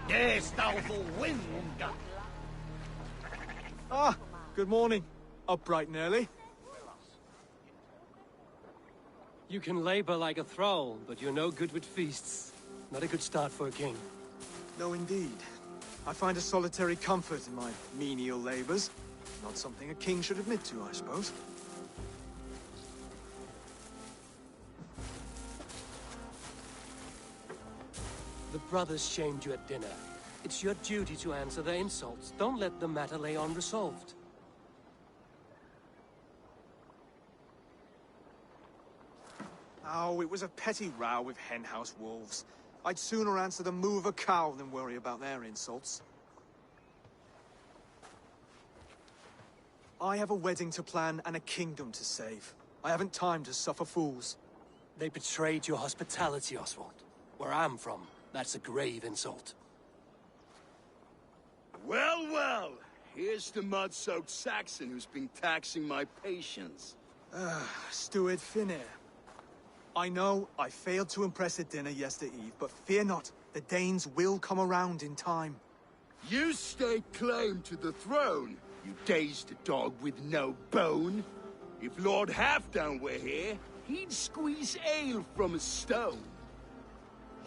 Yes, thou for wind. Ah, good morning. Up bright and early. You can labor like a thrall, but you're no good with feasts. Not a good start for a king. No, indeed. I find a solitary comfort in my menial labors. Not something a king should admit to, I suppose. The brothers shamed you at dinner. It's your duty to answer their insults. Don't let the matter lay unresolved. Oh, it was a petty row with henhouse wolves. I'd sooner answer the moo of a cow than worry about their insults. I have a wedding to plan and a kingdom to save. I haven't time to suffer fools. They betrayed your hospitality, Oswald. Where I'm from, that's a grave insult. Well, well. Here's the mud-soaked Saxon who's been taxing my patience. Steward Finnair. I know I failed to impress at dinner yesterday eve, but fear not, the Danes will come around in time. You stake claim to the throne, you dazed dog with no bone. If Lord Halfdown were here, he'd squeeze ale from a stone.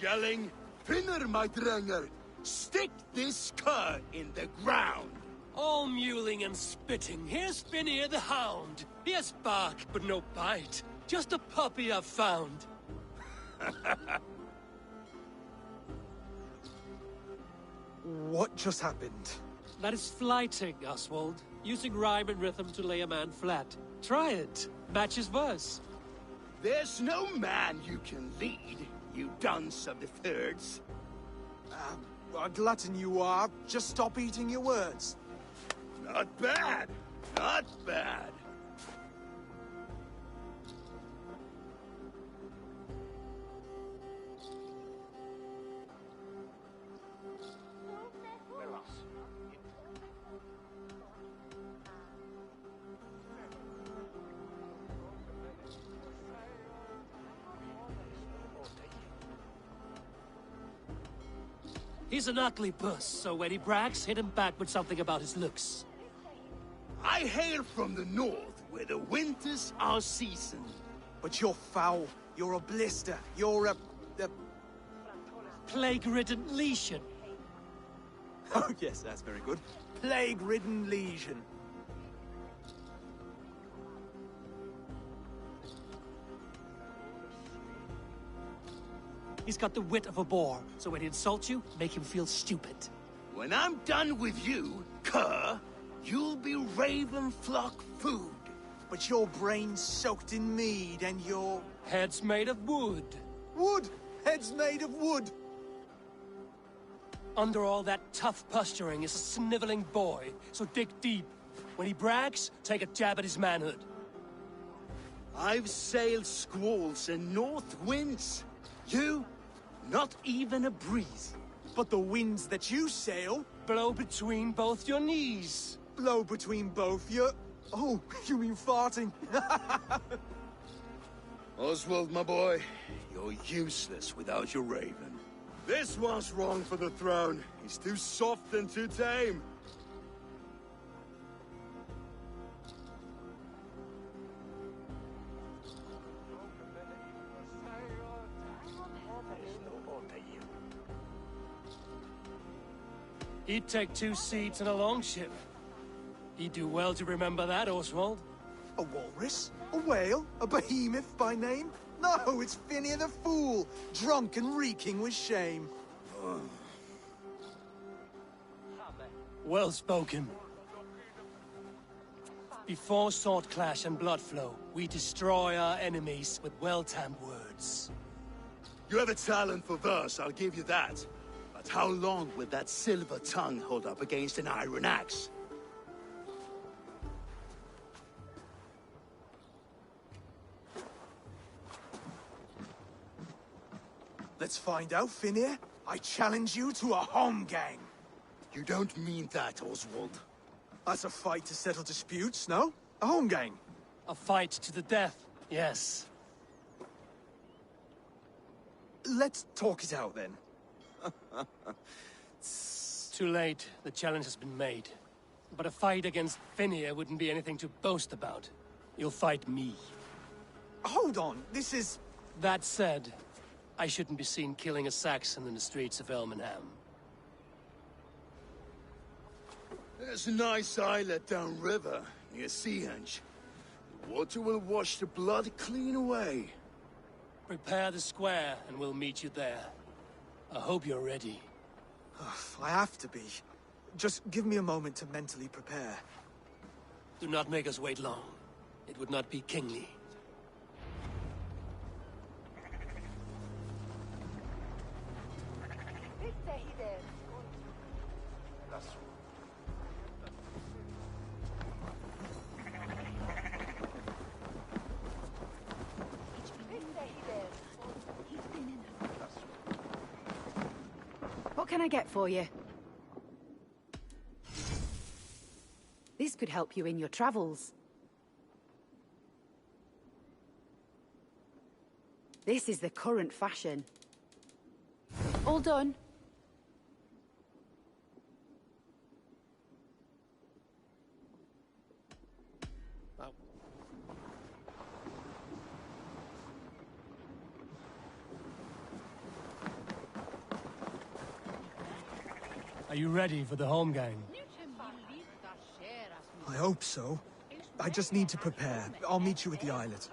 Yelling, Finner, my drenger, stick this cur in the ground. All mewling and spitting. Here's Finnear the hound. He has bark, but no bite. Just a puppy I've found. What just happened? That is flighting, Oswald. Using rhyme and rhythm to lay a man flat. Try it. Match his verse. There's no man you can lead, you dunce of the thirds. A glutton you are. Just stop eating your words. Not bad. Not bad. He's an ugly puss, so when he brags, hit him back with something about his looks. I hail from the north, where the winters are seasoned. But you're foul. You're a blister. You're a... Plague-ridden lesion. Oh, yes, that's very good. Plague-ridden lesion. He's got the wit of a boar, so when he insults you, make him feel stupid. When I'm done with you, cur, you'll be raven flock food. But your brain's soaked in mead and your... Head's made of wood. Wood! Head's made of wood! Under all that tough posturing is a sniveling boy, so dig deep. When he brags, take a jab at his manhood. I've sailed squalls and north winds. You, not even a breeze. But the winds that you sail... Blow between both your knees. Blow between both your... Oh, you mean farting? Oswald, my boy, you're useless without your raven. This one's wrong for the throne. He's too soft and too tame. He'd take 2 seats in a longship. He'd do well to remember that, Oswald. A walrus? A whale? A behemoth by name? No, it's Finnear the Fool, drunk and reeking with shame. Well spoken. Before sword clash and blood flow, we destroy our enemies with well-timed words. You have a talent for verse, I'll give you that. But how long will that silver tongue hold up against an iron axe? Let's find out, Finnear. I challenge you to a home gang. You don't mean that, Oswald. That's a fight to settle disputes, no? A home gang. A fight to the death, yes. Let's talk it out, then. Too late. The challenge has been made. But a fight against Finnear wouldn't be anything to boast about. You'll fight me. Hold on, this is... That said, I shouldn't be seen killing a Saxon in the streets of Elmenham. There's a nice islet downriver, near Seahenge. The water will wash the blood clean away. Prepare the square, and we'll meet you there. I hope you're ready. I have to be. Just give me a moment to mentally prepare. Do not make us wait long. It would not be kingly. What can I get for you? This could help you in your travels. This is the current fashion. All done. Are you ready for the home gang? I hope so. I just need to prepare. I'll meet you at the islet.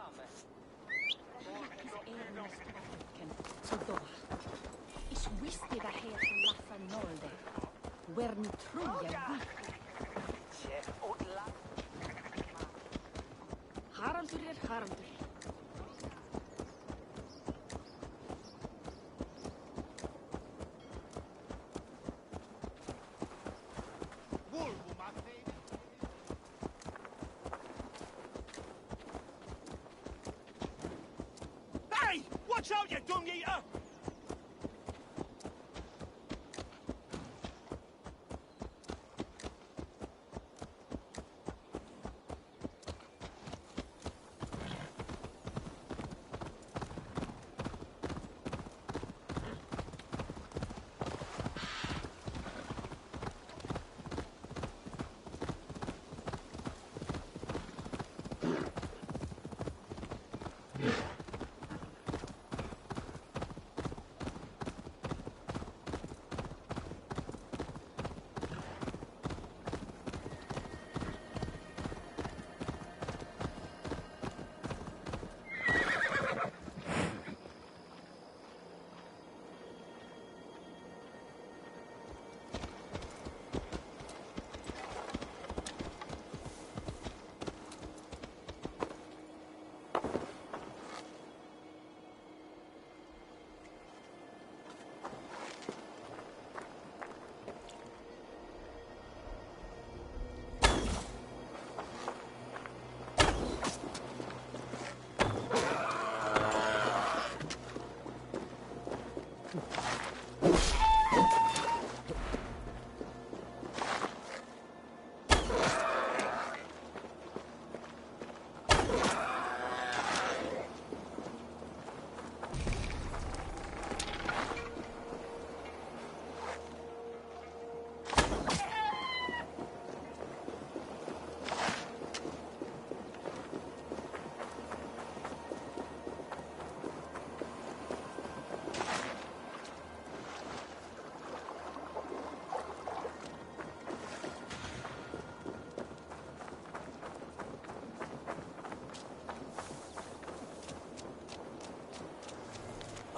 Hey! Watch out, you dung-eater!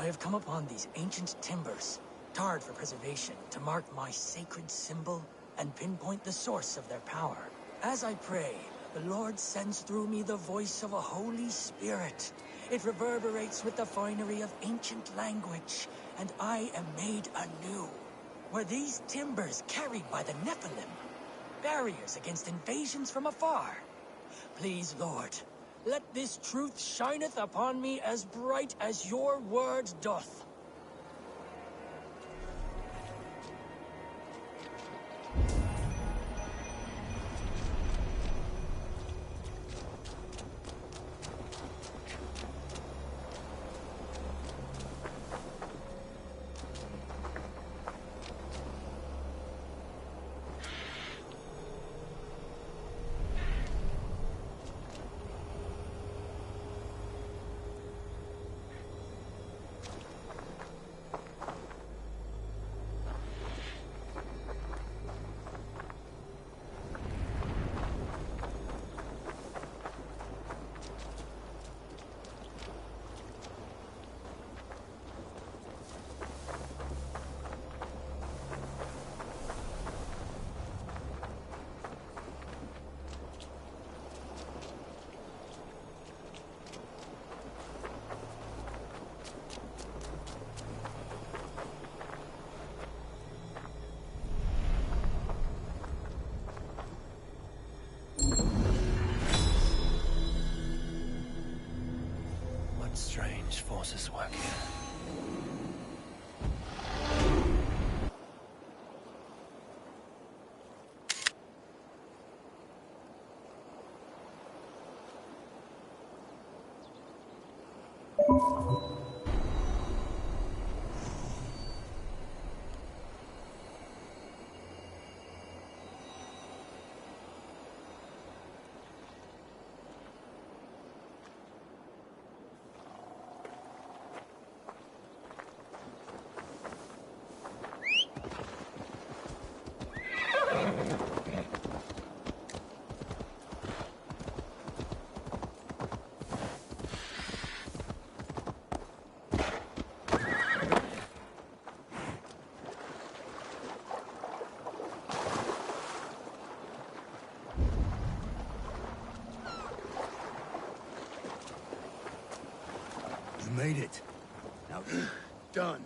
I have come upon these ancient timbers, tarred for preservation, to mark my sacred symbol and pinpoint the source of their power. As I pray, the Lord sends through me the voice of a Holy Spirit. It reverberates with the finery of ancient language, and I am made anew. Were these timbers carried by the Nephilim? Barriers against invasions from afar? Please, Lord, let this truth shineth upon me as bright as your word doth. Strange forces work here. Made it. Now, done.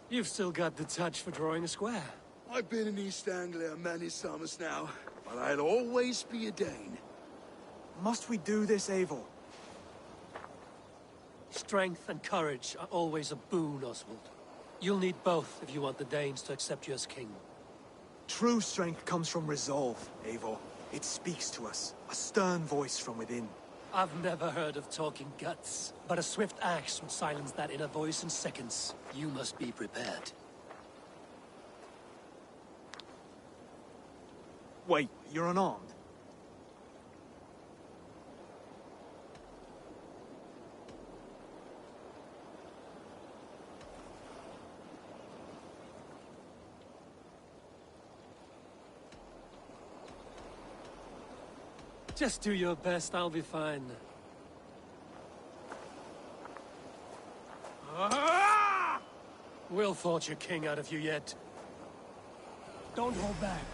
You've still got the touch for drawing a square. I've been in East Anglia many summers now, but I'll always be a Dane. Must we do this, Eivor? Strength and courage are always a boon, Oswald. You'll need both if you want the Danes to accept you as king. True strength comes from resolve, Eivor. It speaks to us, a stern voice from within. I've never heard of talking guts, but a swift axe would silence that inner voice in seconds. You must be prepared. Wait, you're unarmed? Just do your best, I'll be fine. We'll forge a king out of you yet. Don't hold back.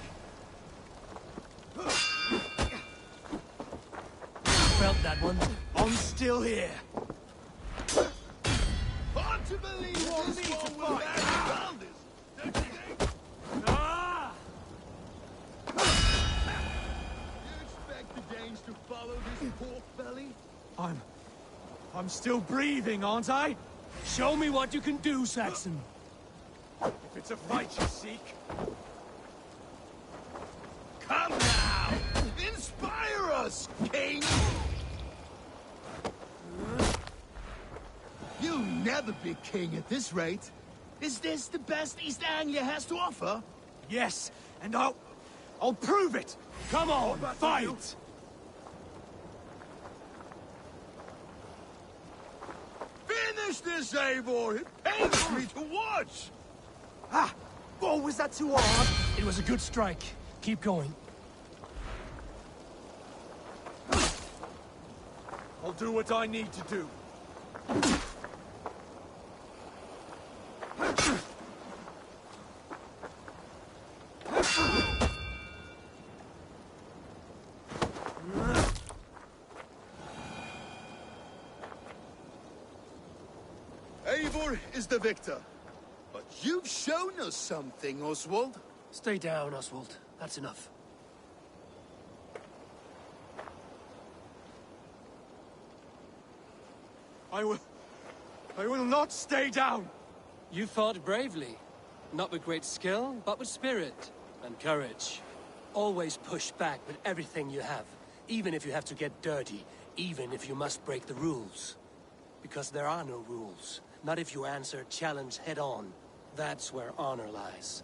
Felt that one. I'm still here. Hard to believe this one will last well, this, don't you think? You expect the Danes to follow this pork belly? I'm still breathing, aren't I? Show me what you can do, Saxon. If it's a fight you seek. Come now! Inspire us, King! You'll never be king at this rate. Is this the best East Anglia has to offer? Yes, and I'll prove it! Come on, fight! Finish this, Eivor! It pains me to watch! Ah! Oh, was that too hard? It was a good strike. Keep going. I'll do what I need to do. Eivor is the victor. But you've shown us something, Oswald. Stay down, Oswald. That's enough. I will not stay down! You fought bravely. Not with great skill, but with spirit and courage. Always push back with everything you have. Even if you have to get dirty. Even if you must break the rules. Because there are no rules. Not if you answer challenge head on. That's where honor lies.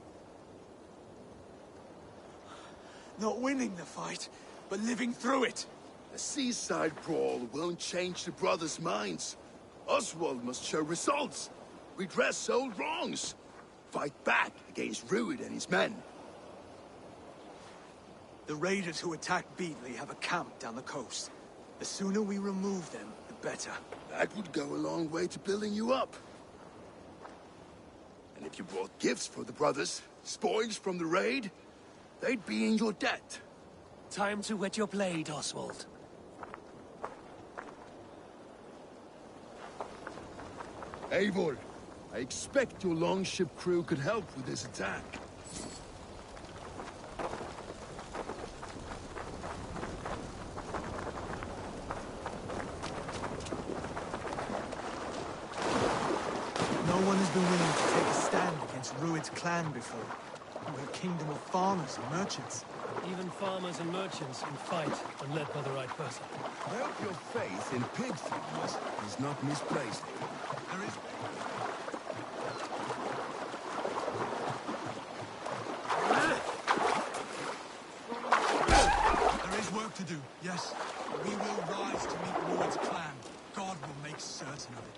Not winning the fight, but living through it. A seaside brawl won't change the brothers' minds. Oswald must show results. Redress old wrongs. Fight back against Rued and his men. The raiders who attacked Beatley have a camp down the coast. The sooner we remove them, the better. That would go a long way to building you up. And if you brought gifts for the brothers, spoils from the raid, they'd be in your debt. Time to wet your blade, Oswald. Eivor, I expect your longship crew could help with this attack. No one has been willing to take a stand against Rued's clan before. We're a kingdom of farmers and merchants. Even farmers and merchants can fight when led by the right person. I hope your faith in pig farmers is not misplaced. There is... There is work to do, yes. We will rise to meet Rued's clan. God will make certain of it.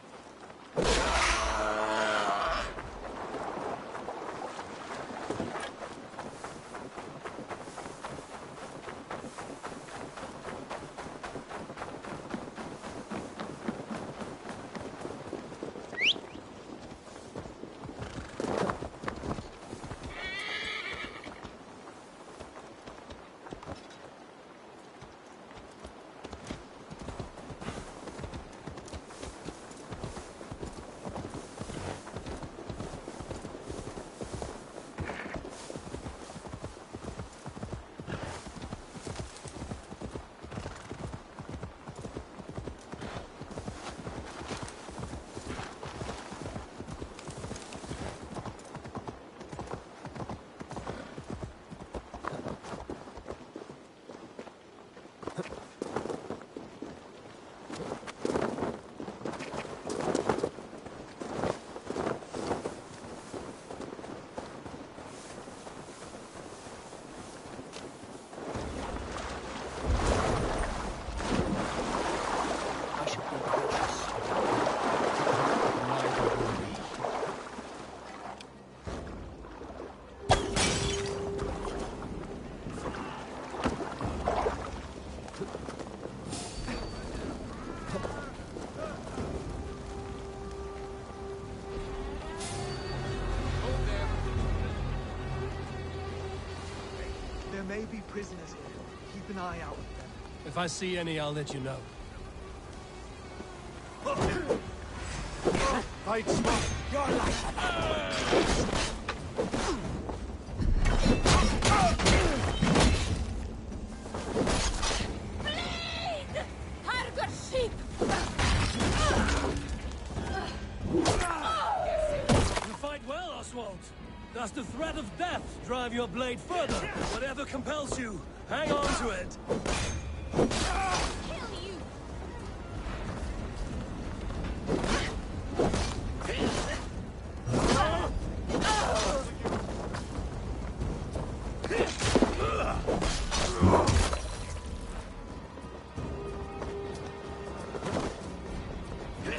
There may be prisoners here. Keep an eye out for them. If I see any, I'll let you know. Fight smart. Your life. Bleed! Harger sheep! You fight well, Oswald. Does the threat of death drive your blade further? Whatever compels you, hang on to it. Kill you!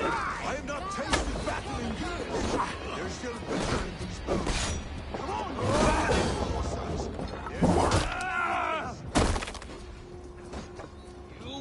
I have not tasted battle in years. There's still wisdom in these bones. Come on, you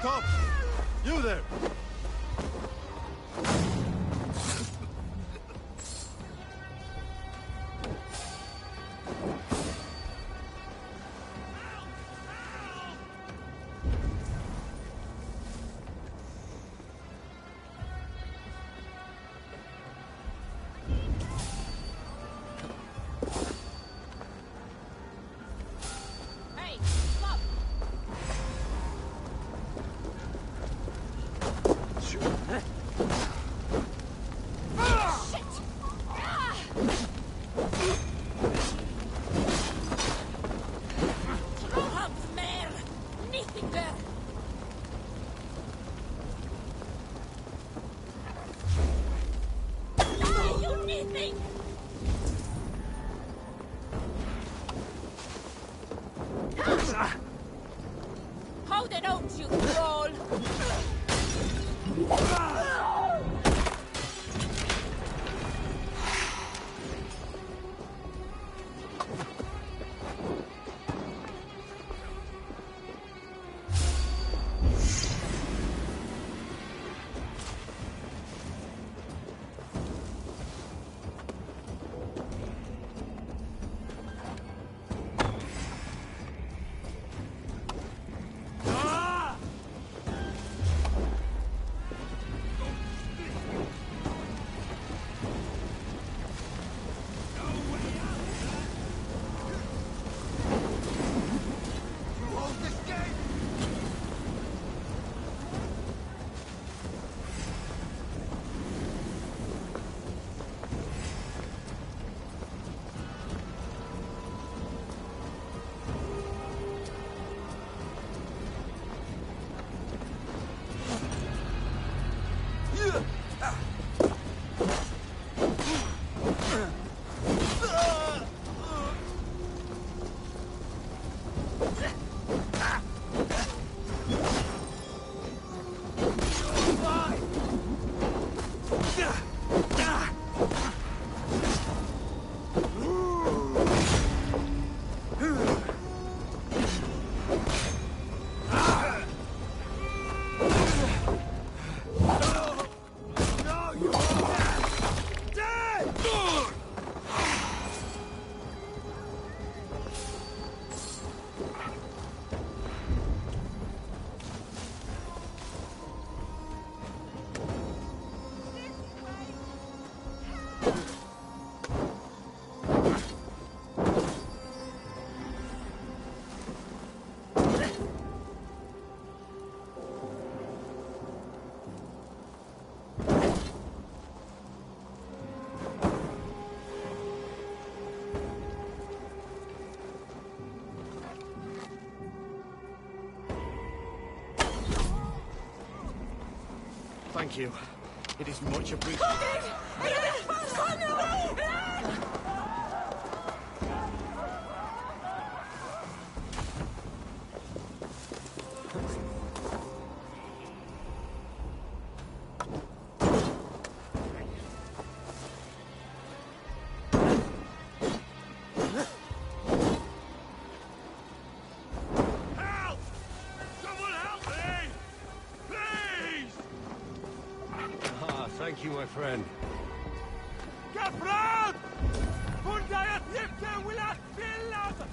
Stop! You there! Hey, stop! Shit! Ah! Trolls mer! Nothing there! Ah, you nothing! Hold it out, you troll! Thank you. It is much appreciated. Help! Someone help me! Please! Ah, thank you, my friend. Gefrad! Fundaya Tipte will not fill up!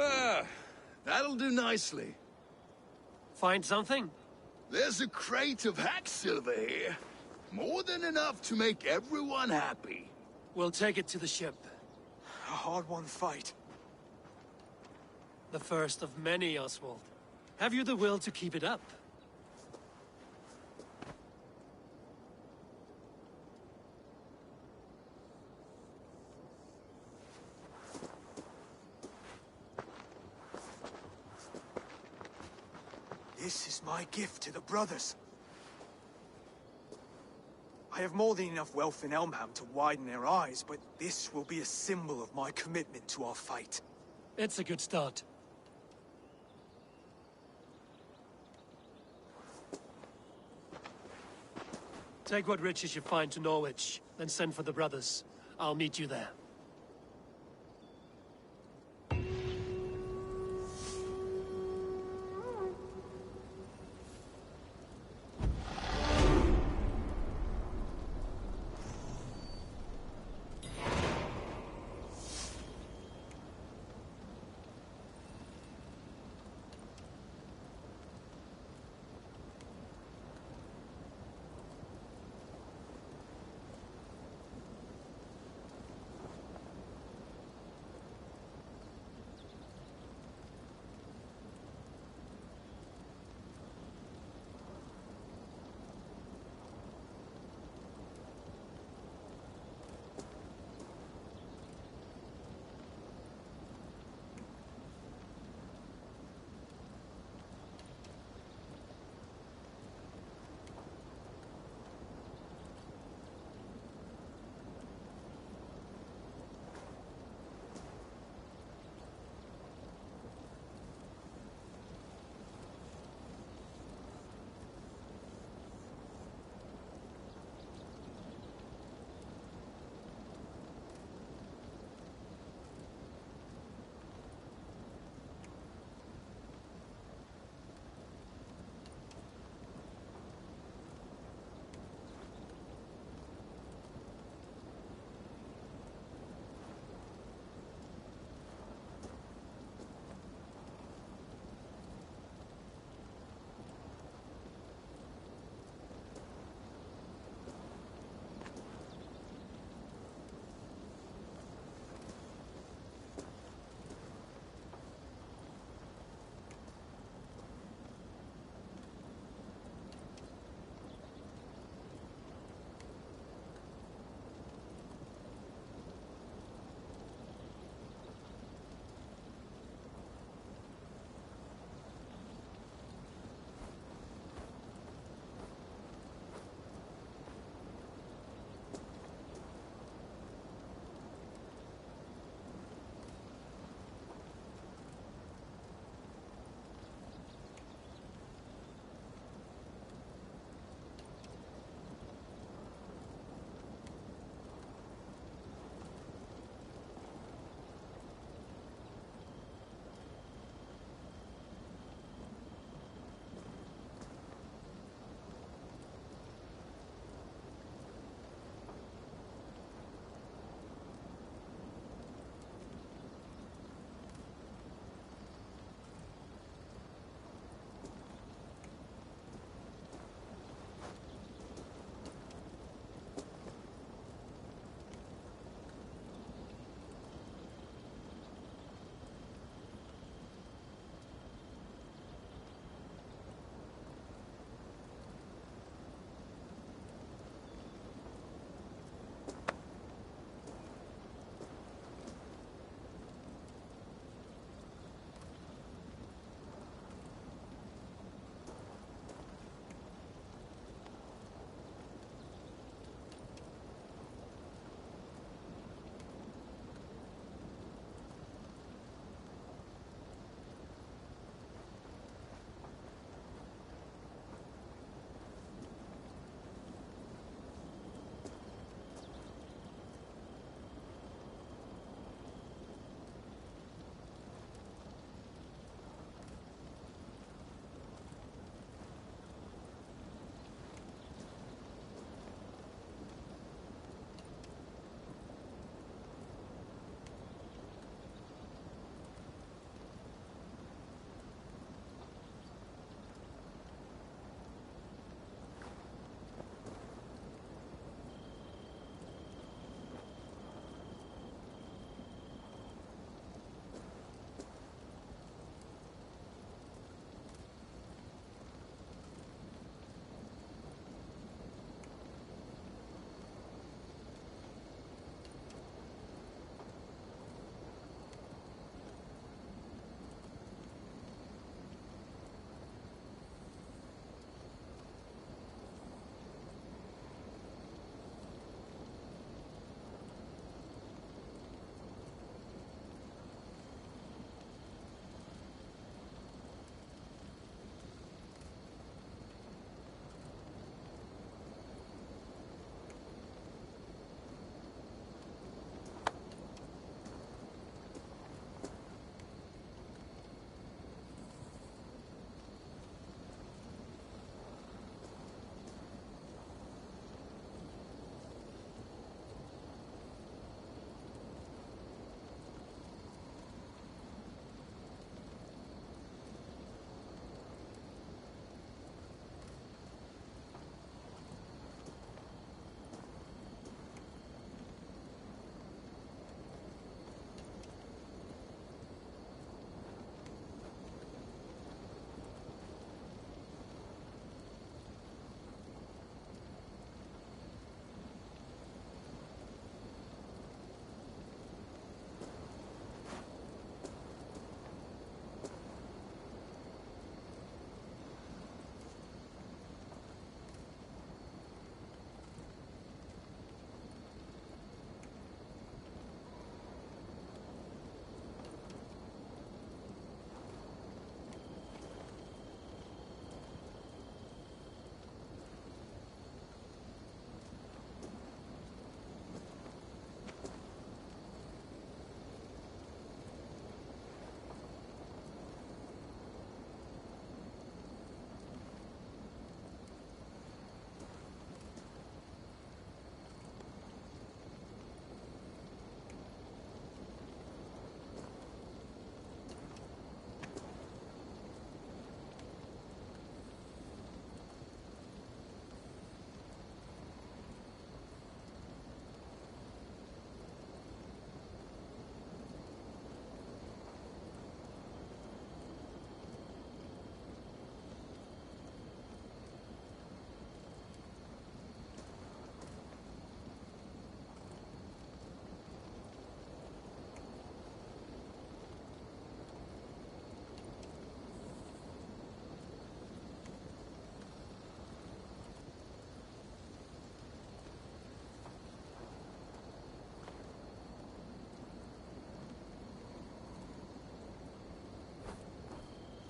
Ah, that'll do nicely. Find something? There's a crate of hack silver here. More than enough to make everyone happy. We'll take it to the ship. A hard-won fight. The first of many, Oswald. Have you the will to keep it up? This is my gift to the brothers. I have more than enough wealth in Elmham to widen their eyes, but this will be a symbol of my commitment to our fight. It's a good start. Take what riches you find to Norwich, then send for the brothers. I'll meet you there.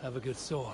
Have a good soar.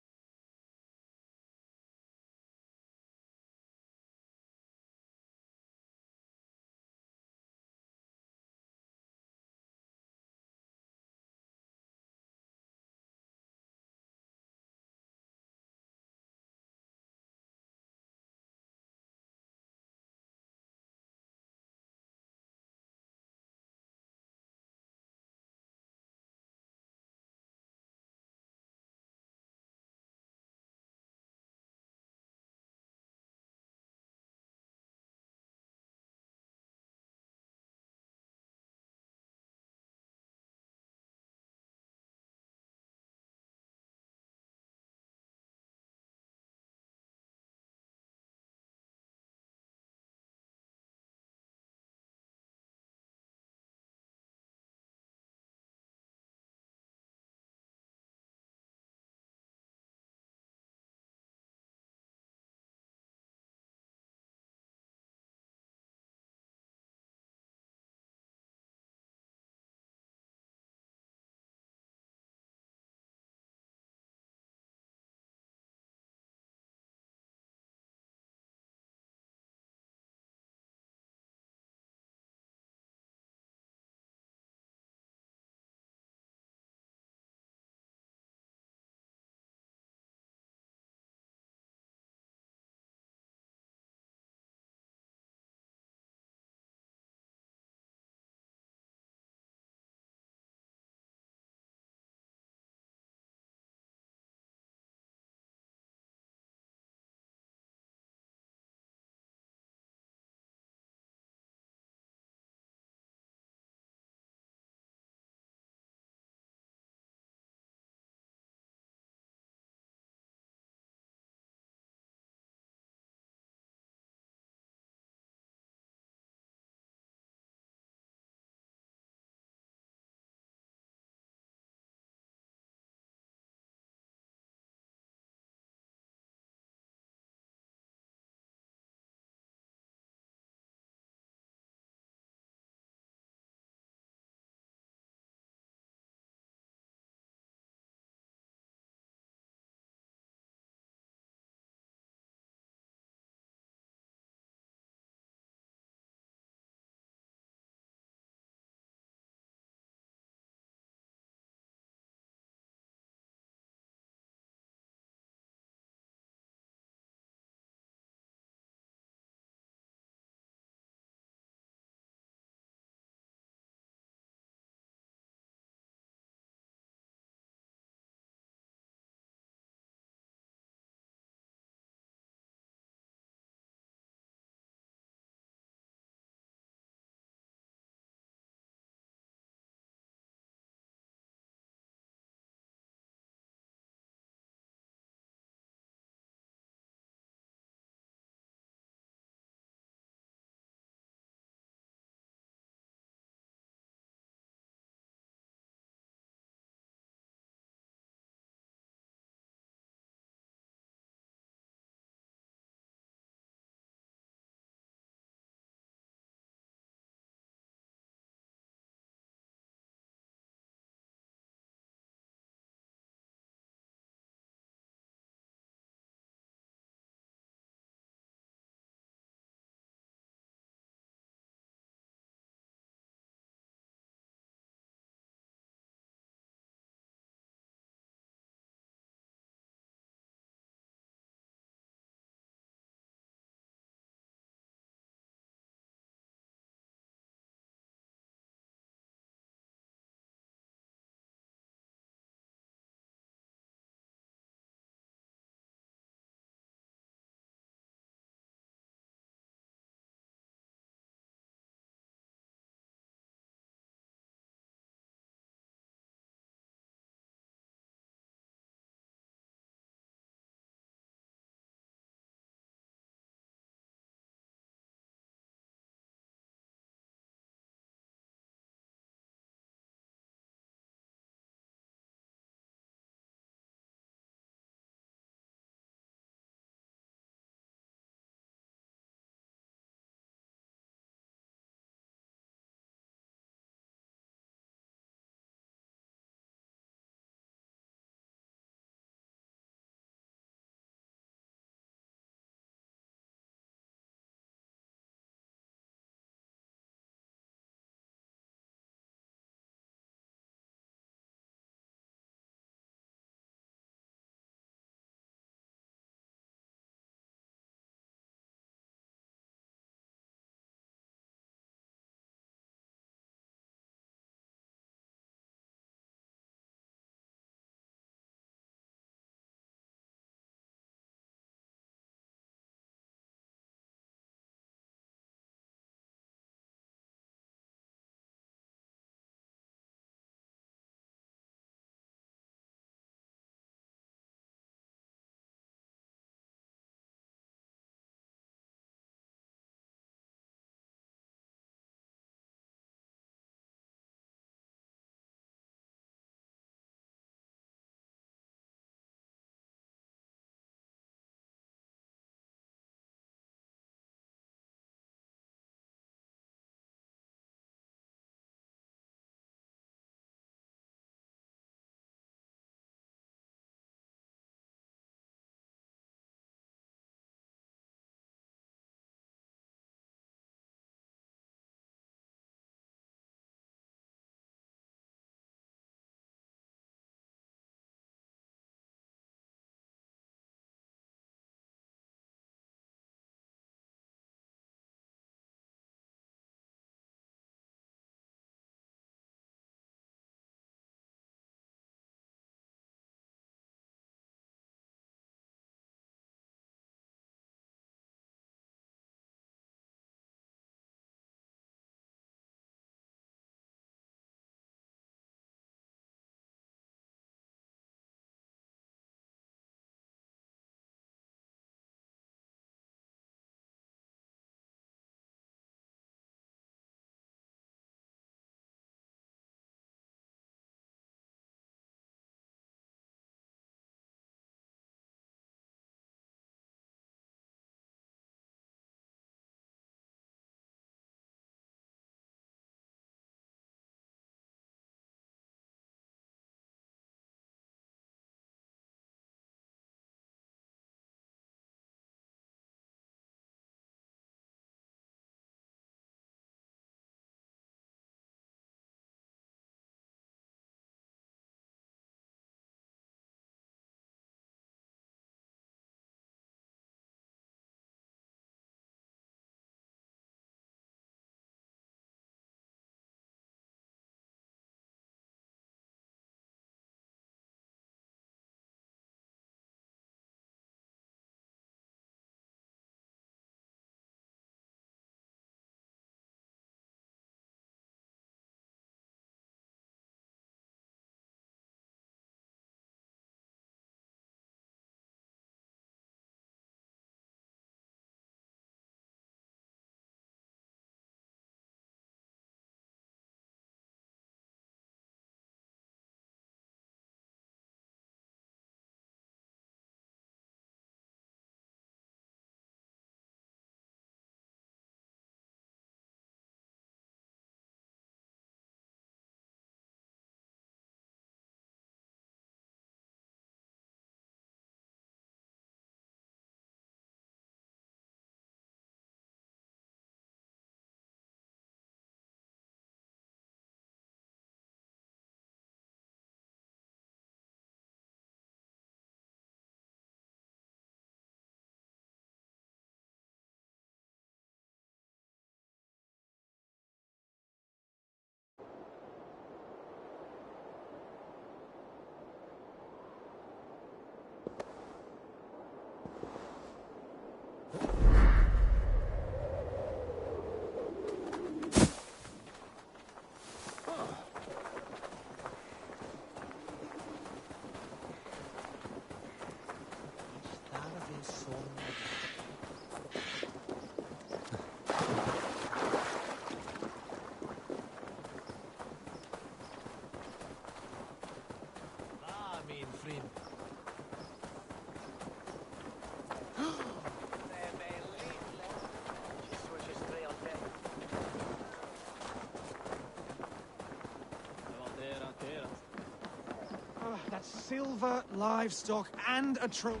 That's silver, livestock, and a trophy.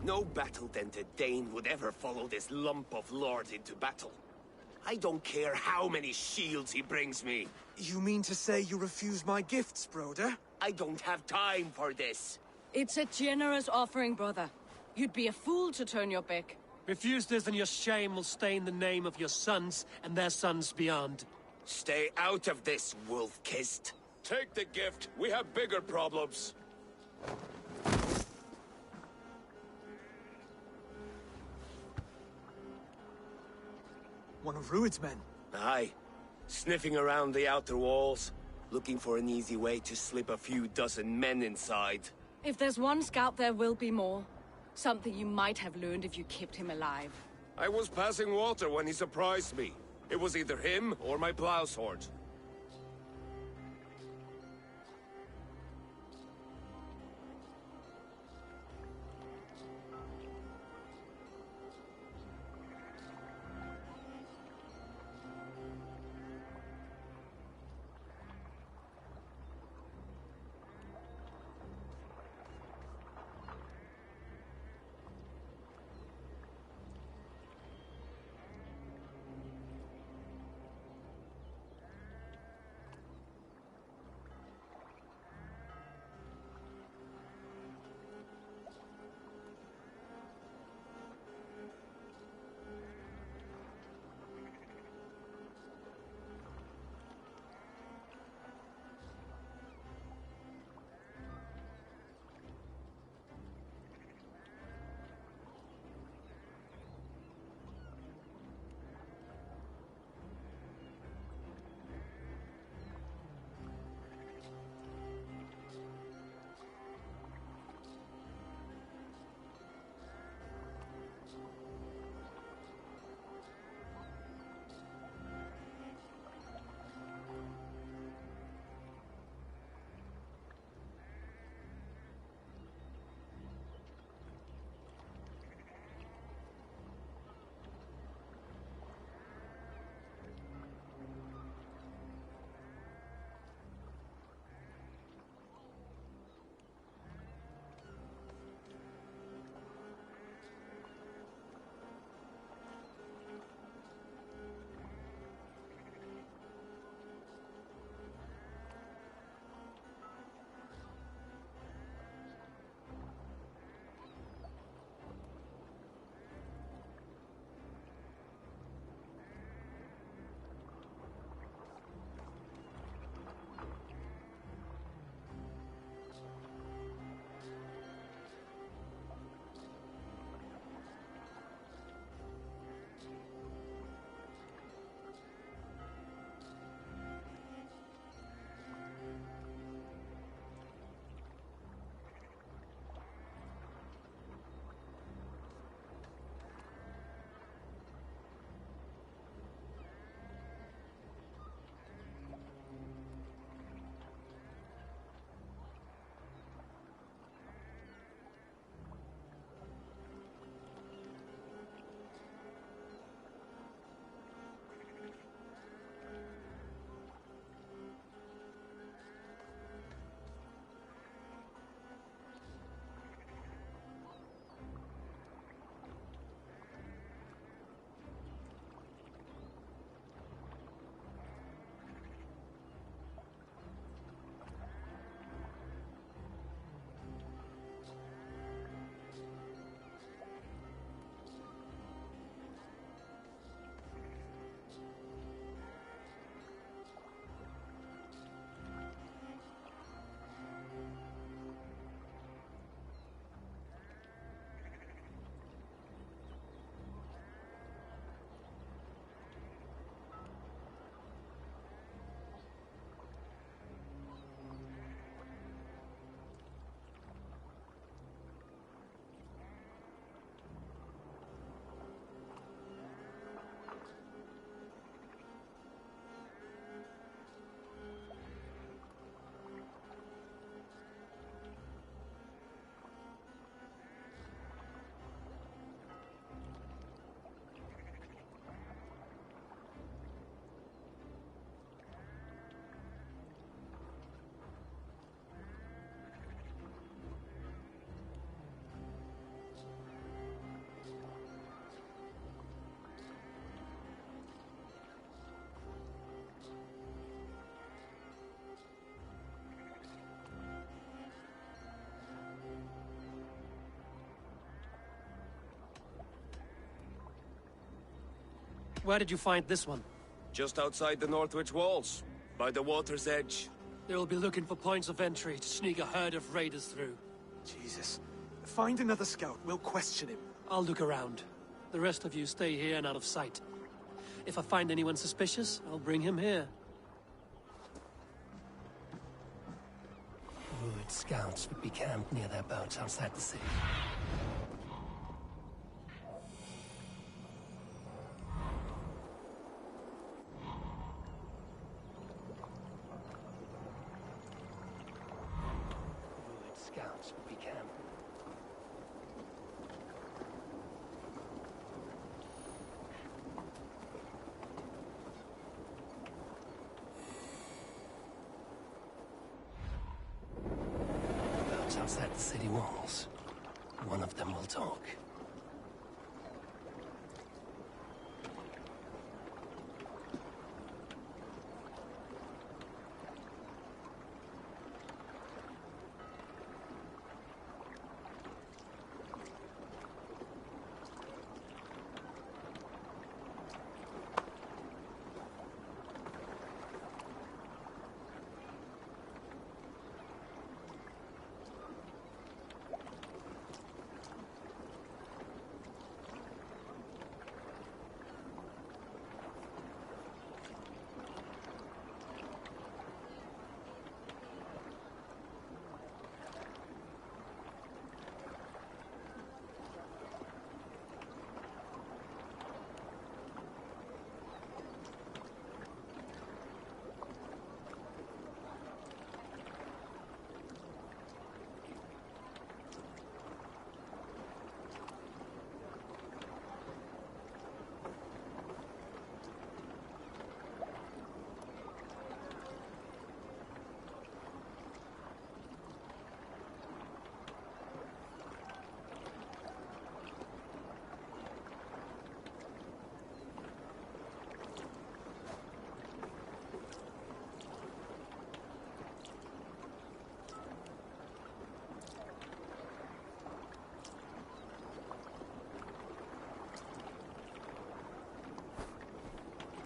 No battle-dented Dane would ever follow this lump of lord into battle. I don't care how many shields he brings me. You mean to say you refuse my gifts, Broder? I don't have time for this. It's a generous offering, brother. You'd be a fool to turn your back. Refuse this and your shame will stain the name of your sons and their sons beyond. Stay out of this, wolf-kissed. Take the gift. We have bigger problems. One of Rued's men. Aye. Sniffing around the outer walls, looking for an easy way to slip a few dozen men inside. If there's one scout, there will be more. Something you might have learned if you kept him alive. I was passing water when he surprised me. It was either him or my plow sword. Where did you find this one? Just outside the Northwich walls, by the water's edge. They'll be looking for points of entry to sneak a herd of raiders through. Jesus. Find another scout. We'll question him. I'll look around. The rest of you stay here and out of sight. If I find anyone suspicious, I'll bring him here. Druid scouts would be camped near their boats outside the city. Druid scouts would be camped. Outside the city walls. One of them will talk.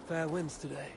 Fair winds today.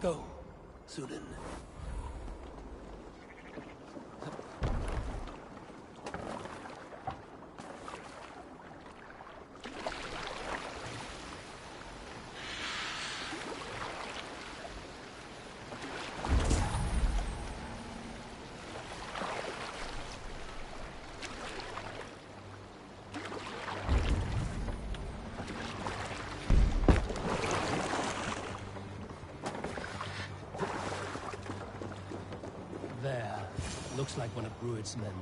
Go, Sudan. There. Looks like one of Rued's men.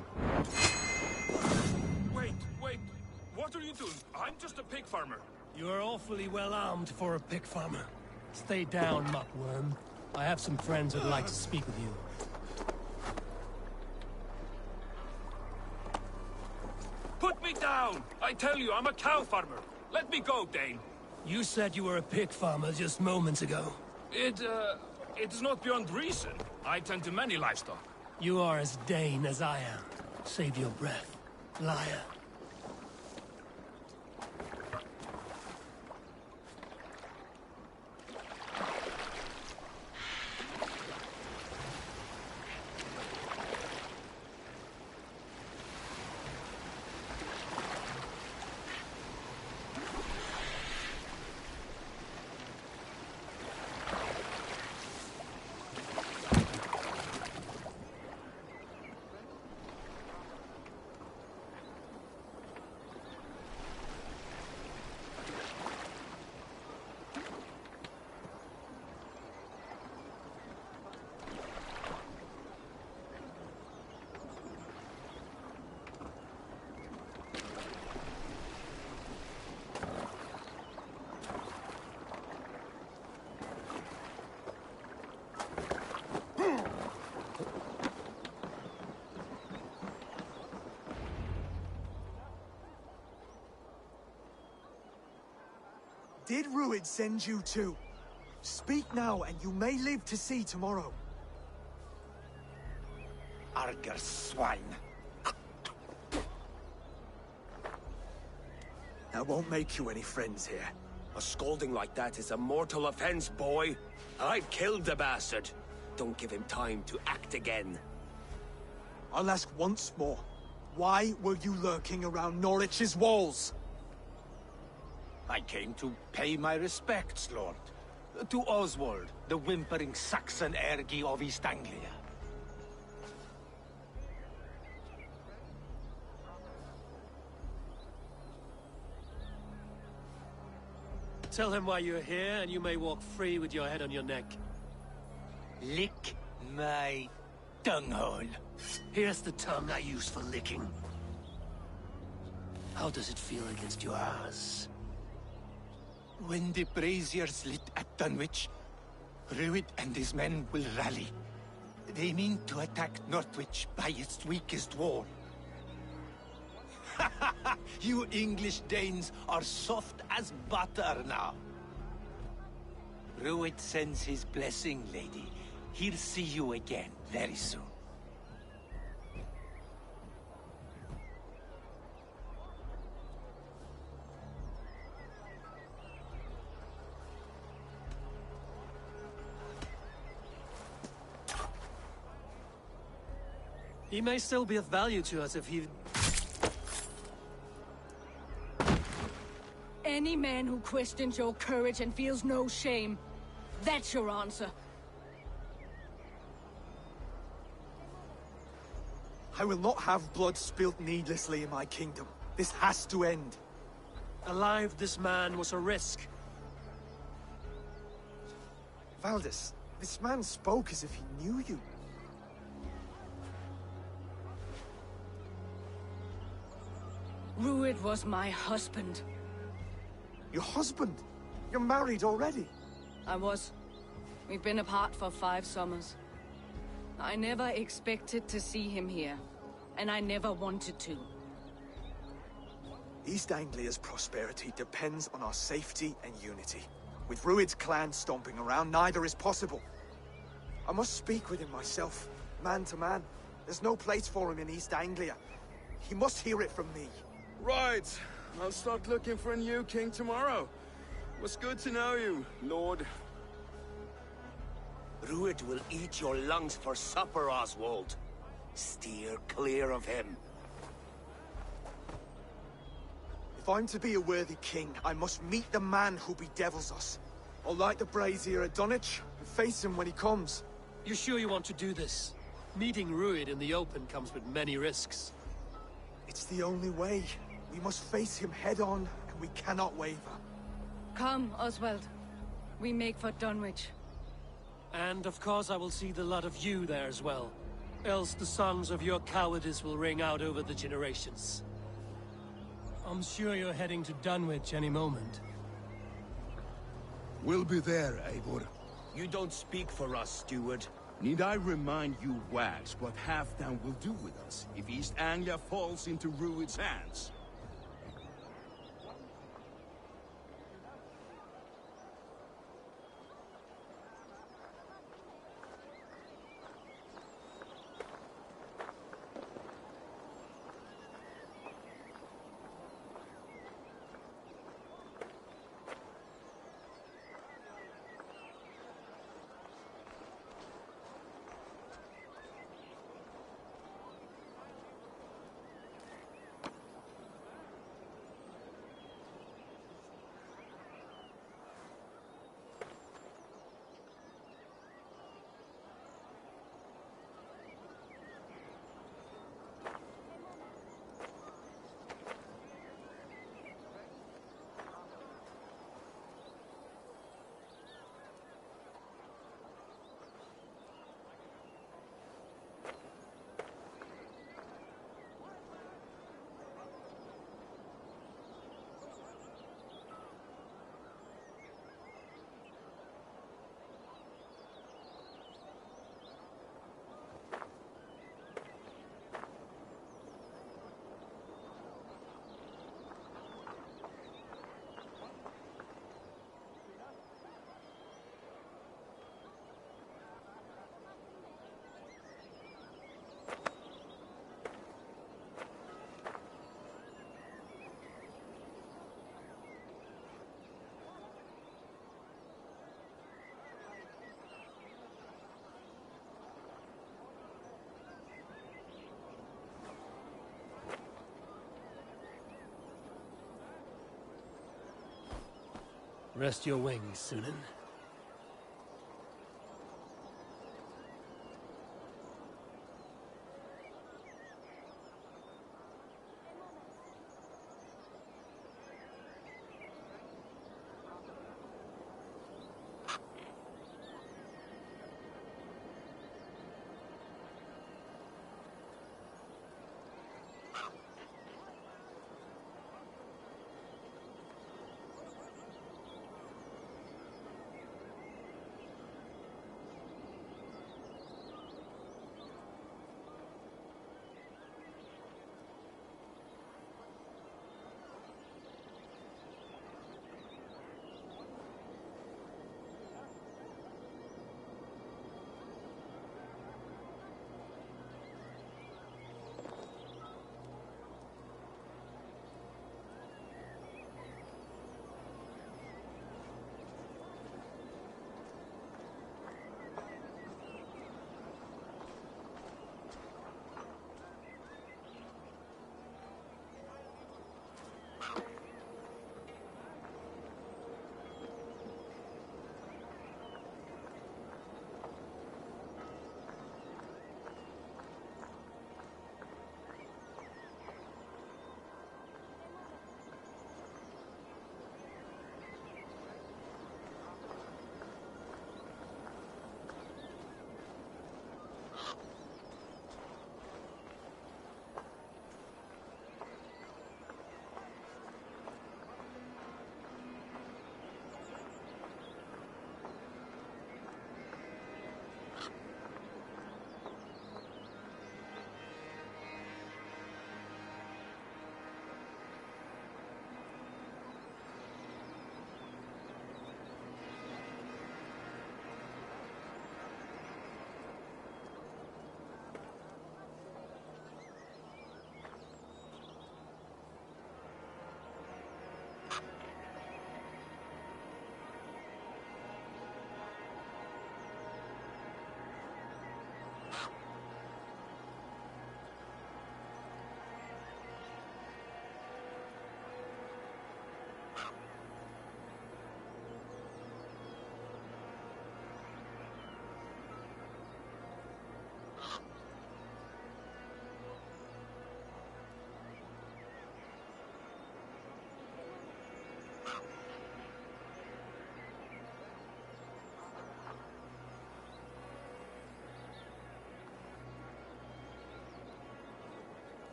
Wait! What are you doing? I'm just a pig farmer. You are awfully well armed for a pig farmer. Stay down, muckworm. I have some friends who'd like to speak with you. Put me down! I tell you, I'm a cow farmer. Let me go, Dane. You said you were a pig farmer just moments ago. It's not beyond reason. I tend to many livestock. You are as Dane as I am. Save your breath, liar. Did Rued send you too? Speak now, and you may live to see tomorrow. Arger swine. That won't make you any friends here. A scolding like that is a mortal offense, boy. I've killed the bastard. Don't give him time to act again. I'll ask once more. Why were you lurking around Norwich's walls? I came to pay my respects, Lord. To Oswald, the whimpering Saxon ergi of East Anglia. Tell him why you're here, and you may walk free with your head on your neck. Lick my tongue-hole. Here's the tongue I use for licking. How does it feel against yours? When the braziers lit at Dunwich, Rued and his men will rally. They mean to attack Northwich by its weakest wall. You English Danes are soft as butter now. Rued sends his blessing, lady. He'll see you again very soon. He may still be of value to us if he... Any man who questions your courage and feels no shame, that's your answer. I will not have blood spilt needlessly in my kingdom. This has to end. Alive, this man was a risk. Valdis, this man spoke as if he knew you. Rued was my husband. Your husband? You're married already? I was. We've been apart for 5 summers. I never expected to see him here, and I never wanted to. East Anglia's prosperity depends on our safety and unity. With Rued's clan stomping around, neither is possible. I must speak with him myself, man to man. There's no place for him in East Anglia. He must hear it from me. Right. I'll start looking for a new king tomorrow. Was good to know you, Lord. Rued will eat your lungs for supper, Oswald. Steer clear of him. If I'm to be a worthy king, I must meet the man who bedevils us. I'll light the brazier at Dunwich and face him when he comes. You sure you want to do this? Meeting Rued in the open comes with many risks. It's the only way. We must face him head-on, and we cannot waver. Come, Oswald. We make for Dunwich. And of course I will see the lot of you there as well. Else the songs of your cowardice will ring out over the generations. I'm sure you're heading to Dunwich any moment. We'll be there, Eivor. You don't speak for us, steward. Need I remind you, Wags, what Halfdan will do with us if East Anglia falls into Rued's hands? Rest your wings, Sunan.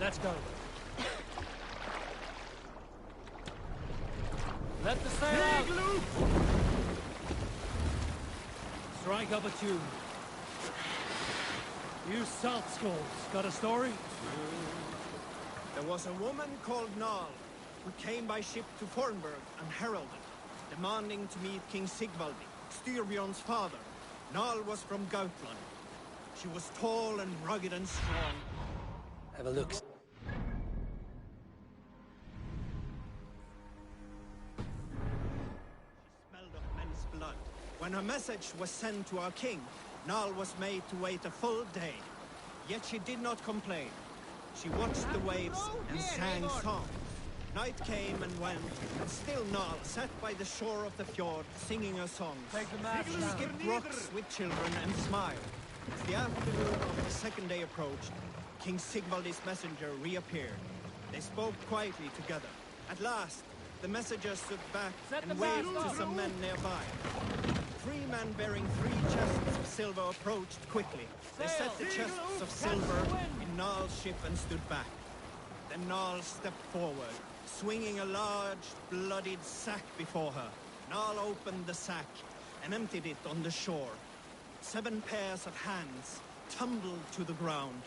Let's go. Let the sail out! Strike up a tune. You salt skulls, got a story? There was a woman called Nal, who came by ship to Fornburg and heralded, demanding to meet King Sigvaldi, Styrbjorn's father. Nal was from Gautland. She was tall and rugged and strong. Have a look. Smelled of men's blood. When her message was sent to our king, Nal was made to wait a full day. Yet she did not complain. She watched the waves and sang songs. Night came and went, and still Nal sat by the shore of the fjord singing her songs. She skipped rocks with children and smiled. As the afternoon of the second day approached, King Sigvaldi's messenger reappeared. They spoke quietly together. At last, the messenger stood back and waved to some men nearby. 3 men bearing 3 chests of silver approached quickly. They set the chests of silver in Nal's ship and stood back. Then Nal stepped forward, swinging a large, bloodied sack before her. Nal opened the sack and emptied it on the shore. 7 pairs of hands tumbled to the ground.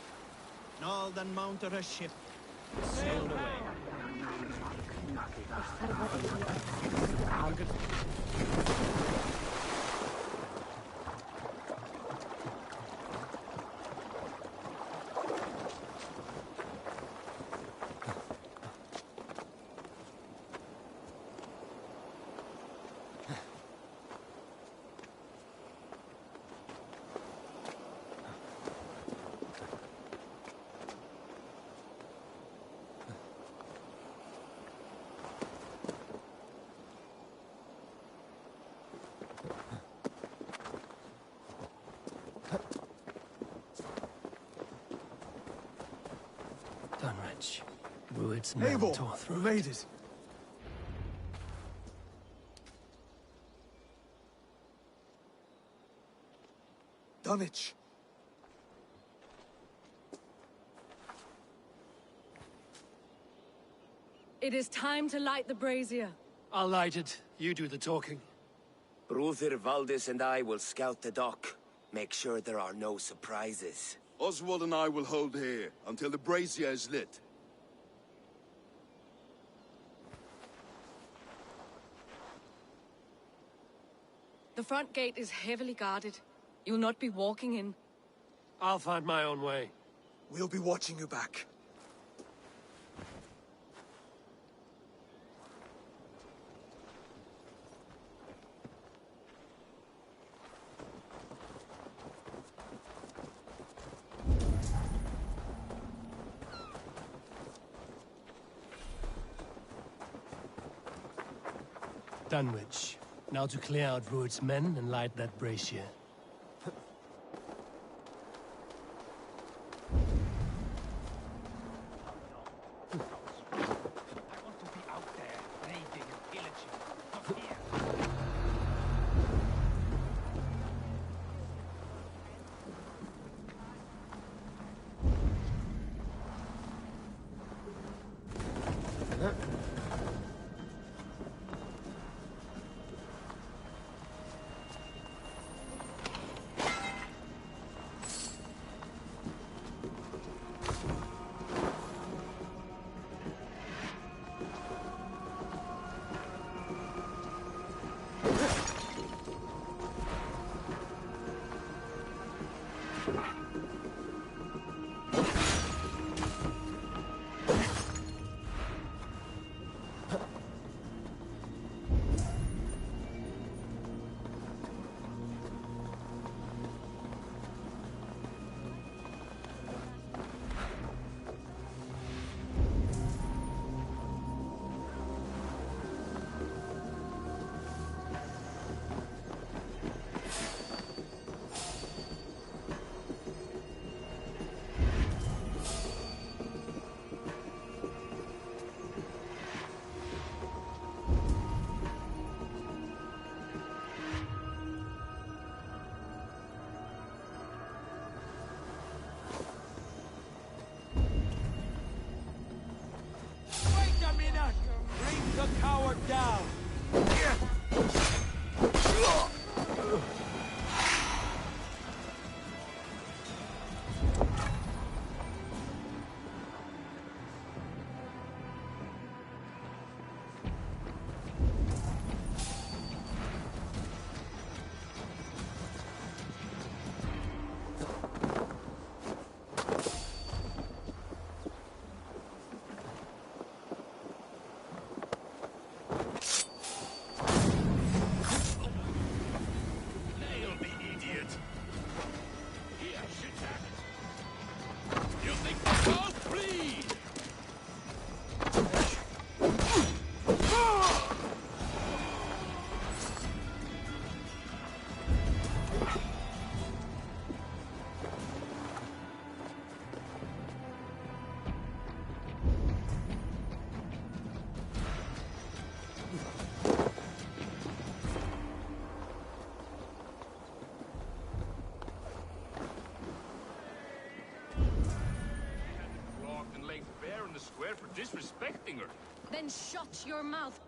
Nal then mounted her ship and sailed away. Dunwich. Rued's men tore Eivor, through we made it. Dunwich. It is time to light the brazier. I'll light it. You do the talking. Bruther Valdis and I will scout the dock. Make sure there are no surprises. Oswald and I will hold here until the brazier is lit. The front gate is heavily guarded. You'll not be walking in. I'll find my own way. We'll be watching you back. Dunwich. Now to clear out Rued's men and light that brazier. For disrespecting her. Then shut your mouth.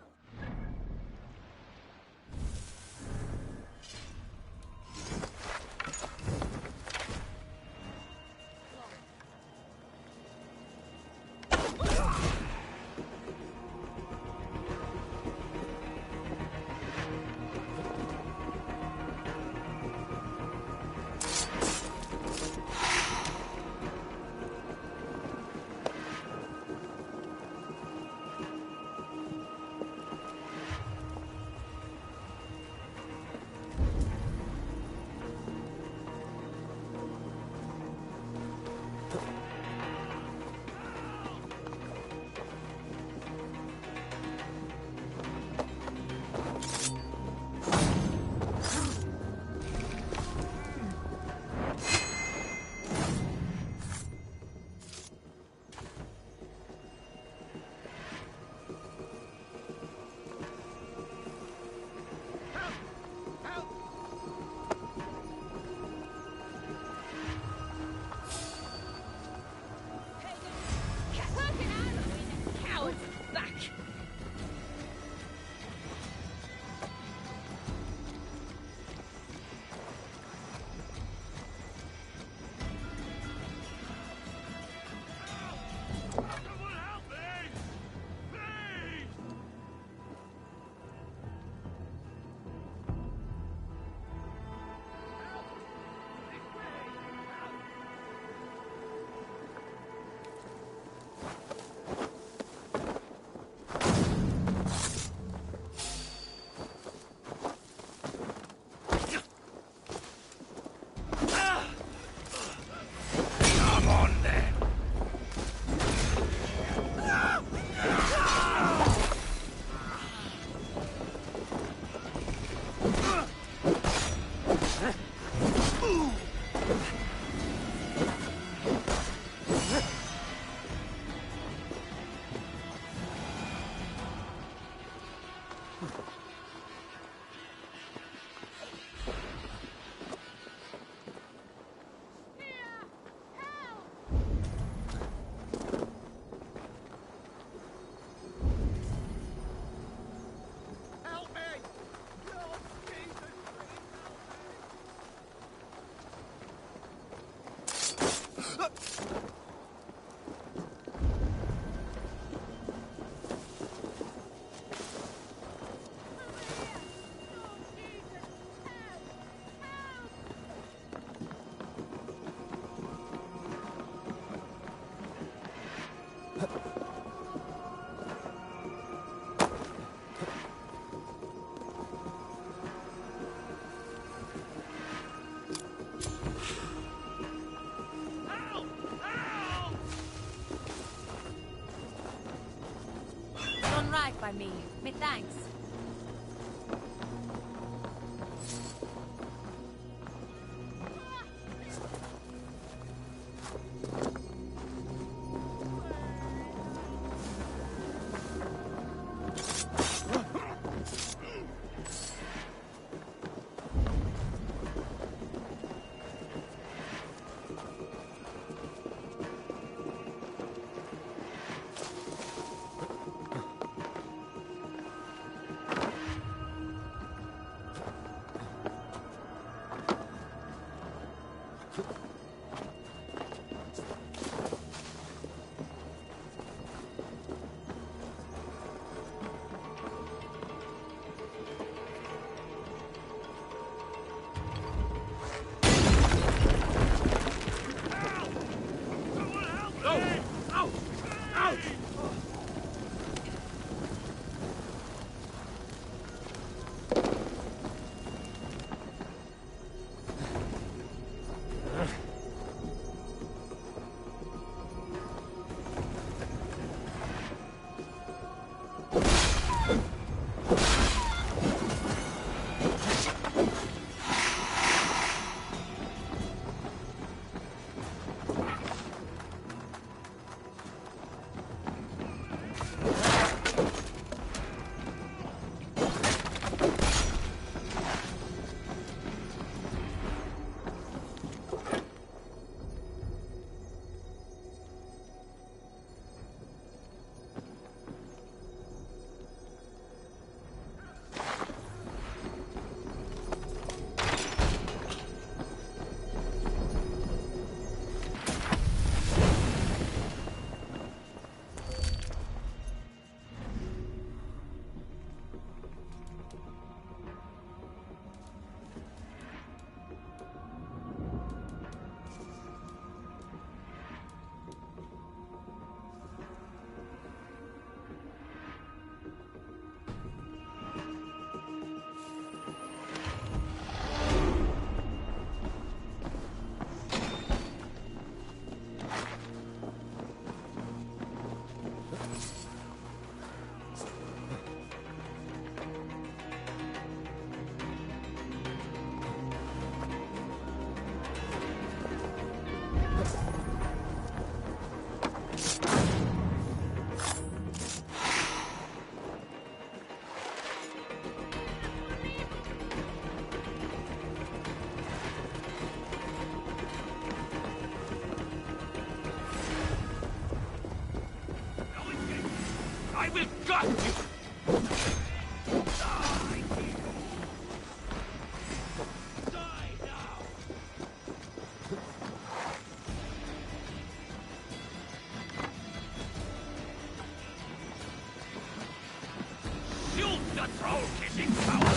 me. Me thanks. I will gut you! Die now! Shoot the troll-kissing power!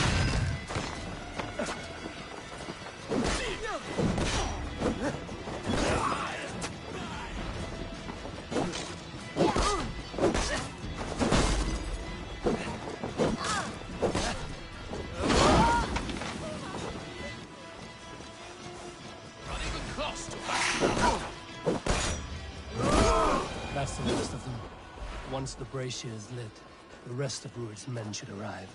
That's the last of them. Once the brazier is lit, the rest of Rued's men should arrive.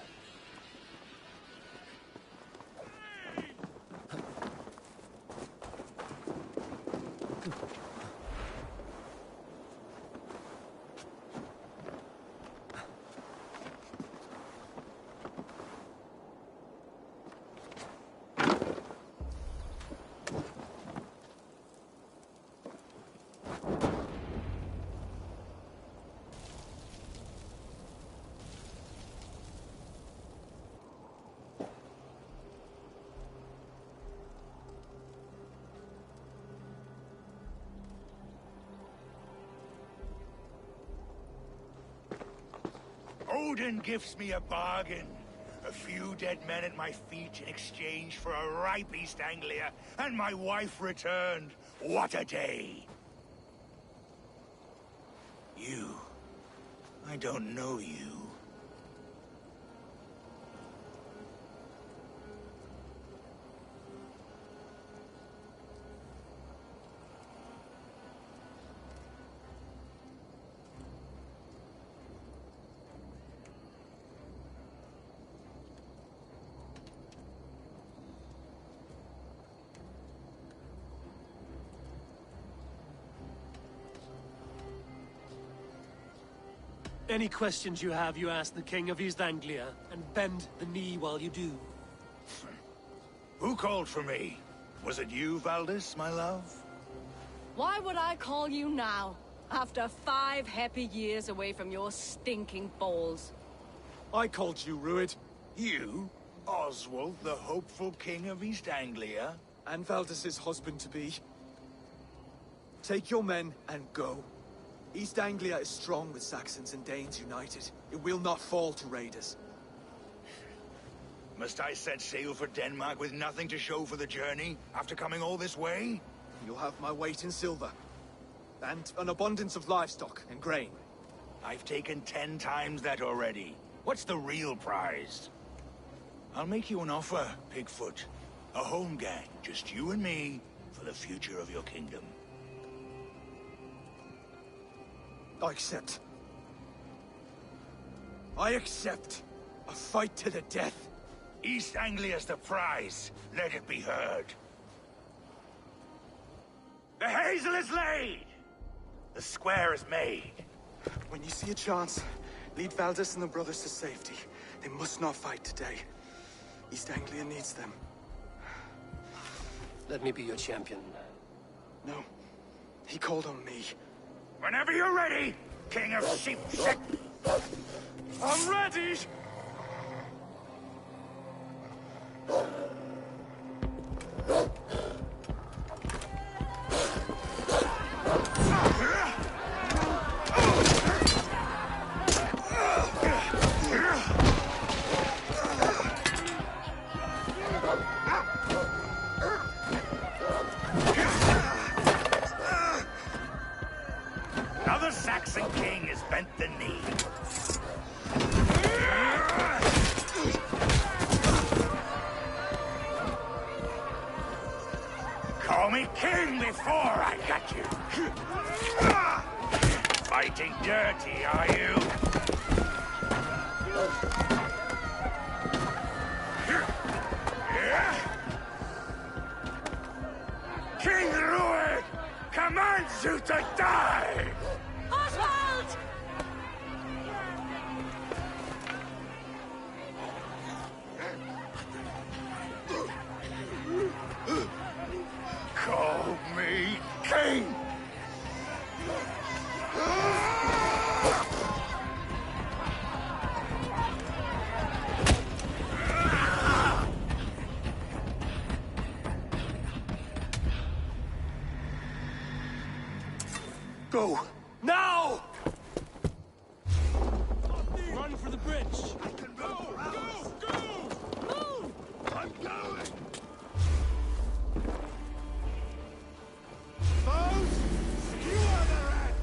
Odin gives me a bargain. A few dead men at my feet in exchange for a ripe East Anglia, and my wife returned. What a day! You. I don't know you. Any questions you have, you ask the King of East Anglia, and bend the knee while you do. Who called for me? Was it you, Valdis, my love? Why would I call you now, after 5 happy years away from your stinking balls? I called you, Ruid. You? Oswald, the hopeful King of East Anglia? And Valdis's husband-to-be. Take your men and go. East Anglia is strong with Saxons and Danes united. It will not fall to raiders. Must I set sail for Denmark with nothing to show for the journey, after coming all this way? You'll have my weight in silver. And an abundance of livestock and grain. I've taken 10 times that already. What's the real prize? I'll make you an offer, Pigfoot. A home gang, just you and me, for the future of your kingdom. I accept. I accept. A fight to the death. East Anglia's the prize. Let it be heard. The hazel is laid! The square is made. When you see a chance, lead Valdis and the brothers to safety. They must not fight today. East Anglia needs them. Let me be your champion. No. He called on me. Whenever you're ready, King of Sheep Shit. I'm ready! Another Saxon king has bent the knee. Call me king before I got you. Fighting dirty, are you? King Ruid commands you to die! Oswald! Call me king! Go! Now! Run for the bridge! I can go! Move! I'm going! Foes, skewer the rat!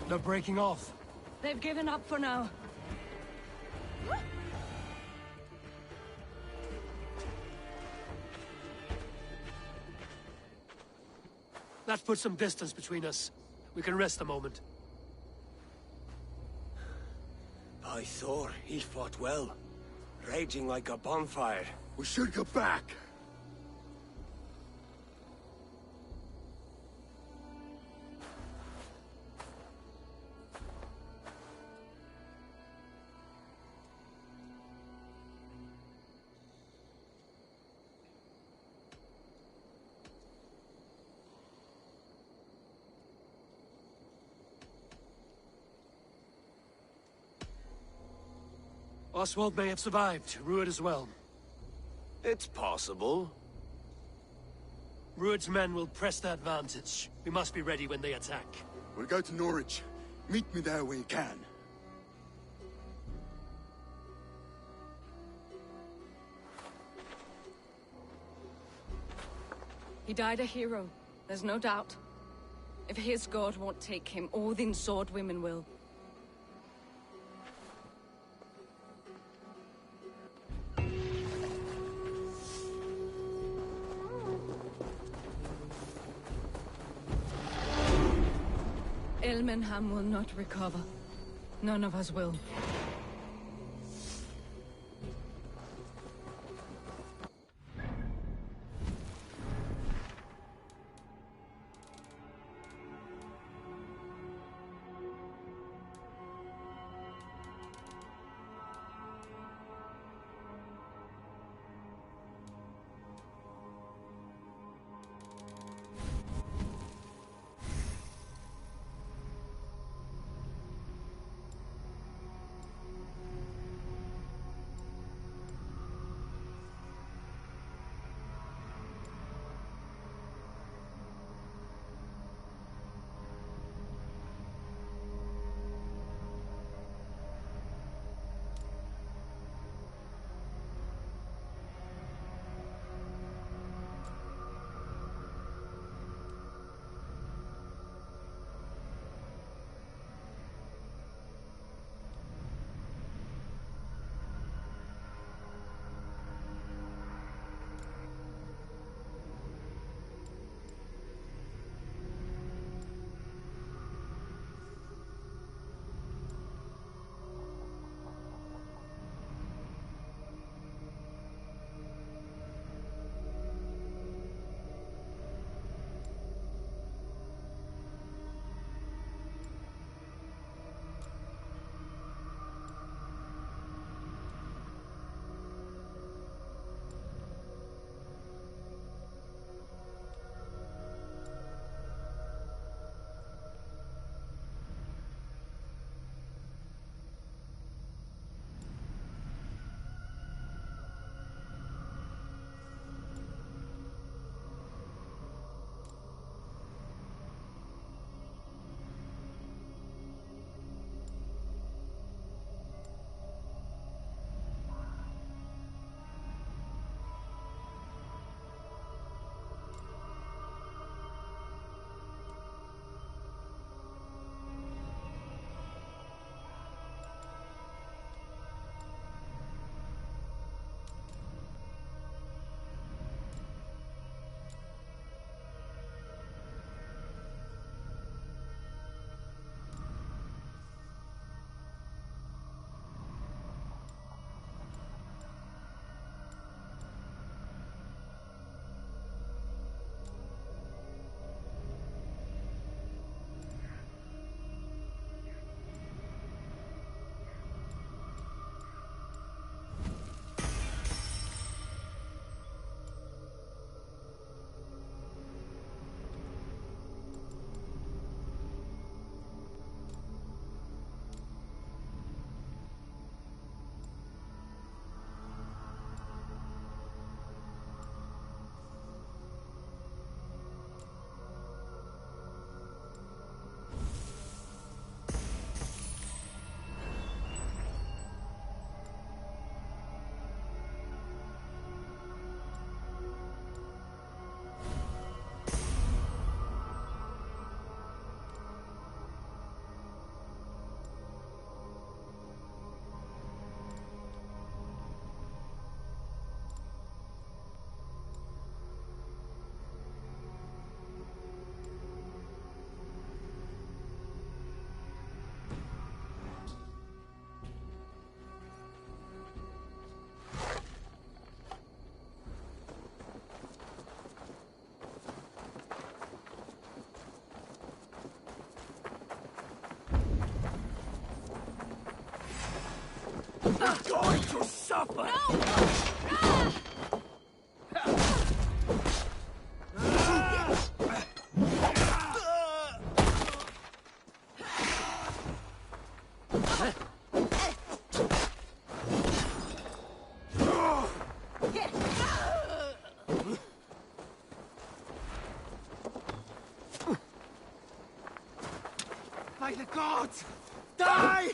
They're breaking off. They've given up for now. That puts some distance between us. We can rest a moment. By Thor, he fought well. Raging like a bonfire. We should go back. Oswald may have survived, Ruid as well. It's possible. Ruid's men will press the advantage. We must be ready when they attack. We'll go to Norwich. Meet me there when you can. He died a hero, there's no doubt. If his god won't take him, Odin's sword women will. Elmenham will not recover. None of us will. You're going to suffer! By the gods! Die!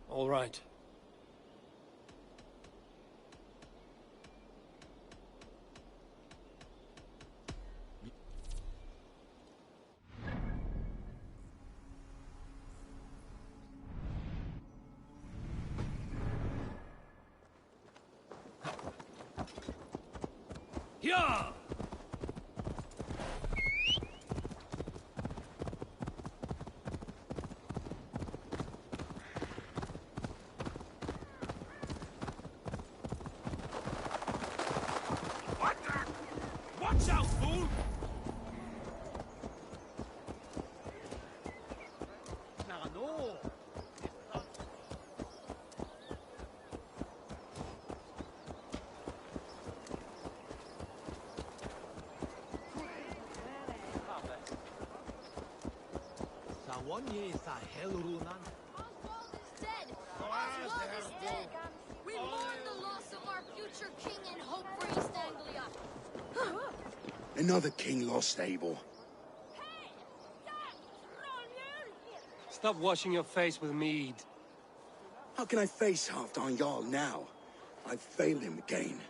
All right. Yeah! What the? One year is a hell runan. Oswald is dead! Oswald is dead! We mourn the loss of our future king and hope for East Anglia. Another king lost, Eivor. Stop washing your face with mead. How can I face Halfdan Jarl now? I've failed him again.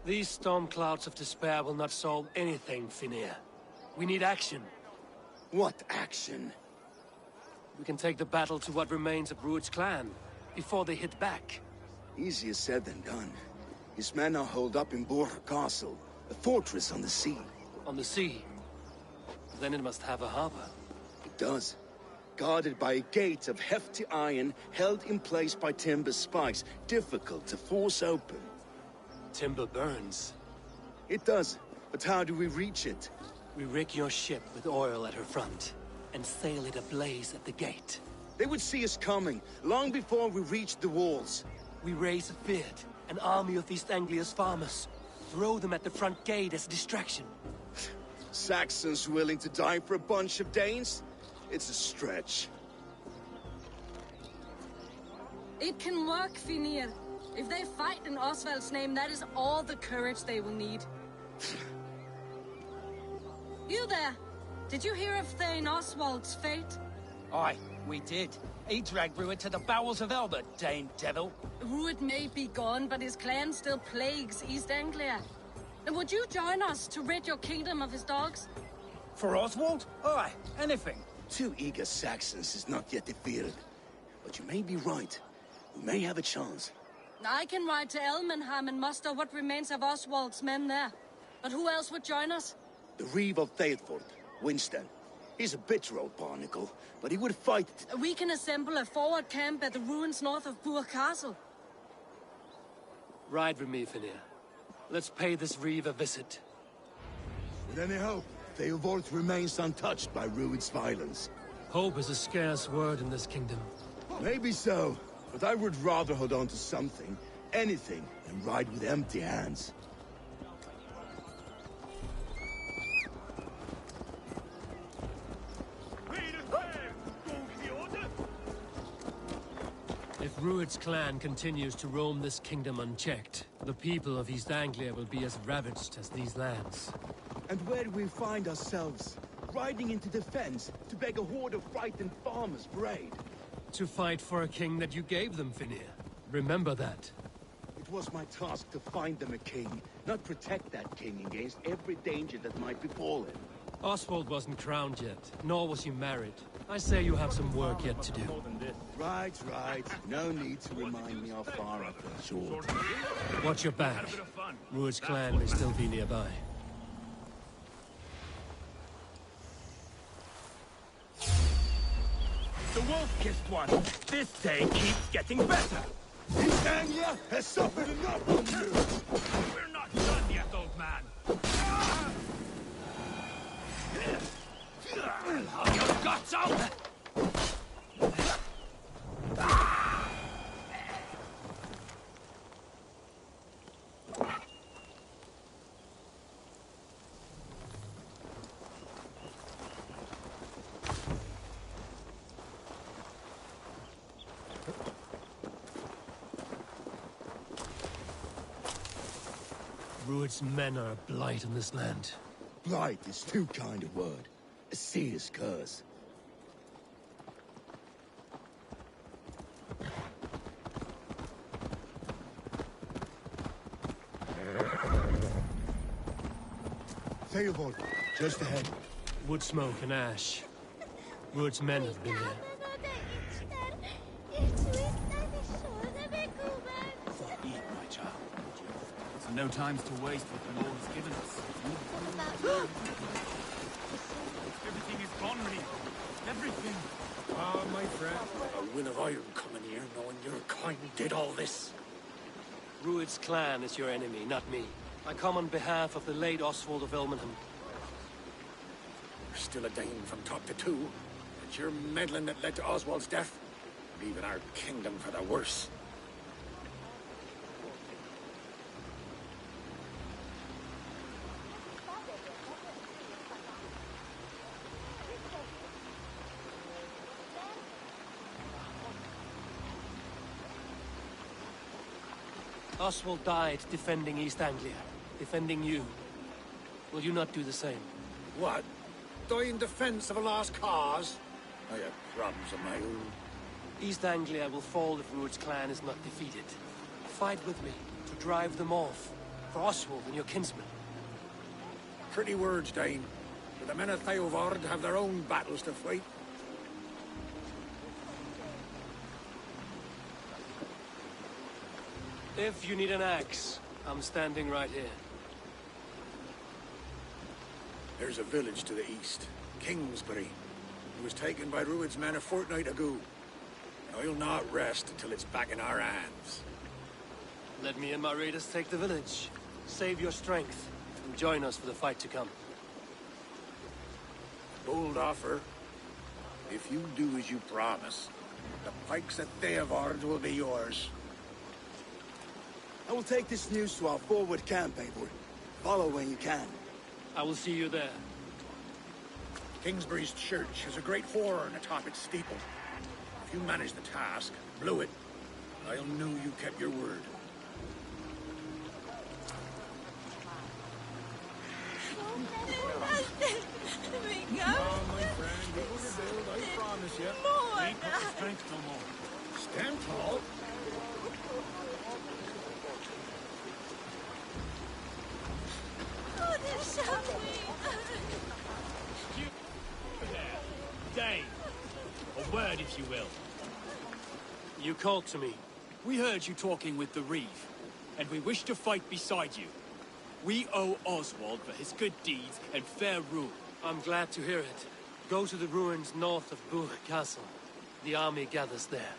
These storm clouds of despair will not solve anything, Finir. We need action. What action? We can take the battle to what remains of Rued's clan, before they hit back. Easier said than done. His men are holed up in Borg Castle, a fortress on the sea. On the sea? Then it must have a harbor. It does. Guarded by a gate of hefty iron, held in place by timber spikes, difficult to force open. Timber burns. It does, but how do we reach it? We rig your ship with oil at her front, and sail it ablaze at the gate. They would see us coming, long before we reach the walls. We raise a beard, an army of East Anglia's farmers. Throw them at the front gate as a distraction. Saxons willing to die for a bunch of Danes? It's a stretch. It can work, Finir. If they fight in Oswald's name, that is all the courage they will need. You there! Did you hear of Thane Oswald's fate? Aye, we did. He dragged Rued to the bowels of Elbert, Dane devil. Rued may be gone, but his clan still plagues East Anglia. And would you join us to rid your kingdom of his dogs? For Oswald? Aye, anything. 2 eager Saxons is not yet defeated. But you may be right. We may have a chance. I can ride to Elmenham and muster what remains of Oswald's men there. But who else would join us? The Reeve of Thetford, Winston. He's a bitter old barnacle, but he would fight. We can assemble a forward camp at the ruins north of Burg Castle. Ride with me, Finir. Let's pay this Reeve a visit. With any hope, Eivor remains untouched by Rued's violence. Hope is a scarce word in this kingdom. Maybe so. But I would rather hold on to something, anything, than ride with empty hands. If Rued's clan continues to roam this kingdom unchecked, the people of East Anglia will be as ravaged as these lands. And where do we find ourselves? Riding into defense to beg a horde of frightened farmers for aid. To fight for a king that you gave them, Finir. Remember that. It was my task to find them a king, not protect that king against every danger that might befall him. Oswald wasn't crowned yet, nor was he married. I say you have some work yet to do. Right. No need to remind me how far I fell short. Watch your back. Rued's clan may still be nearby. The wolf-kissed one. This day keeps getting better. East Anglia has suffered enough from you. We're not done yet, old man. I'll have your guts out! Rued's men are a blight on this land. Blight is too kind a word. A serious curse. Eivor, just ahead. Wood smoke and ash. Rued's men have been here. Eat, my child. So no time's to waste what the Lord has given us. Everything is gone, Reeve. Everything. Ah, my friend. A will of iron coming here, knowing your kind did all this. Rued's clan is your enemy, not me. I come on behalf of the late Oswald of Elmenham. You're still a Dane from top to two. It's your meddling that led to Oswald's death, leaving our kingdom for the worse. Oswald died defending East Anglia, defending you. Will you not do the same? What? Die in defense of a lost cause? I have problems of my own. East Anglia will fall if Rued's clan is not defeated. Fight with me to drive them off, for Oswald and your kinsmen. Pretty words, Dane. But the men of Eivor have their own battles to fight. If you need an axe, I'm standing right here. There's a village to the east, Kingsbury. It was taken by Rued's men a fortnight ago. And I'll not rest until it's back in our hands. Let me and my raiders take the village. Save your strength, and join us for the fight to come. Bold offer. If you do as you promise, the pikes at Eivor will be yours. I will take this news to our forward camp, Eivor. Follow when you can. I will see you there. Kingsbury's church has a great horn atop its steeple. If you manage the task, blew it, I'll know you kept your word. Come on, my friend, get what you build, I promise you. Ain't got the strength no more. Stand tall. Dane, a word if you will. You called to me. We heard you talking with the Reeve, and we wish to fight beside you. We owe Oswald for his good deeds and fair rule. I'm glad to hear it. Go to the ruins north of Buch Castle. The army gathers there.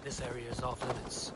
This area is off limits.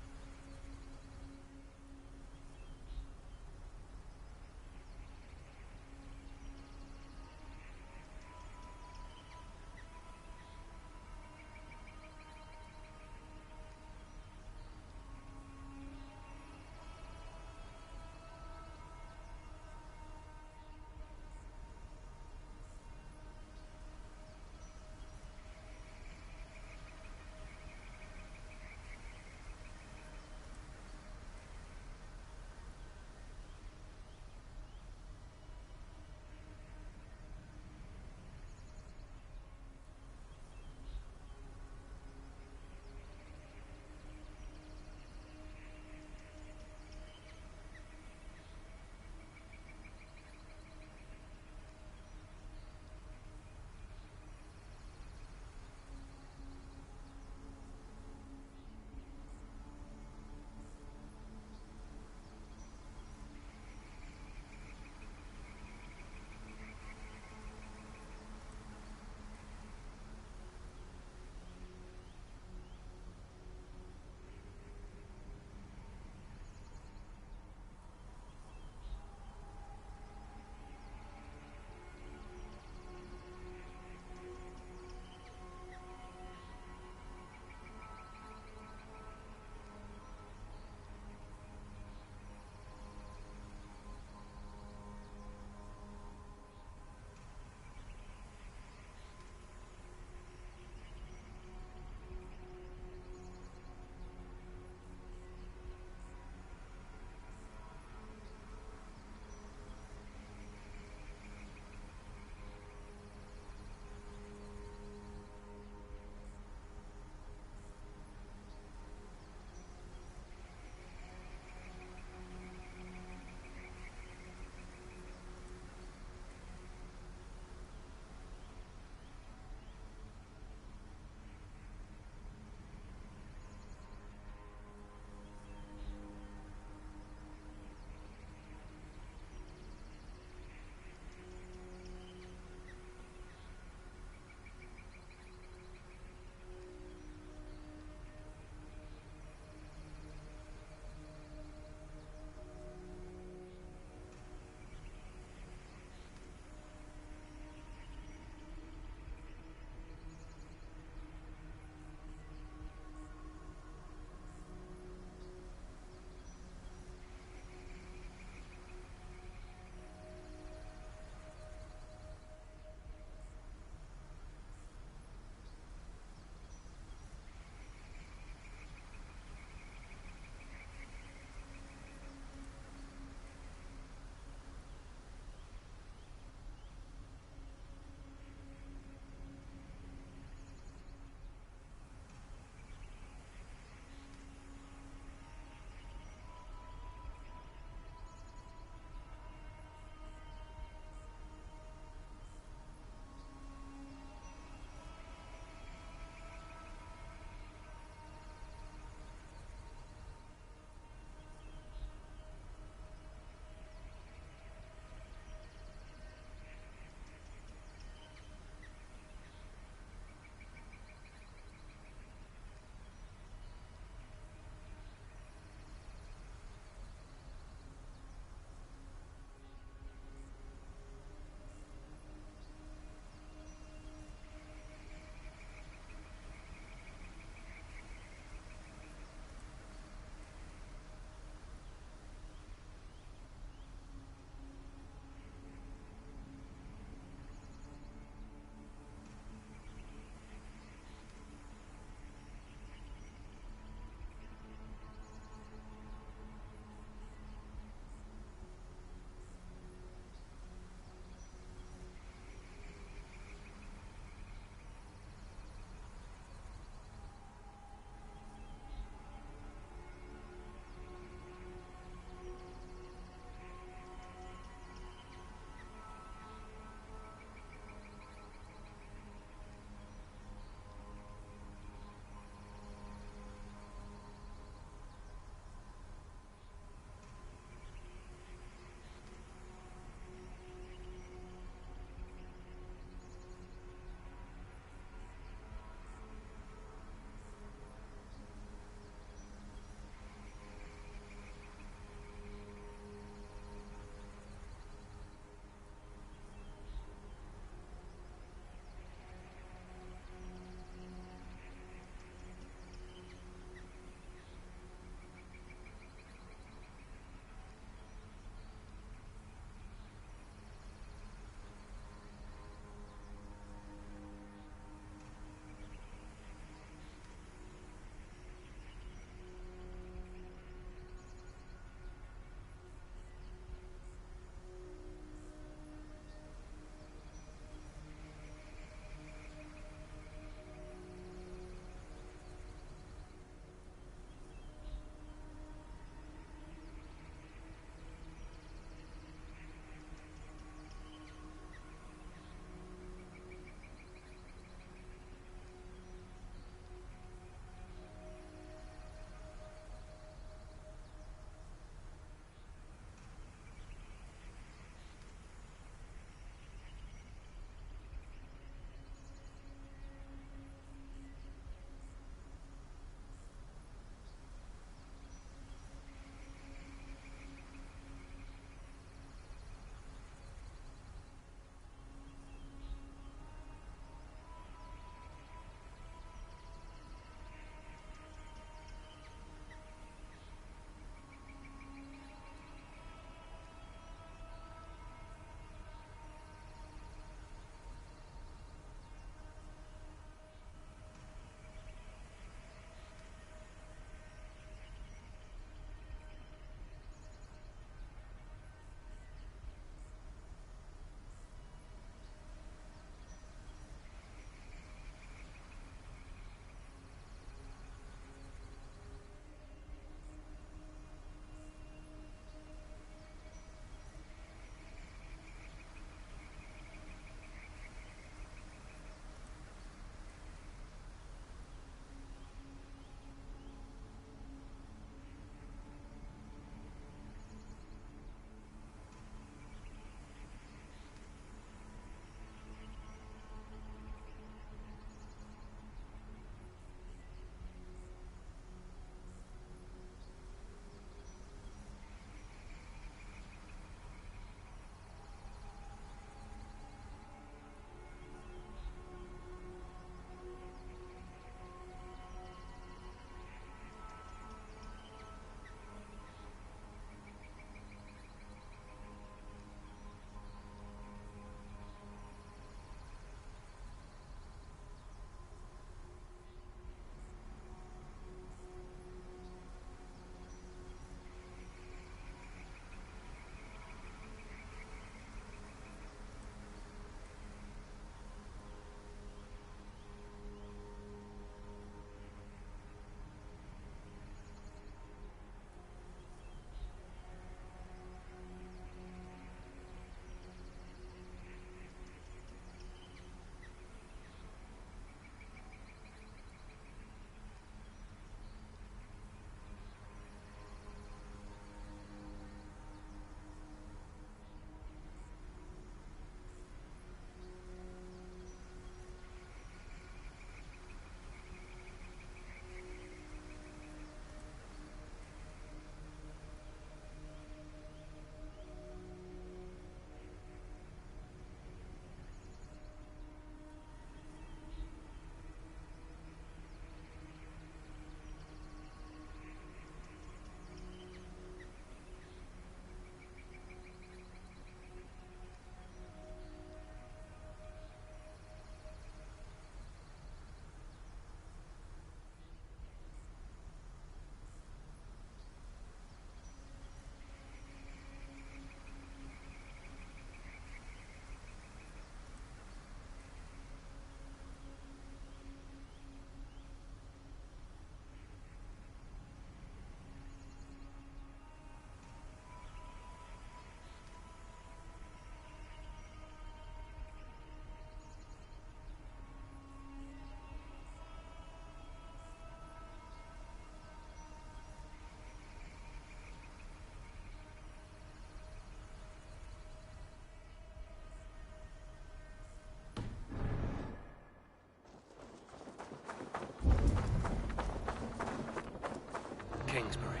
Kingsbury,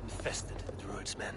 infested with Druid's men.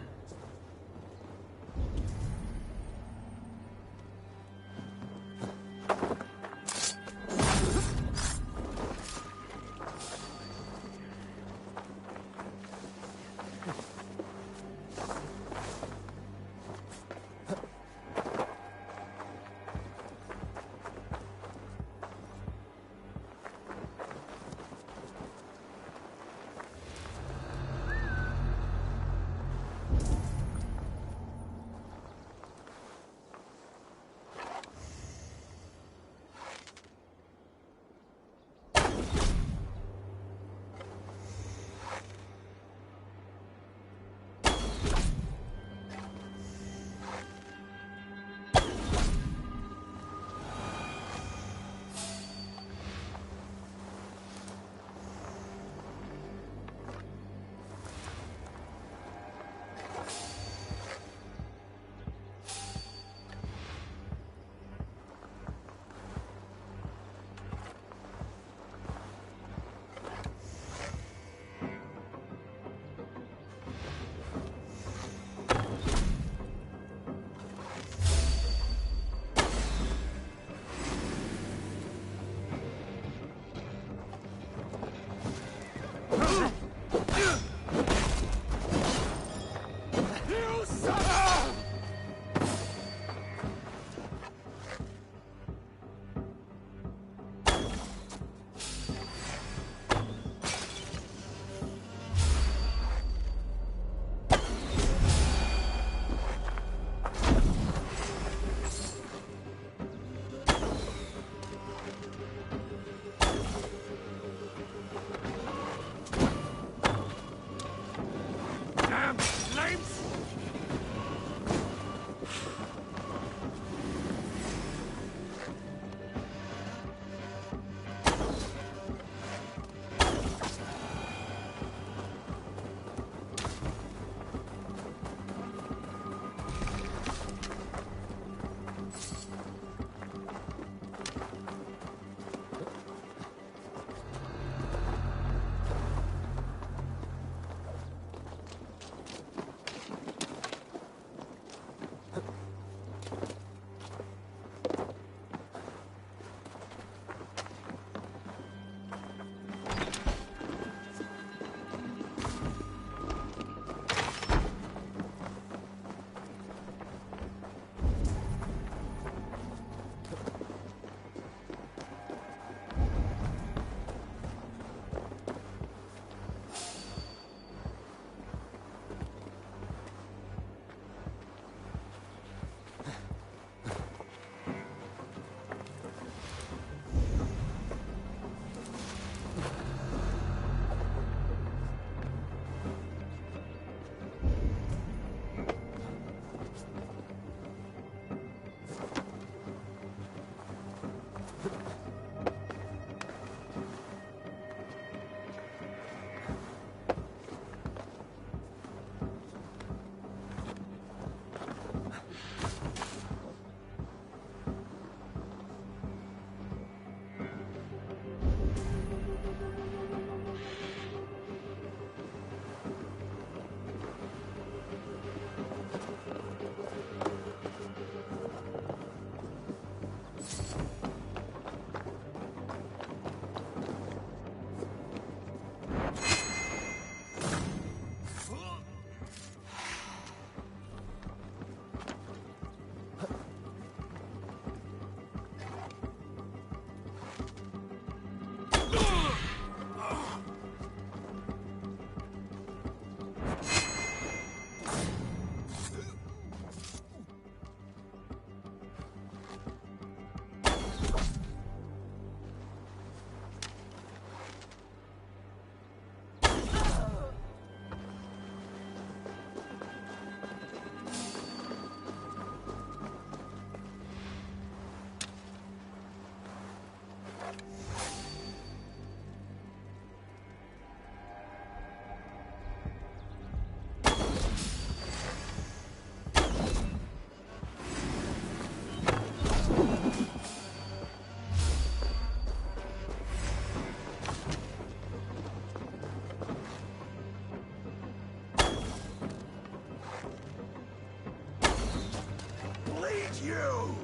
eat you!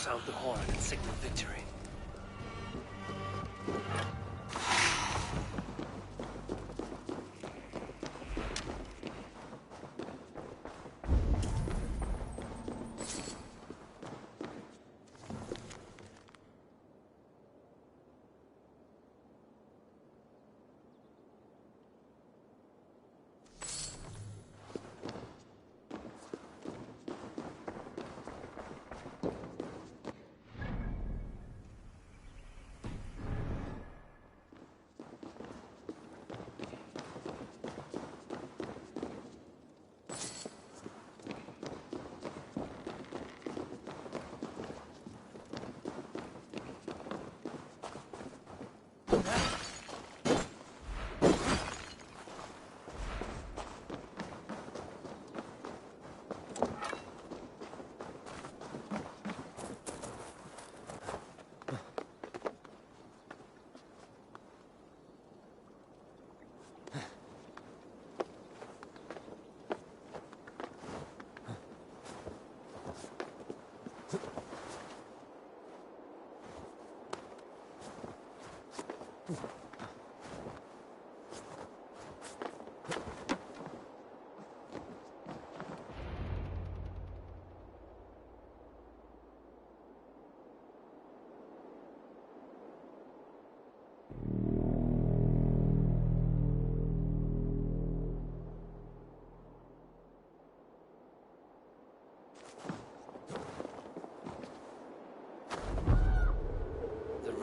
Sound the horn and signal victory.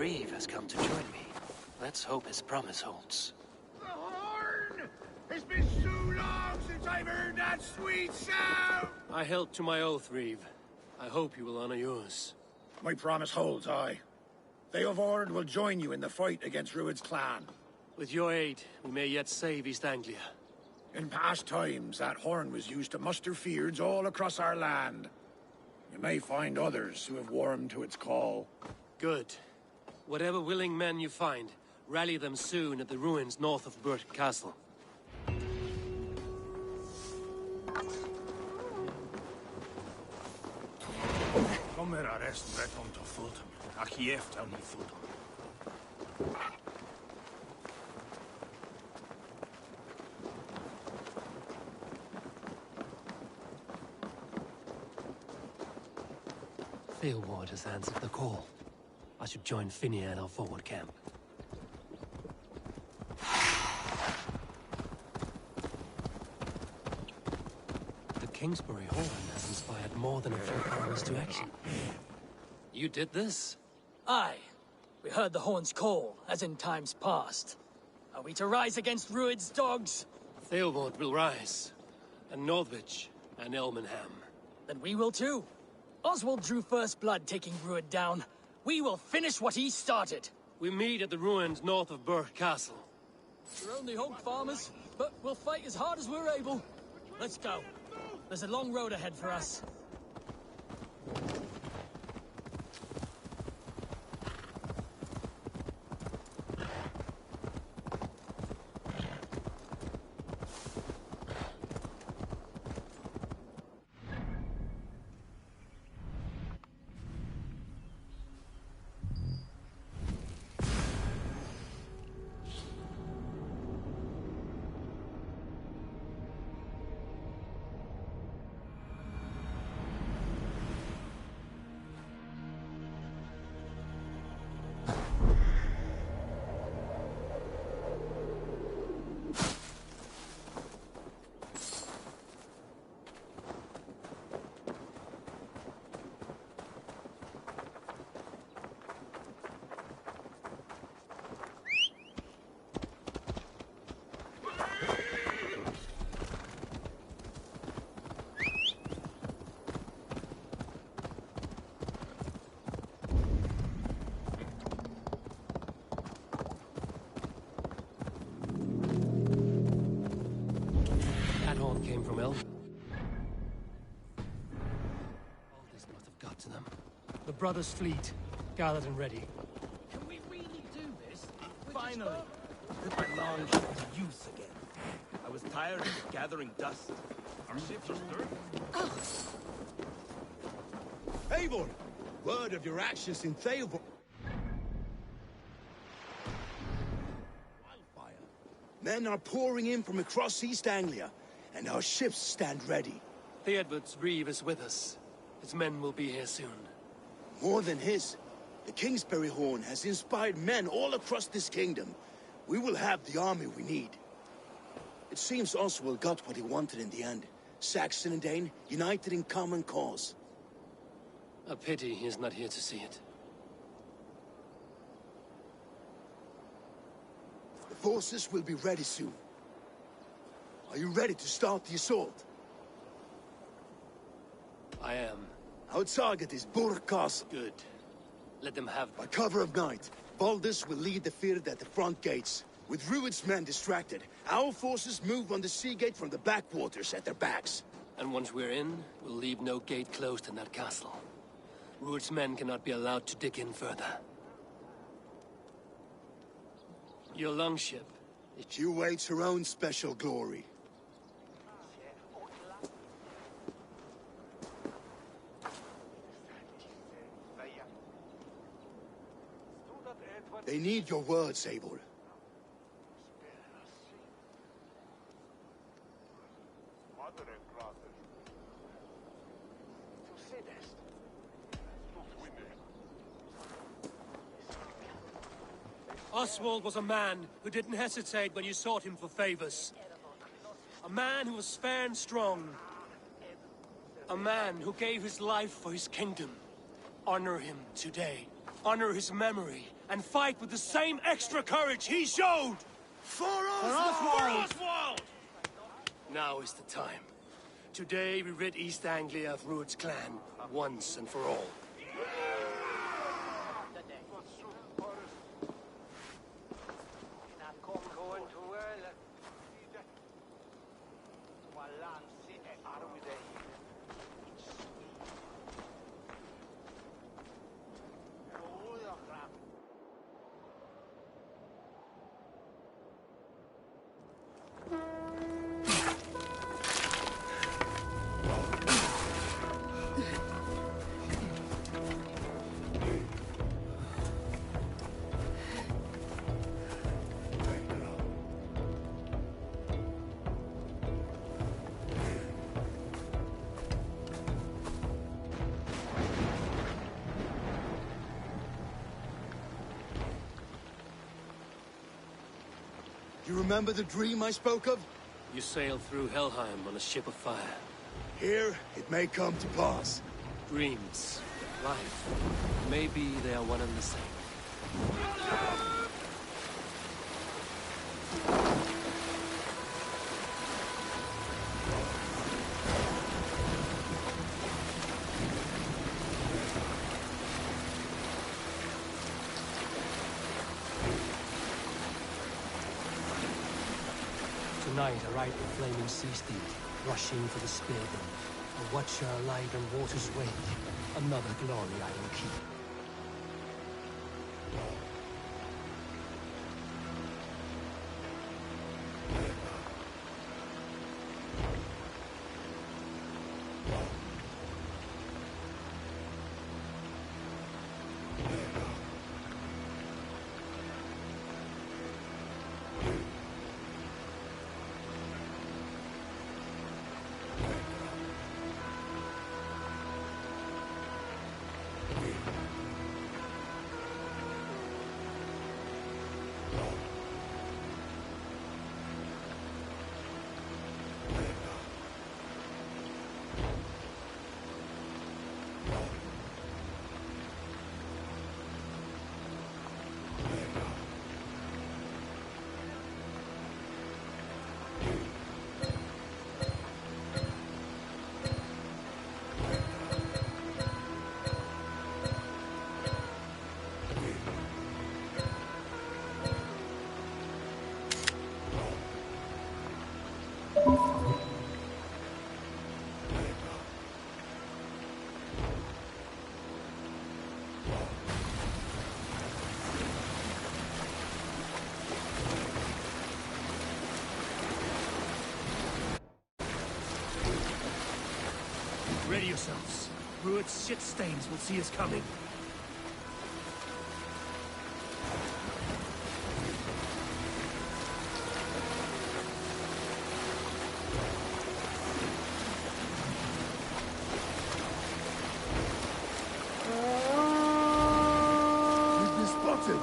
Reeve has come to join me. Let's hope his promise holds. The horn! It's been so long since I've heard that sweet sound! I held to my oath, Reeve. I hope you will honor yours. My promise holds, aye. Eivor will join you in the fight against Rued's clan. With your aid, we may yet save East Anglia. In past times, that horn was used to muster fyrds all across our land. You may find others who have warmed to its call. Good. Whatever willing men you find, rally them soon at the ruins north of Burt Castle. Kom er rest vet om to Fulton. Ach jeft aan die Fulton. Eivor has answered the call. I should join Finney at our forward camp. The Kingsbury horn has inspired more than a few arrows to action. You did this? Aye. We heard the horn's call, as in times past. Are we to rise against Rued's dogs? Eivor will rise, and Northwich, and Elmenham. Then we will too. Oswald drew first blood taking Rued down. We will finish what he started. We meet at the ruins north of Burt Castle. We're only hog farmers, but we'll fight as hard as we're able. Let's go. There's a long road ahead for us. Oswald came from All this must have got to them. The brothers' fleet, gathered and ready. Can we really do this? Finally, put my long ship to use again. I was tired of it gathering dust. Our ships are stirring. Eivor! Word of your actions in Eivor. Wildfire. Men are pouring in from across East Anglia, and our ships stand ready. Theodward's reeve is with us. His men will be here soon. More than his. The Kingsbury Horn has inspired men all across this kingdom. We will have the army we need. It seems Oswald got what he wanted in the end. Saxon and Dane, united in common cause. A pity he is not here to see it. The forces will be ready soon. Are you ready to start the assault? I am. Outside is Burg Castle. Good. Let them have... By cover of night, Valdis will lead the field at the front gates. With Rued's men distracted, our forces move on the sea gate from the backwaters at their backs. And once we're in, we'll leave no gate closed in that castle. Rued's men cannot be allowed to dig in further. Your longship... She awaits her own special glory. They need your words, Eivor. Oswald was a man who didn't hesitate when you sought him for favors. A man who was fair and strong. A man who gave his life for his kingdom. Honor him today. Honor his memory. And fight with the same extra courage he showed! For Oswald! For Oswald! Now is the time. Today we rid East Anglia of Rued's clan, once and for all. You remember the dream I spoke of? You sailed through Helheim on a ship of fire. Here, it may come to pass. Dreams, life, maybe they are one and the same. Tonight I ride the flaming sea steed, rushing for the spear gun. A watcher alive in water's wake, another glory I will keep. yourselves. Rued's shit stains will see us coming. We've been spotted.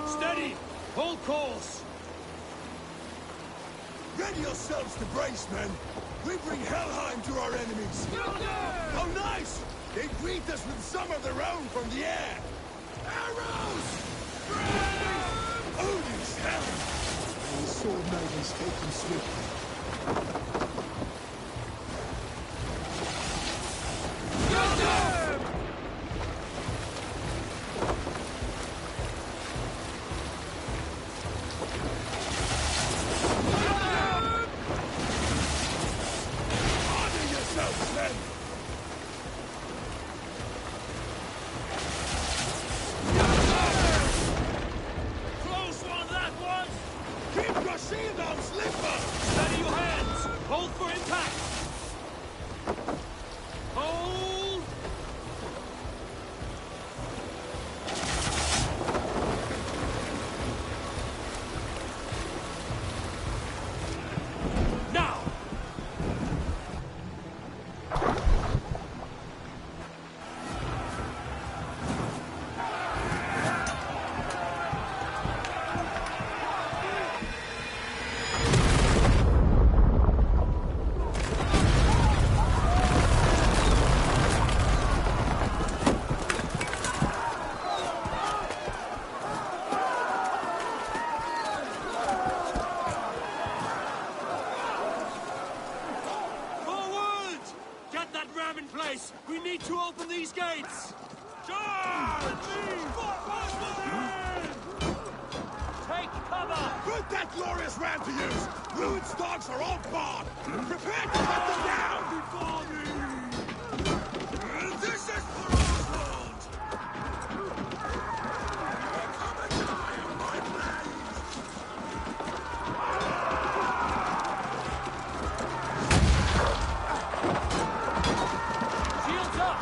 Steady! Hold course! Ready yourselves to brace, men. We bring Helheim to our enemies. Oh, nice! They greet us with some of their own from the air. Arrows! Odin's helm! The sword maidens take them swiftly. We need to open these gates! Charge! Take cover! Put that glorious ram to use! Rued's dogs are all barred! Prepare to cut them down! Before me! This is for Oswald! Come and die on my blade! Shields up!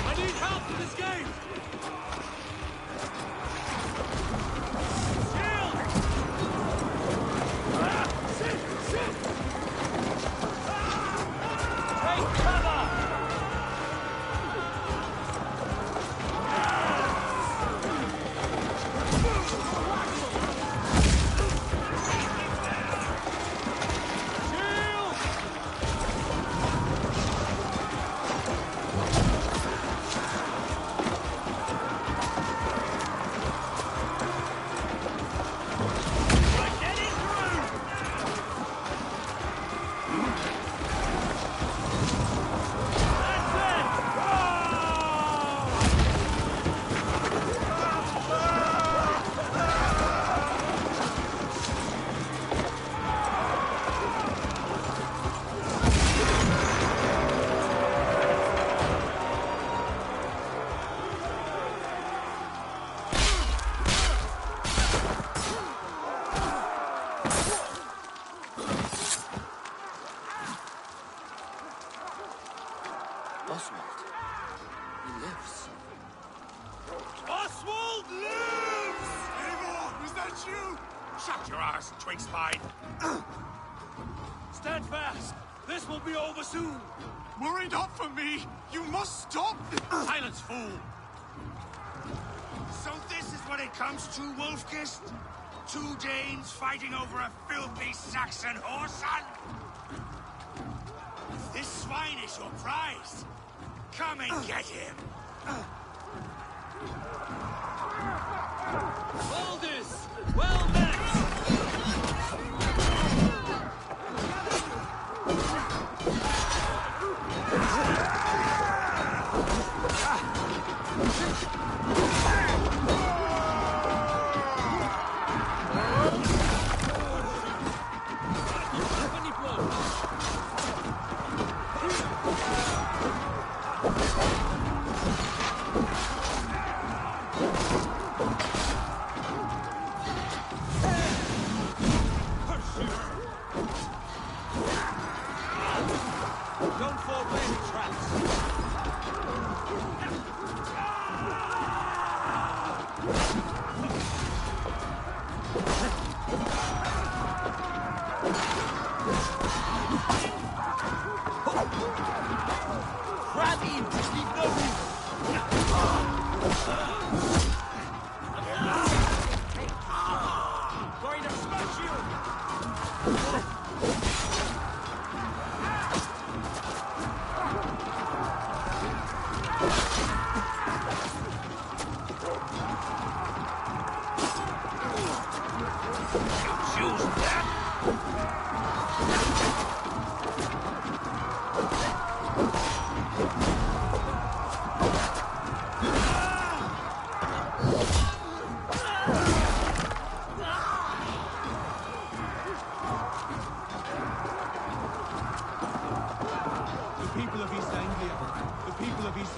I need help with this gate! Oswald. He lives. Oswald lives! Eivor, is that you? Shut your arse, twig spine. Stand fast! This will be over soon! Worry not for me! You must stop! Silence, fool! So this is what it comes to, Wolfkist? Two Danes fighting over a filthy Saxon whoreson? This swine is your prize! Come and get him! Aldous! Well met! Don't fall for any traps! Grab him! Leave no going to smash you!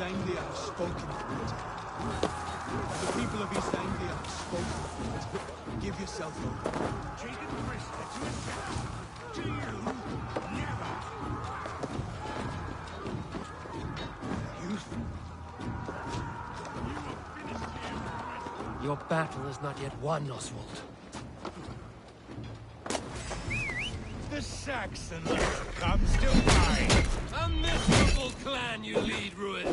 Anglia have spoken. The people of East Anglia have spoken. Give yourself over. Taken prisoner to his death. To you, never. Your battle is not yet won, Oswald. The Saxon comes to mind. A miserable clan you lead, Rued.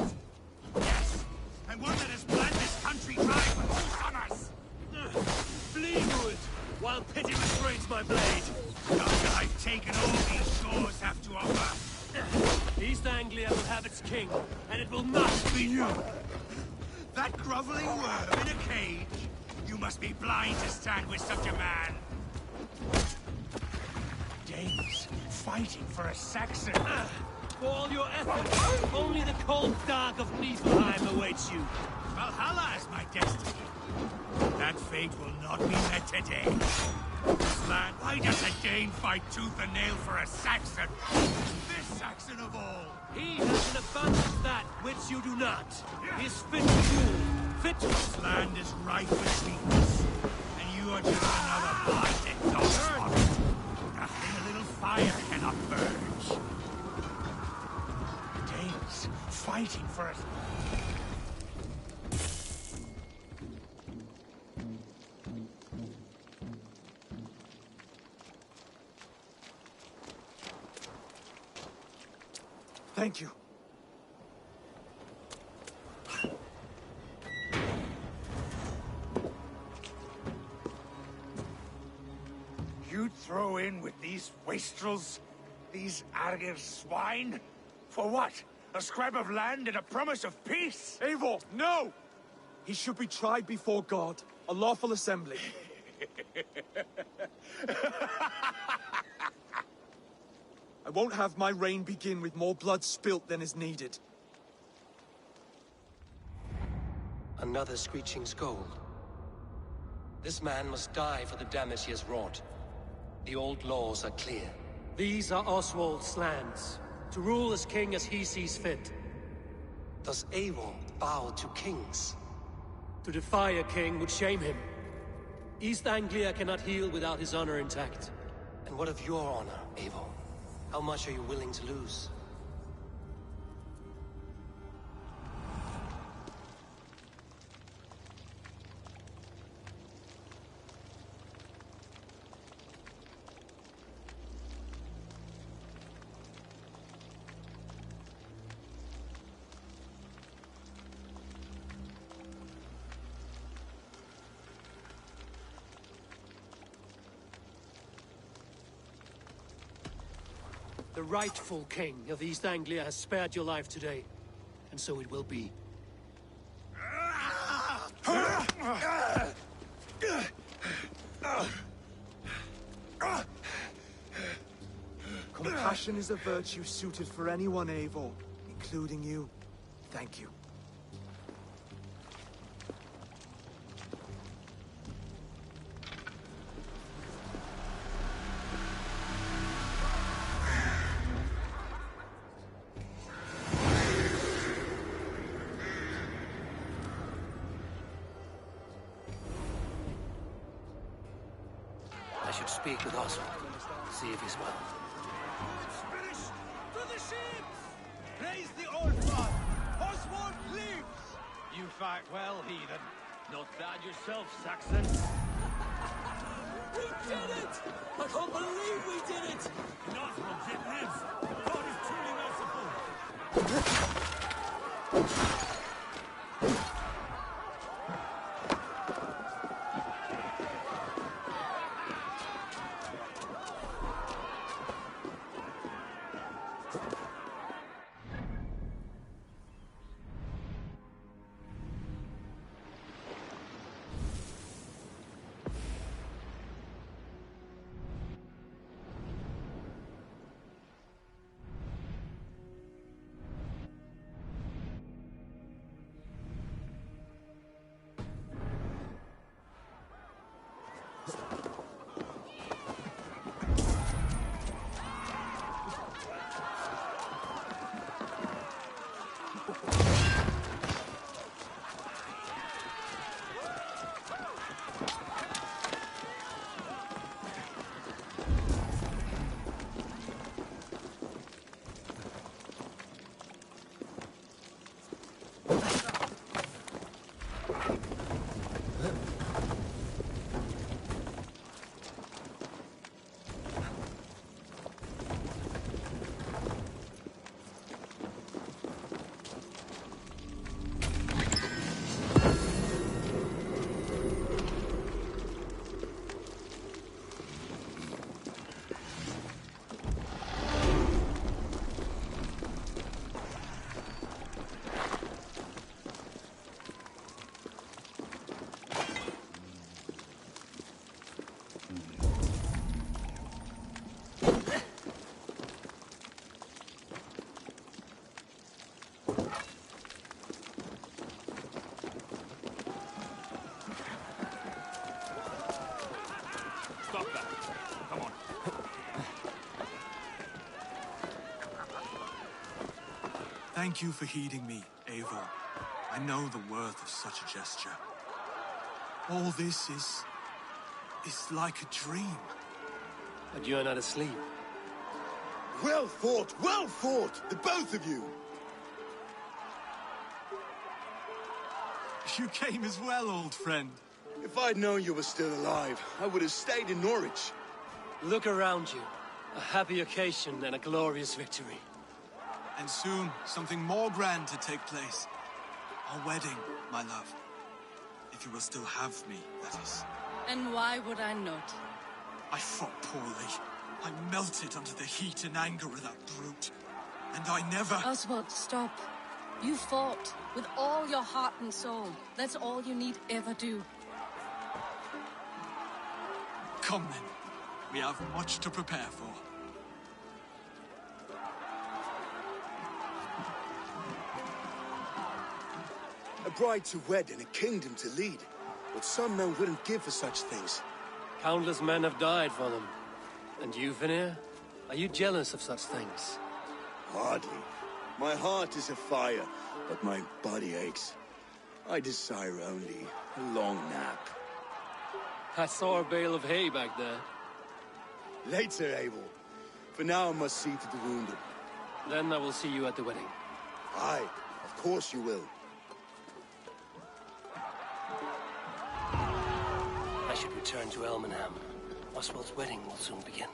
Yes, and one that has bled this country dry for whole summers. Flee, Rued, while pity restrains my blade. After I've taken all these shores have to offer. East Anglia will have its king, and it will not be you. That groveling worm in a cage? You must be blind to stand with such a man. Danes fighting for a Saxon. For all your efforts, only the cold dark of Niflheim awaits you. Valhalla is my destiny. That fate will not be met today. This land, why does a Dane fight tooth and nail for a Saxon? This Saxon of all. He has an abundance that which you do not. He is fit to rule, fit to... This land is rife with sweetness, and you are just another blinded dog. Nothing a little fire cannot purge. Danes fighting for us. Thank you. You throw in with these wastrels? These Argir swine? For what? A scrap of land and a promise of peace? Eivor, no! He should be tried before God, a lawful assembly. I won't have my reign begin with more blood spilt than is needed. Another screeching scold. This man must die for the damage he has wrought. The old laws are clear. These are Oswald's lands, to rule as king as he sees fit. Does Eivor bow to kings? To defy a king would shame him. East Anglia cannot heal without his honor intact. And what of your honor, Eivor? How much are you willing to lose? The rightful king of East Anglia has spared your life today, and so it will be. Compassion is a virtue suited for anyone, Eivor, including you. Thank you. I should speak with Oswald, see if he's well. To the ships! Praise the old God! Oswald lives! You fight well, heathen. Not bad yourself, Saxon. We did it! I can't believe we did it! Oswald yet lives! God is truly merciful! Stop that. Come on. Thank you for heeding me, Eivor. I know the worth of such a gesture. All this is like a dream. But you're not asleep. Well fought, the both of you! You came as well, old friend. If I'd known you were still alive, I would have stayed in Norwich. Look around you. A happy occasion and a glorious victory. And soon, something more grand to take place. Our wedding, my love. If you will still have me, that is. And why would I not? I fought poorly. I melted under the heat and anger of that brute. And I never... Oswald, stop. You fought with all your heart and soul. That's all you need ever do. Come then. We have much to prepare for. A bride to wed and a kingdom to lead. What some men wouldn't give for such things. Countless men have died for them. And you, Vanir? Are you jealous of such things? Hardly. My heart is afire, but my body aches. I desire only a long nap. I saw a bale of hay back there. Later, Eivor. For now, I must see to the wounded. Then I will see you at the wedding. Aye, of course you will. I should return to Elmenham. Oswald's wedding will soon begin.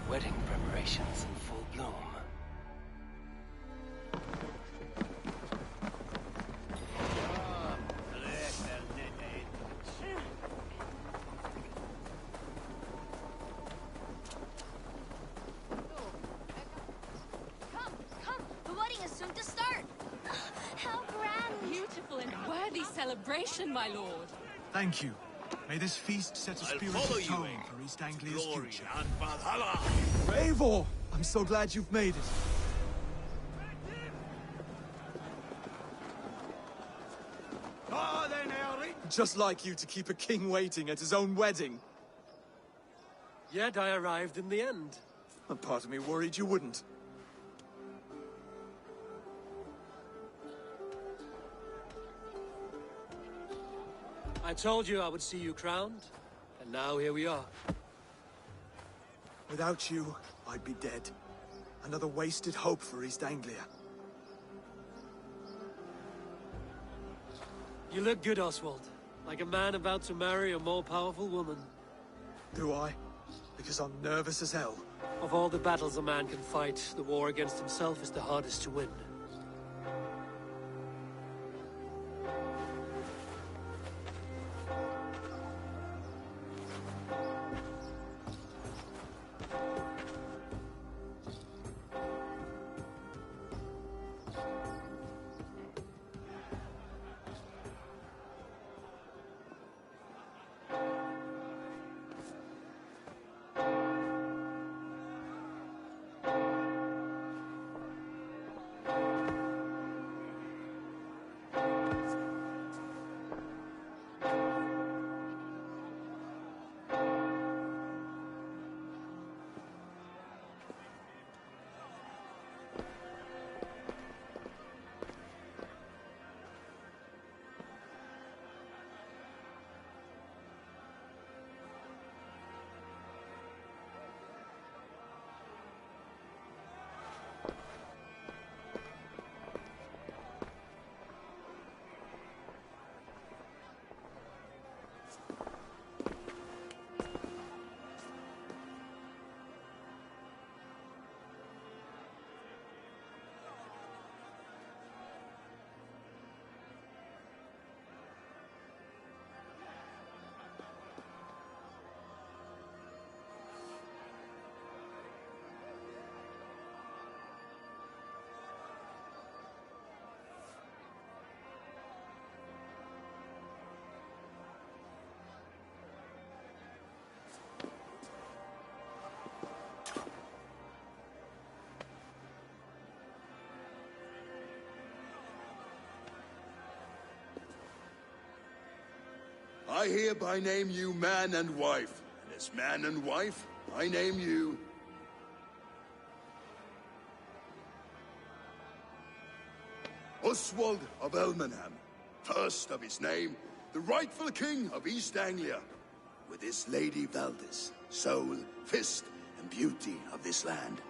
Wedding preparations in full bloom. Come, the wedding is soon to start. How grand! Beautiful and worthy celebration, my lord. Thank you. May this feast set a spirited tone for East Anglia's future. And Valhalla! Eivor! I'm so glad you've made it. Just like you to keep a king waiting at his own wedding. Yet I arrived in the end. A part of me worried you wouldn't. I told you I would see you crowned, and now here we are. Without you, I'd be dead. Another wasted hope for East Anglia. You look good, Oswald. Like a man about to marry a more powerful woman. Do I? Because I'm nervous as hell. Of all the battles a man can fight, the war against himself is the hardest to win. I hereby name you man and wife, and as man and wife, I name you... Oswald of Elmenham, first of his name, the rightful king of East Anglia, with this Lady Valdis, soul, fist, and beauty of this land.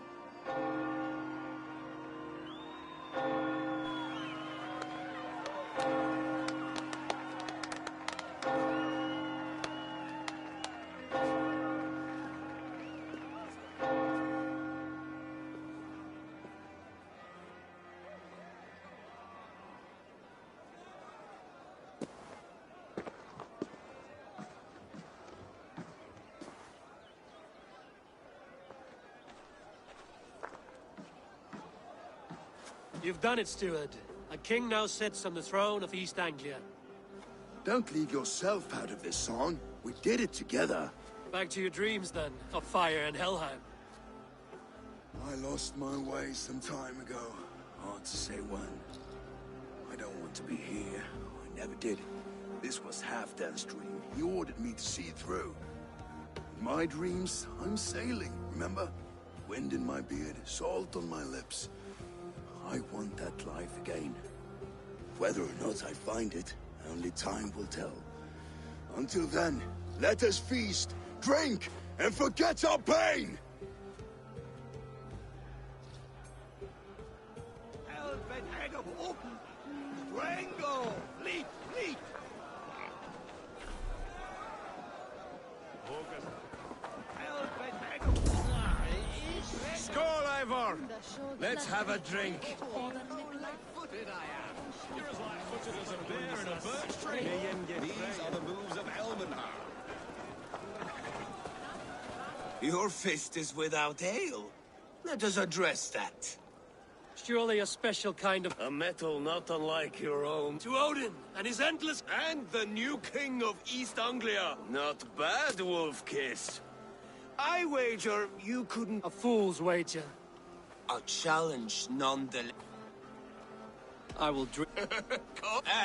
You've done it, steward. A king now sits on the throne of East Anglia. Don't leave yourself out of this song. We did it together. Back to your dreams, then, of fire and Helheim. I lost my way some time ago. Hard to say when. I don't want to be here. I never did. This was Halfdan's dream. He ordered me to see it through. In my dreams, I'm sailing, remember? Wind in my beard, salt on my lips. I want that life again. Whether or not I find it, only time will tell. Until then, let us feast, drink, and forget our pain! Eivor, let's have a drink. Footed I am. You're as light-footed as a bear in a birch tree. These are the moves of Elmenhar. Your fist is without ale. Let us address that. Surely a special kind of... A metal not unlike your own. To Odin and his endless... And the new king of East Anglia. Not bad, Wolf-Kissed. I wager you couldn't... A fool's wager. A challenge nonetheless. I will drink...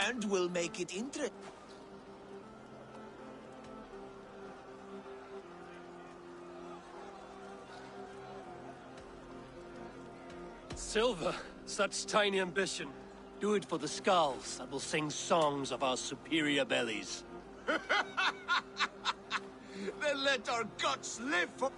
And we'll make it interesting. Silver, such tiny ambition. Do it for the skulls that will sing songs of our superior bellies. Then let our guts live for...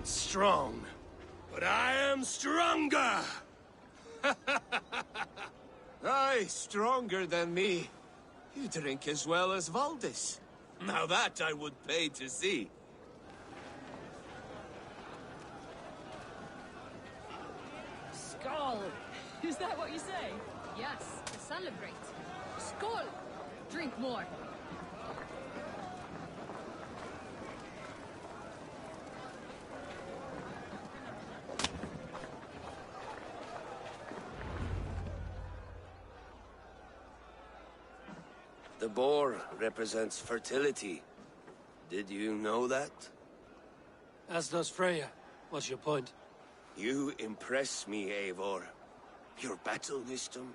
Strong, but I am stronger! Aye, stronger than me. You drink as well as Valdis. Now that I would pay to see. Skull! Is that what you say? Yes, celebrate. Skull! Drink more. The boar represents fertility. Did you know that? As does Freya. What's your point? You impress me, Eivor. Your battle wisdom,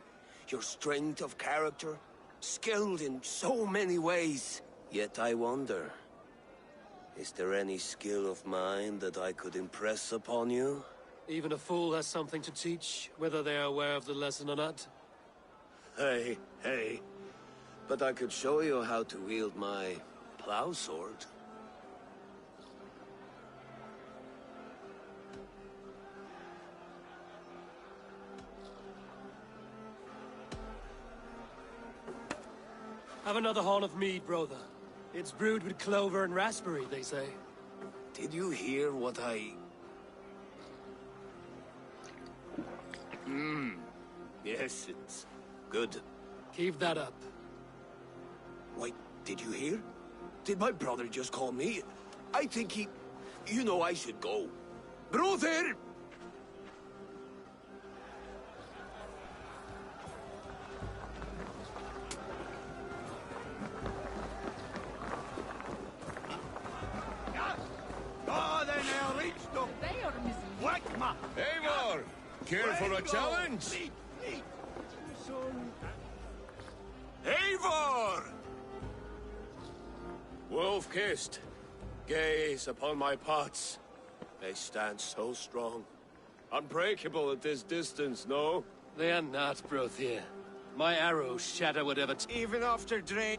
your strength of character, skilled in so many ways. Yet I wonder, is there any skill of mine that I could impress upon you? Even a fool has something to teach, whether they are aware of the lesson or not. Hey. But I could show you how to wield my plow sword. Have another horn of mead, brother. It's brewed with clover and raspberry, they say. Did you hear what I... Yes, it's good. Keep that up. Wait, did you hear? Did my brother just call me? I think he... You know I should go. Brother! Eivor, care for a challenge? Eivor! Wolf-Kissed, gaze upon my pots. They stand so strong. Unbreakable at this distance, no? They are not, Brothir. My arrows shatter whatever... Even after drain...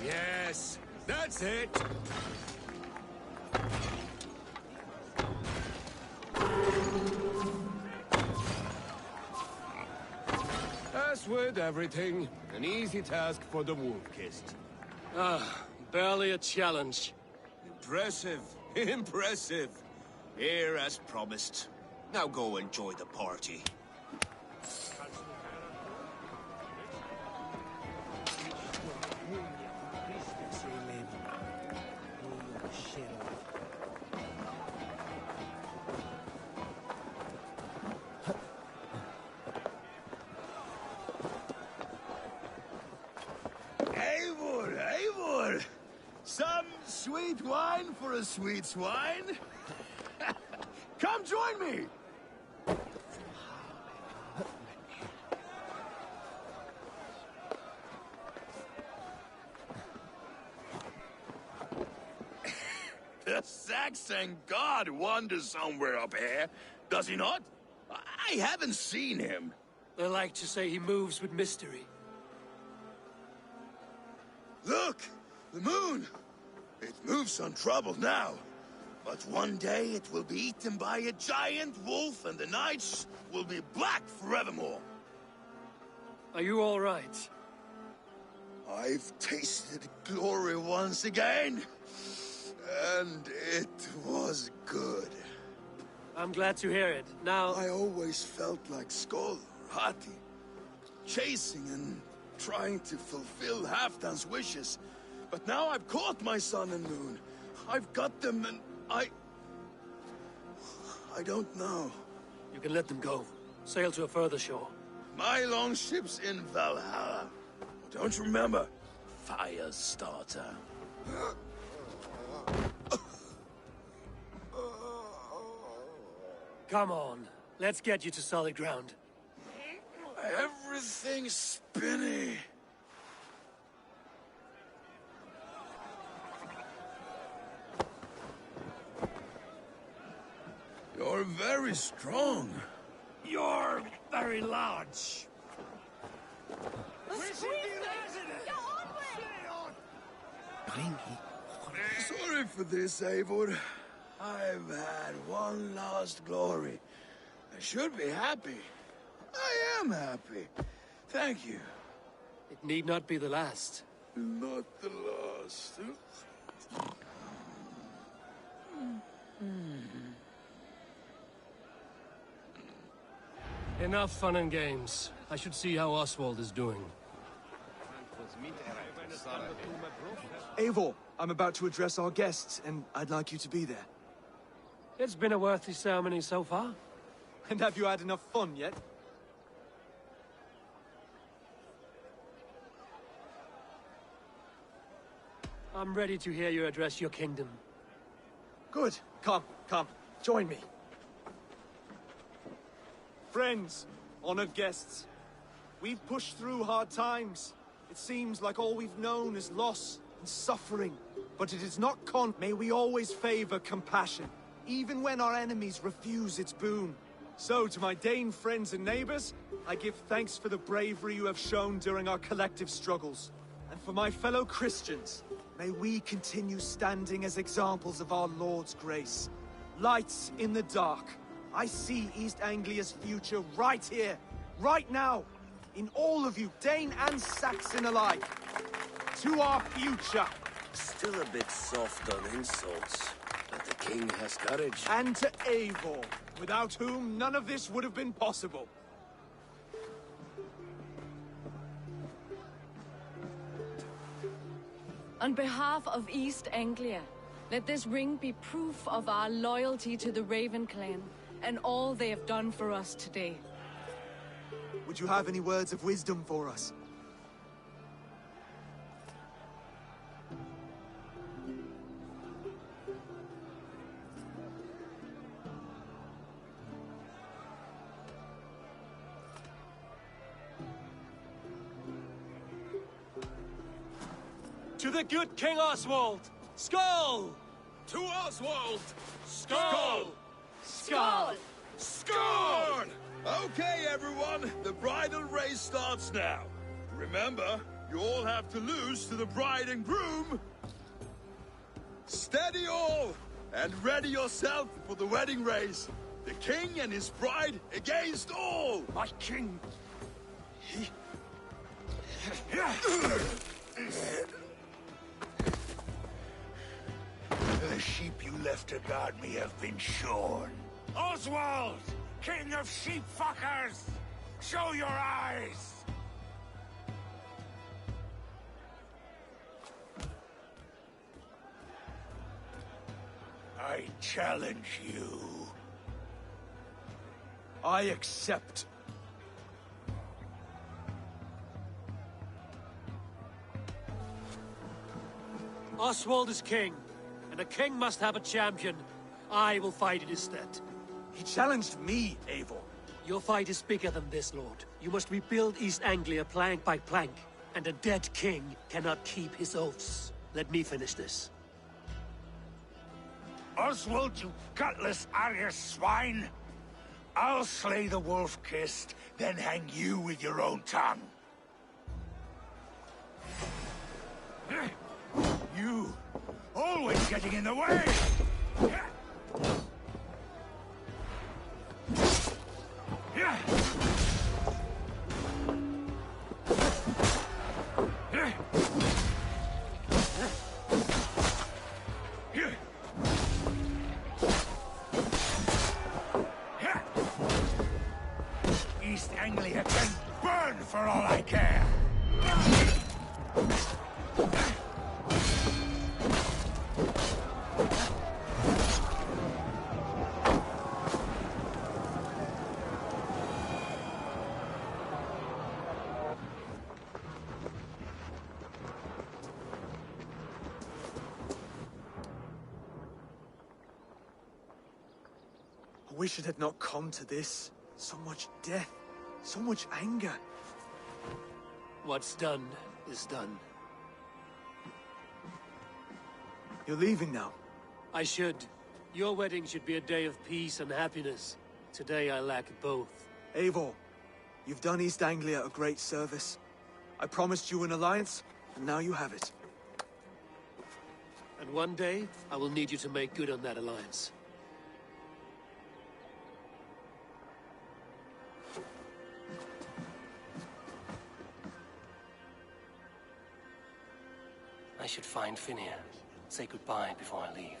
Yes, that's it. As with everything, an easy task for the wolf-kissed. Ah, barely a challenge. Impressive, impressive. Here as promised. Now go enjoy the party. Eivor! Some sweet wine for a sweet swine? Come join me! The Saxon god wanders somewhere up here, does he not? I haven't seen him. They like to say he moves with mystery. Look! The moon! It moves untroubled now. But one day it will be eaten by a giant wolf and the nights will be black forevermore. Are you all right? I've tasted glory once again. And it was good. I'm glad to hear it. Now... I always felt like Skoll or Hati. Chasing and trying to fulfill Halfdan's wishes. But now I've caught my sun and moon. I've got them and I don't know. You can let them go. Sail to a further shore. My longship's in Valhalla. Don't you remember? Fire starter. Come on. Let's get you to solid ground. Everything's spinny. You're very strong. You're very large. Sorry for this, Eivor. I've had one last glory. I should be happy. I am happy. Thank you. It need not be the last. Not the last. Enough fun and games. I should see how Oswald is doing. Eivor, I'm about to address our guests, and I'd like you to be there. It's been a worthy ceremony so far. And have you had enough fun yet? I'm ready to hear you address your kingdom. Good. Come, join me. Friends, honored guests, we've pushed through hard times. It seems like all we've known is loss and suffering. But it is not May we always favor compassion, even when our enemies refuse its boon. So, to my Dane friends and neighbors, I give thanks for the bravery you have shown during our collective struggles. And for my fellow Christians, may we continue standing as examples of our Lord's grace. Lights in the dark. I see East Anglia's future right here, right now, in all of you, Dane and Saxon alike. To our future. Still a bit soft on insults, but the king has courage. And to Eivor, without whom none of this would have been possible. On behalf of East Anglia, let this ring be proof of our loyalty to the Raven clan and all they have done for us today. Would you have any words of wisdom for us? To the good King Oswald! Skull! To Oswald! Skull! Skull! Scorn! Okay, everyone, the bridal race starts now. Remember, you all have to lose to the bride and groom. Steady all, and ready yourself for the wedding race. The king and his bride against all. My king! to guard me have been shorn. Oswald, king of sheepfuckers! Show your eyes! I challenge you. I accept. Oswald is king, and a king must have a champion. I will fight in his stead. He challenged me, Eivor. Your fight is bigger than this, Lord. You must rebuild East Anglia plank by plank, and a dead king cannot keep his oaths. Let me finish this. Oswald, you gutless Arya swine! I'll slay the wolf-kissed, then hang you with your own tongue. You, always getting in the way! East Anglia can burn for all I care! I wish it had not come to this. So much death, so much anger. What's done is done. You're leaving now. I should. Your wedding should be a day of peace and happiness. Today I lack both. Eivor, you've done East Anglia a great service. I promised you an alliance, and now you have it. And one day, I will need you to make good on that alliance. I should find Finir. Say goodbye before I leave.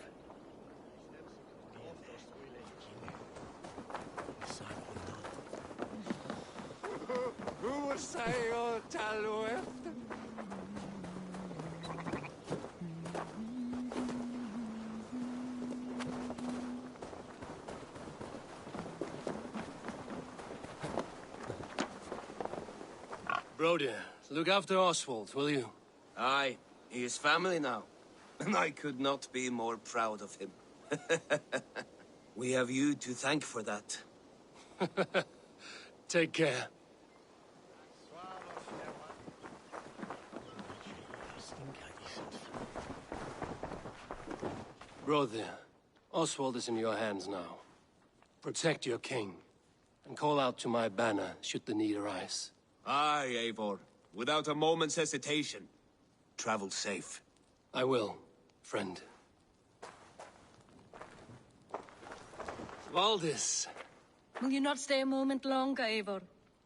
Broder, look after Oswald, will you? Aye, he is family now. And I could not be more proud of him. We have you to thank for that. Take care. Brother, Oswald is in your hands now. Protect your king, and call out to my banner should the need arise. Aye, Eivor. Without a moment's hesitation. Travel safe. I will, friend. Valdis. Will you not stay a moment longer, Eivor?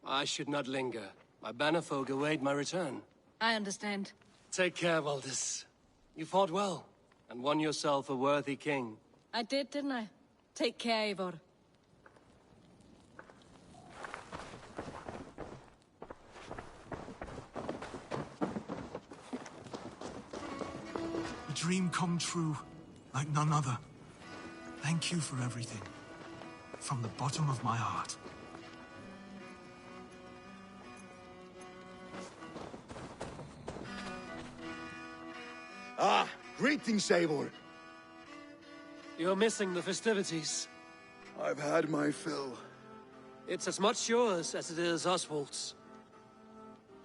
I should not linger. My banner folk await my return. I understand. Take care, Valdis. You fought well, and won yourself a worthy king. I did, didn't I? Take care, Eivor. A dream come true, like none other. Thank you for everything. From the bottom of my heart. Ah, greetings, Eivor. You're missing the festivities. I've had my fill. It's as much yours as it is Oswald's.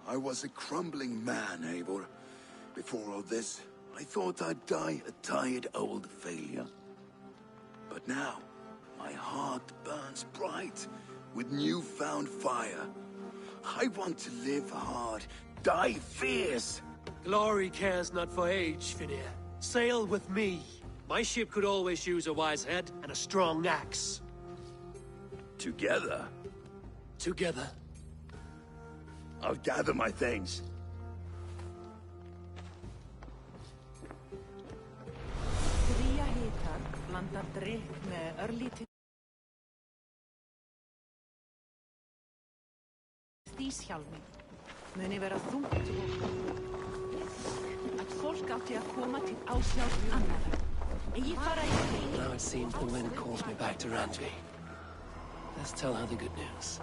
I was a crumbling man, Eivor. Before all this, I thought I'd die a tired old failure. But now, my heart burns bright with newfound fire. I want to live hard, die fierce. Glory cares not for age, Finir. Sail with me. My ship could always use a wise head and a strong axe. Together? Together. I'll gather my things. Handa drykk með örlítið Díshjálmi muni vera þungt að fólk átti að koma til ásjár annarra. Eigi fara í kring. Now it seems the wind calls me back to Randvi. Let's tell her the good news.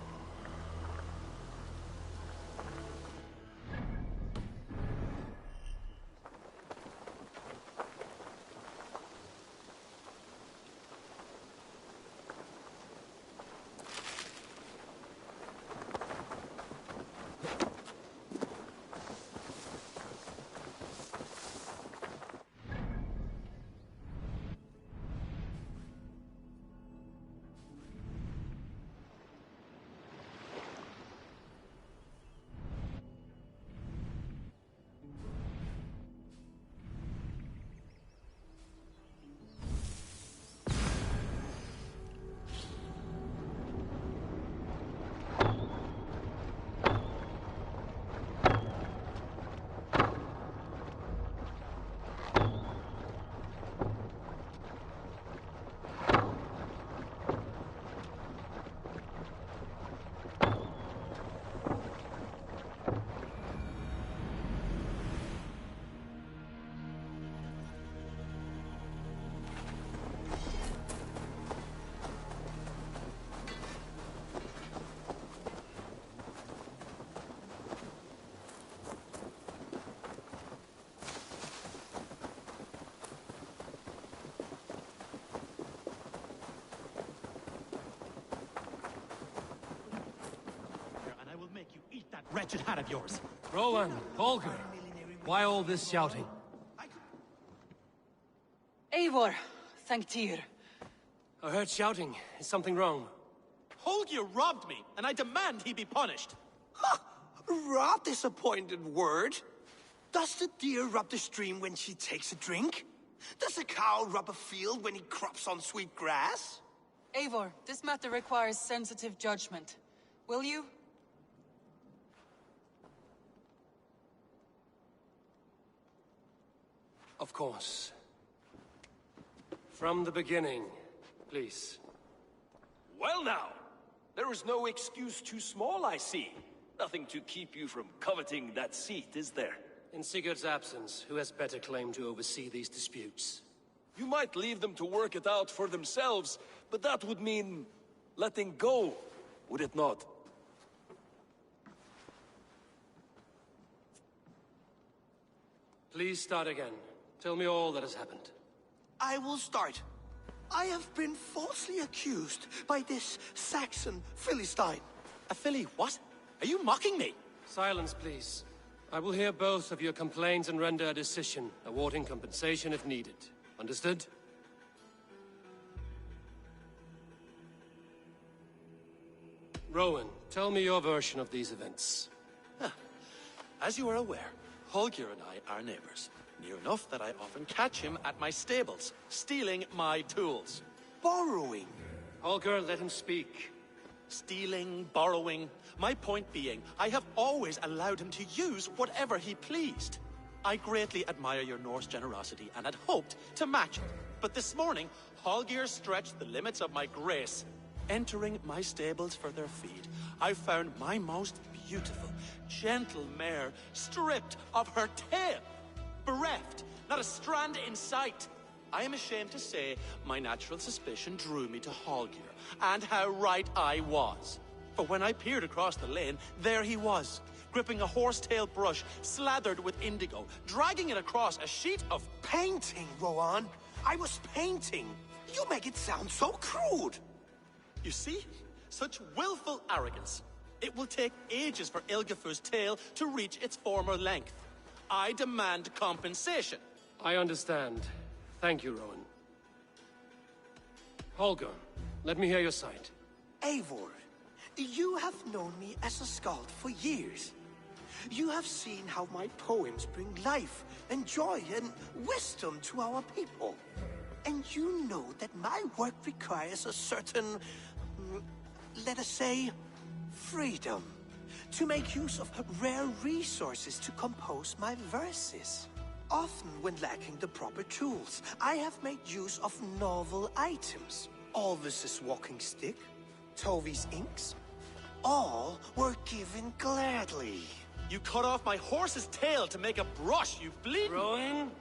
Wretched hat of yours. Rowan, Holger, why all this shouting? Eivor, thank Tyr. I heard shouting. Is something wrong? Holger robbed me, and I demand he be punished. Ha! Rot disappointed word. Does the deer rub the stream when she takes a drink? Does a cow rub a field when he crops on sweet grass? Eivor, this matter requires sensitive judgment. Will you? Of course. From the beginning, please. Well now, there is no excuse too small, I see. Nothing to keep you from coveting that seat, is there? In Sigurd's absence, who has better claim to oversee these disputes? You might leave them to work it out for themselves, but that would mean letting go, would it not? Please start again. Tell me all that has happened. I will start. I have been falsely accused by this Saxon Philistine. A Philly what? Are you mocking me? Silence, please. I will hear both of your complaints and render a decision, awarding compensation if needed. Understood? Rowan, tell me your version of these events. As you are aware, Holger and I are neighbors. Near enough that I often catch him at my stables, stealing my tools. Borrowing? Holger, let him speak. Stealing, borrowing. My point being, I have always allowed him to use whatever he pleased. I greatly admire your Norse generosity and had hoped to match it. But this morning, Holger stretched the limits of my grace. Entering my stables for their feed, I found my most beautiful, gentle mare stripped of her tail. Bereft, not a strand in sight. I am ashamed to say my natural suspicion drew me to Holger, and how right I was. For when I peered across the lane, there he was, gripping a horsetail brush slathered with indigo, dragging it across a sheet of painting, Rowan. I was painting. You make it sound so crude. You see? Such willful arrogance. It will take ages for Ilgifu's tail to reach its former length. I demand compensation. I understand. Thank you, Rowan. Holger, let me hear your side. Eivor, you have known me as a skald for years. You have seen how my poems bring life and joy and wisdom to our people. And you know that my work requires a certain, let us say, freedom. To make use of rare resources to compose my verses. Often when lacking the proper tools, I have made use of novel items. Alvis's walking stick, Tovi's inks, all were given gladly. You cut off my horse's tail to make a brush, you bleed. Rowan?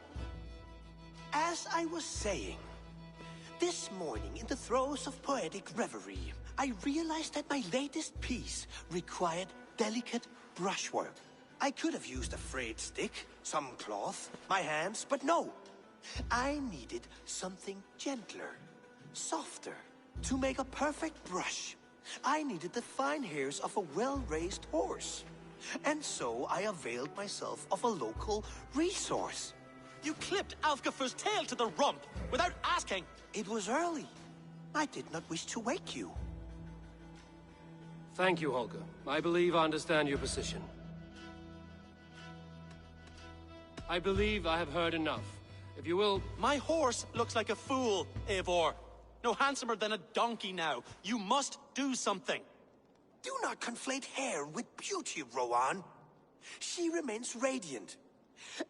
As I was saying, this morning in the throes of poetic reverie, I realized that my latest piece required delicate brushwork. I could have used a frayed stick, some cloth, my hands, but no. I needed something gentler, softer. To make a perfect brush, I needed the fine hairs of a well-raised horse. And so I availed myself of a local resource. You clipped Alfgafer's tail to the rump without asking. It was early. I did not wish to wake you. Thank you, Holger. I believe I understand your position. I believe I have heard enough. If you will... My horse looks like a fool, Eivor. No handsomer than a donkey now. You must do something. Do not conflate hair with beauty, Rowan. She remains radiant.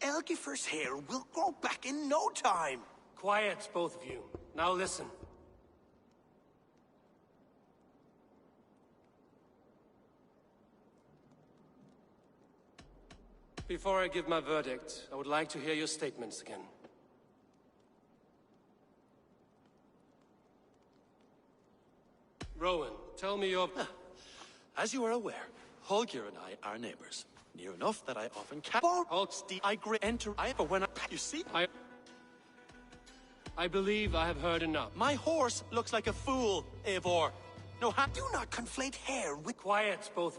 Elgifer's hair will grow back in no time. Quiet, both of you. Now listen. Before I give my verdict, I would like to hear your statements again. Rowan, tell me your... As you are aware, Holger and I are neighbors. Near enough that I often catch... You see? I believe I have heard enough. My horse looks like a fool, Eivor. No hand... Do not conflate hair with... Quiet, both...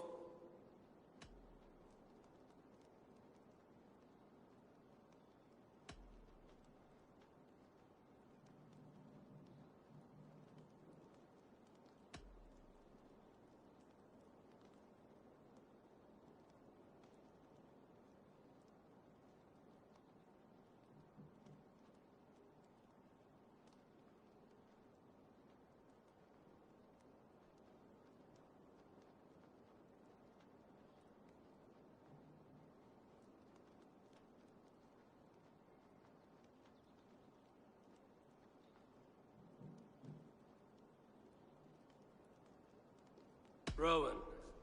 Rowan,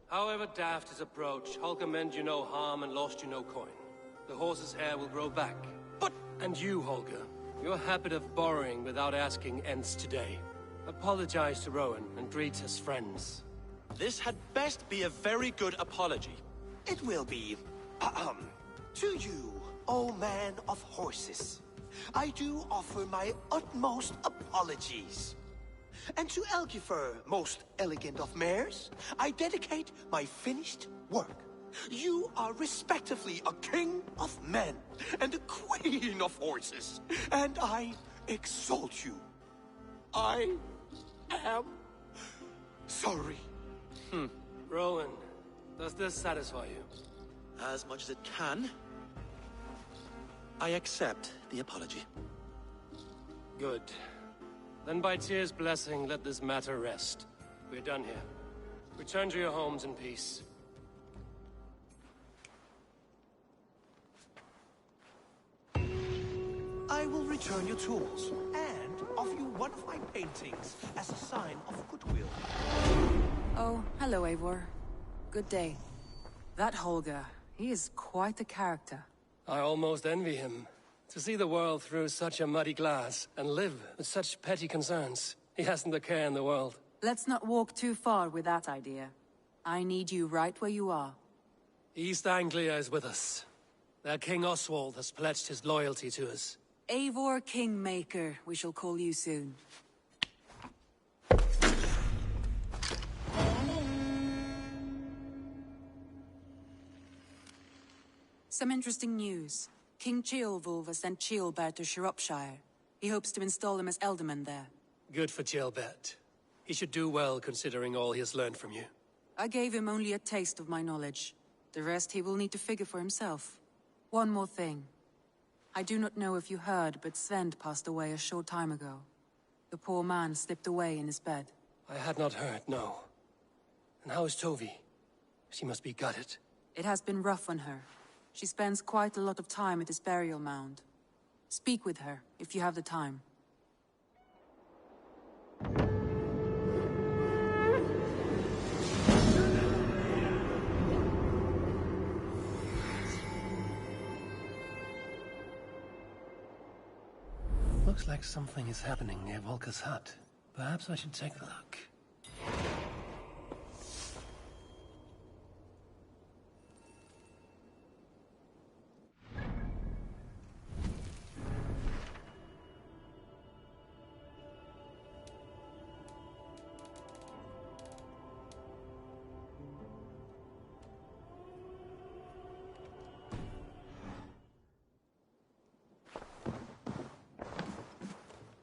however daft his approach, Holger meant you no harm and lost you no coin. The horse's hair will grow back. But... And you, Holger, your habit of borrowing without asking ends today. Apologize to Rowan and greet as friends. This had best be a very good apology. It will be. To you, O man of horses, I do offer my utmost apologies. And to Elgifer, most elegant of mares, I dedicate my finished work. You are respectively a king of men and a queen of horses, and I exalt you. I am sorry. Rowan, does this satisfy you? As much as it can. I accept the apology. Good. Then by Tyr's blessing, let this matter rest. We're done here. Return to your homes in peace. I will return your tools, and offer you one of my paintings as a sign of goodwill. Oh, hello, Eivor. Good day. That Holger, he is quite a character. I almost envy him. To see the world through such a muddy glass, and live with such petty concerns. He hasn't a care in the world. Let's not walk too far with that idea. I need you right where you are. East Anglia is with us. Their King Oswald has pledged his loyalty to us. Eivor Kingmaker, we shall call you soon. Some interesting news. King Ceolwulf has sent Ceolbert to Shropshire. He hopes to install him as Elderman there. Good for Ceolbert. He should do well considering all he has learned from you. I gave him only a taste of my knowledge. The rest he will need to figure for himself. One more thing. I do not know if you heard, but Svend passed away a short time ago. The poor man slipped away in his bed. I had not heard, no. And how is Tovi? She must be gutted. It has been rough on her. She spends quite a lot of time at this burial mound. Speak with her, if you have the time. Looks like something is happening near Volker's hut. Perhaps I should take a look.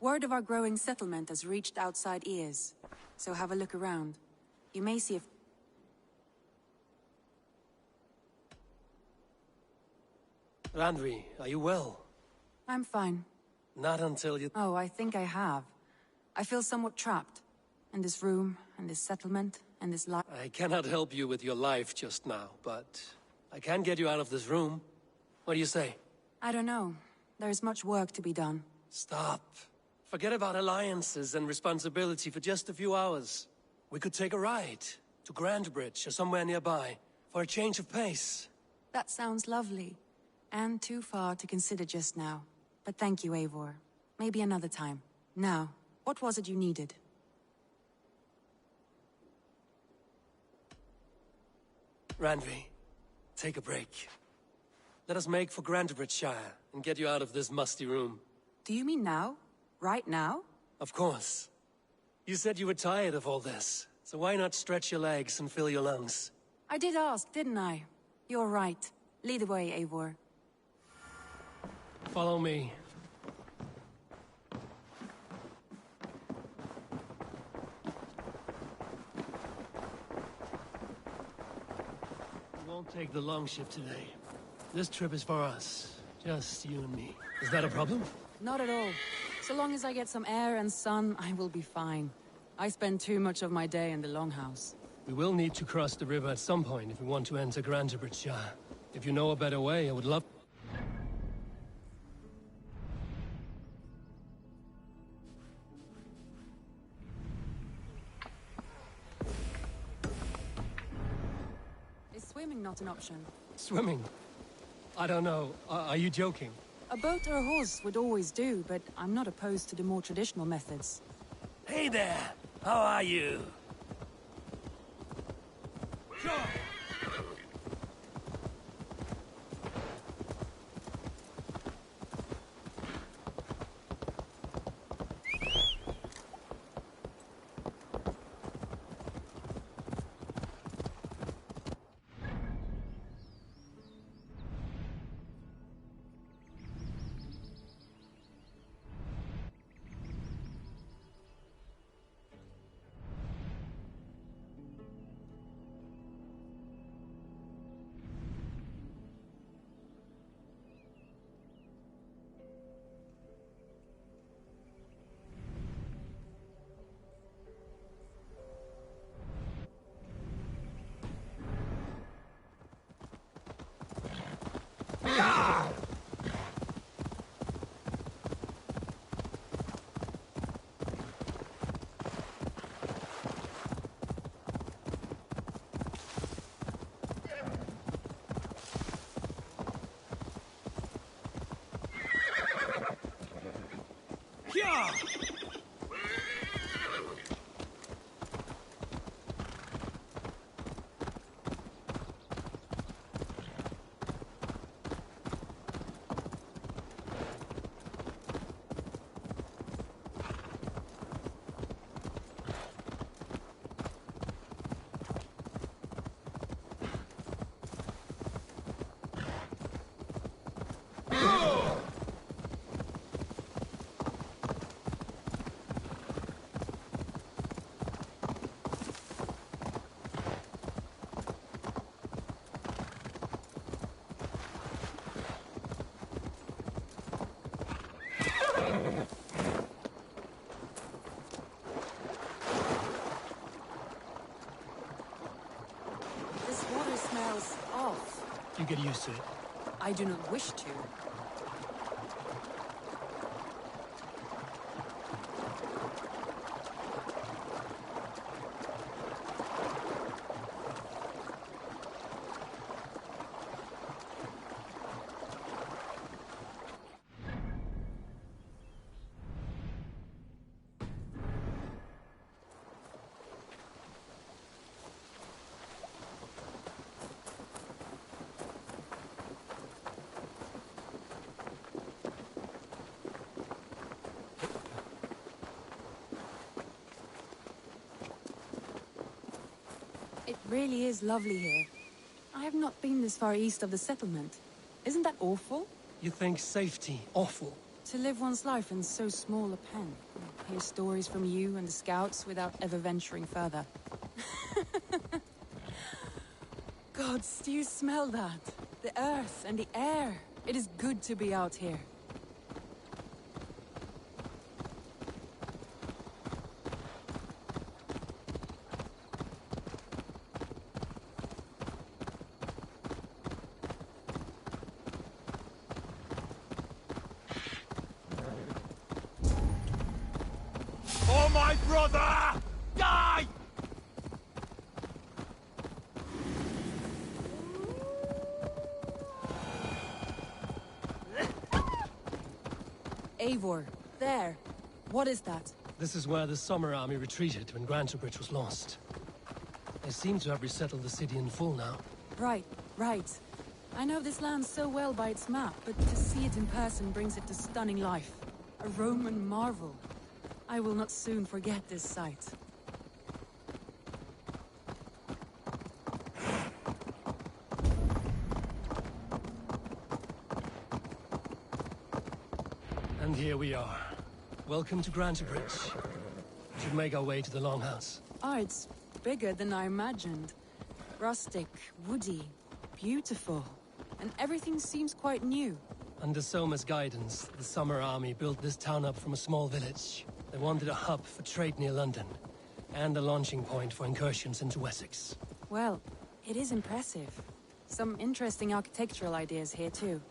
Word of our growing settlement has reached outside ears, so have a look around. You may see if... Randvi, are you well? I'm fine. Not until you... Oh, I think I have. I feel somewhat trapped. In this room, and this settlement, and this life... I cannot help you with your life just now, but I can get you out of this room. What do you say? I don't know. There is much work to be done. Stop. Forget about alliances and responsibility for just a few hours. We could take a ride to Grandbridge or somewhere nearby for a change of pace. That sounds lovely. And too far to consider just now. But thank you, Eivor. Maybe another time. Now, what was it you needed? Randvi, take a break. Let us make for Grandbridgeshire and get you out of this musty room. Do you mean now? Right now? Of course. You said you were tired of all this, so why not stretch your legs and fill your lungs? I did ask, didn't I? You're right. Lead the way, Eivor. Follow me. We won't take the long shift today. This trip is for us. Just you and me. Is that a problem? Not at all. So long as I get some air and sun, I will be fine. I spend too much of my day in the Longhouse. We will need to cross the river at some point if we want to enter Grandbridgeshire. If you know a better way, I would love... Is swimming not an option? Swimming? I don't know. Are you joking? A boat or a horse would always do, but I'm not opposed to the more traditional methods. Hey there! How are you? Sure. This water smells off. You get used to it. I do not wish to. It really is lovely here. I have not been this far east of the settlement. Isn't that awful? You think safety awful? To live one's life in so small a pen. Hear stories from you and the scouts without ever venturing further. Gods, do you smell that? The earth and the air. It is good to be out here. Oh, my brother! Die! Eivor, there. What is that? This is where the Summer Army retreated when Grantebridge was lost. They seem to have resettled the city in full now. Right, right. I know this land so well by its map, but to see it in person brings it to stunning life. A Roman marvel. I will not soon forget this sight. And here we are. Welcome to Grantebridge. We should make our way to the Longhouse. Ah, it's bigger than I imagined. Rustic, woody, beautiful. And everything seems quite new. Under Soma's guidance, the Summer Army built this town up from a small village. They wanted a hub for trade near London, and a launching point for incursions into Wessex. Well, it is impressive. Some interesting architectural ideas here too.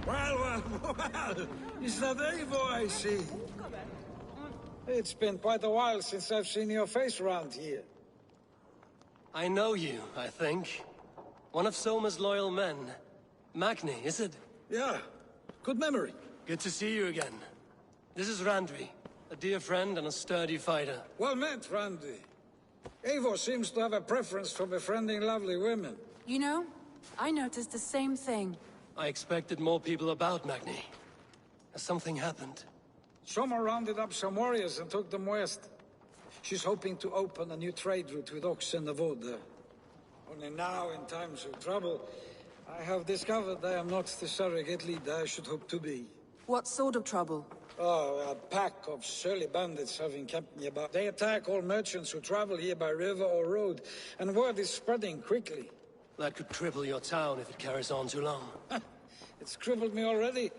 Well, is that Eivor I see? It's been quite a while since I've seen your face around here. I know you, I think. One of Soma's loyal men. Magni, is it? Yeah, good memory. Good to see you again. This is Randvi, a dear friend and a sturdy fighter. Well met, Randy. Eivor seems to have a preference for befriending lovely women. You know, I noticed the same thing. I expected more people about Magni. Has something happened? Soma rounded up some warriors and took them west. She's hoping to open a new trade route with oxen of wood there. Only now, in times of trouble, I have discovered I am not the surrogate leader I should hope to be. What sort of trouble? Oh, a pack of surly bandits have encamped nearby. They attack all merchants who travel here by river or road, and word is spreading quickly. That could cripple your town if it carries on too long. It's crippled me already.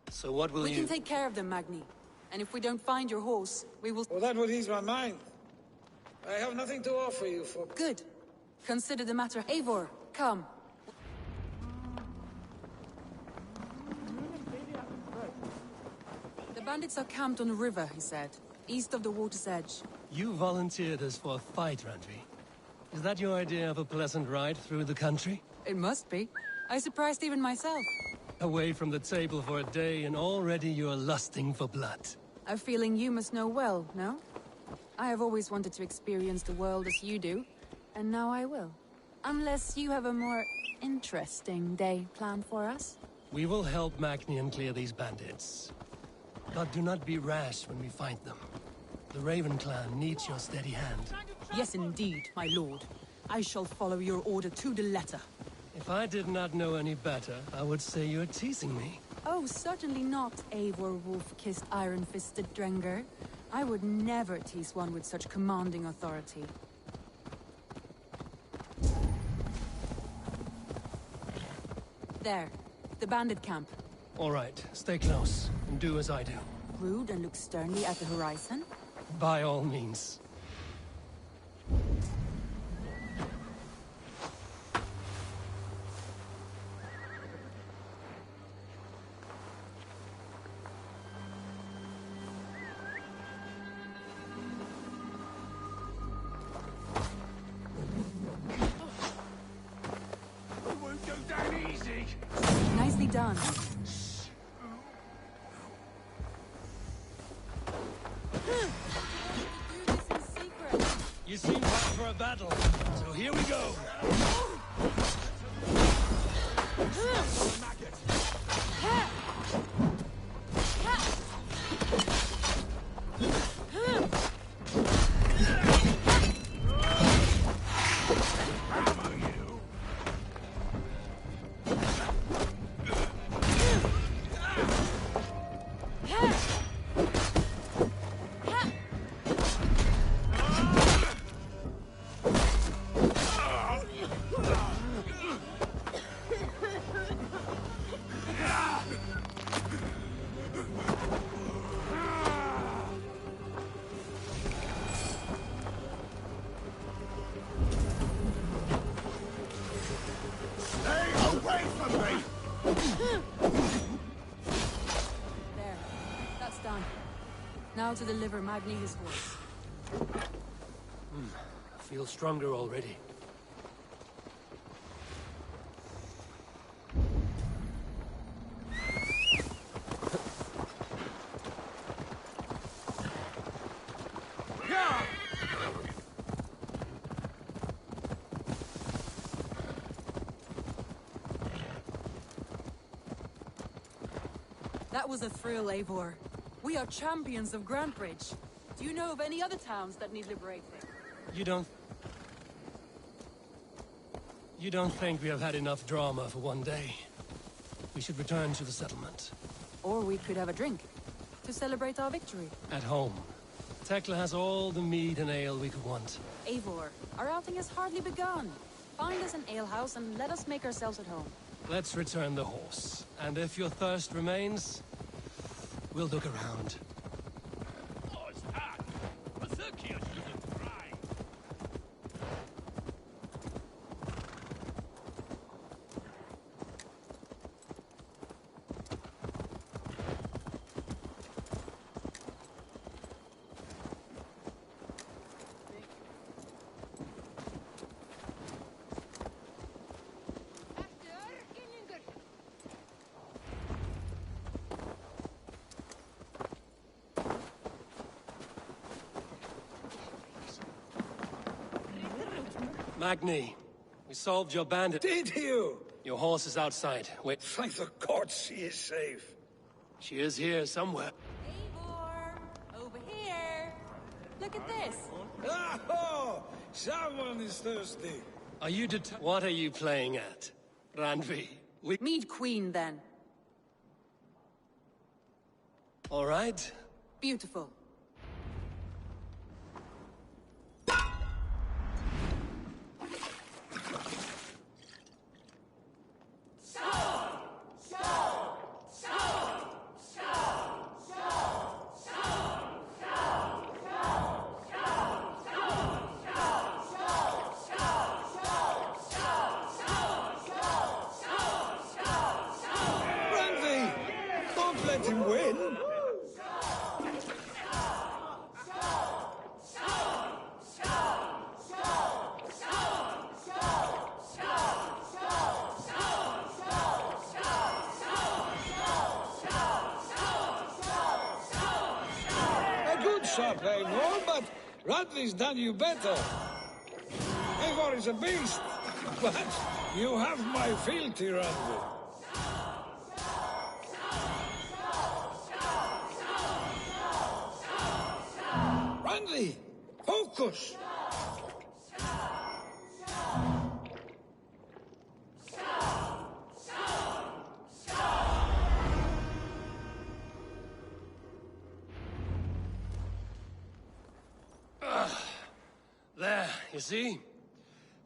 So what will We can take care of them, Magni. And if we don't find your horse, we will... Well, that would ease my mind. I have nothing to offer you for... Good. Consider the matter. Eivor, come. The bandits are camped on the river, he said. East of the water's edge. You volunteered us for a fight, Randvi. Is that your idea of a pleasant ride through the country? It must be. I surprised even myself. Away from the table for a day and already you're lusting for blood. A feeling you must know well, no? I have always wanted to experience the world as you do, and now I will. Unless you have a more interesting day planned for us? We will help Magnian clear these bandits. But do not be rash when we find them. The Raven clan needs your steady hand. Yes, indeed, my lord. I shall follow your order to the letter. If I did not know any better, I would say you're teasing me. Oh, certainly not, Eivor wolf-kissed iron-fisted Drenger. I would never tease one with such commanding authority. There. The bandit camp. All right, stay close, and do as I do. Rude and look sternly at the horizon? By all means. Nicely done. You seem ready for a battle, so here we go. Now to deliver Magni his horse. I feel stronger already. That was a thrill, Eivor. We are champions of Grantbridge. Do you know of any other towns that need liberating? You don't think we have had enough drama for one day? We should return to the settlement. Or we could have a drink, to celebrate our victory. At home. Tekla has all the mead and ale we could want. Eivor, our outing has hardly begun. Find us an alehouse and let us make ourselves at home. Let's return the horse. And if your thirst remains, we'll look around. Magni, we solved your bandit. Did you? Your horse is outside. Wait. Thank the gods she is safe. She is here somewhere. Eivor! Over here! Look at this! Oh! Someone is thirsty. Are you what are you playing at? Randvi? Meet Queen, then. All right. Beautiful. Shot, Eivor, but Radley's done you better. Eivor is a beast, but you have my fealty, Radley. Radley, focus! There, you see?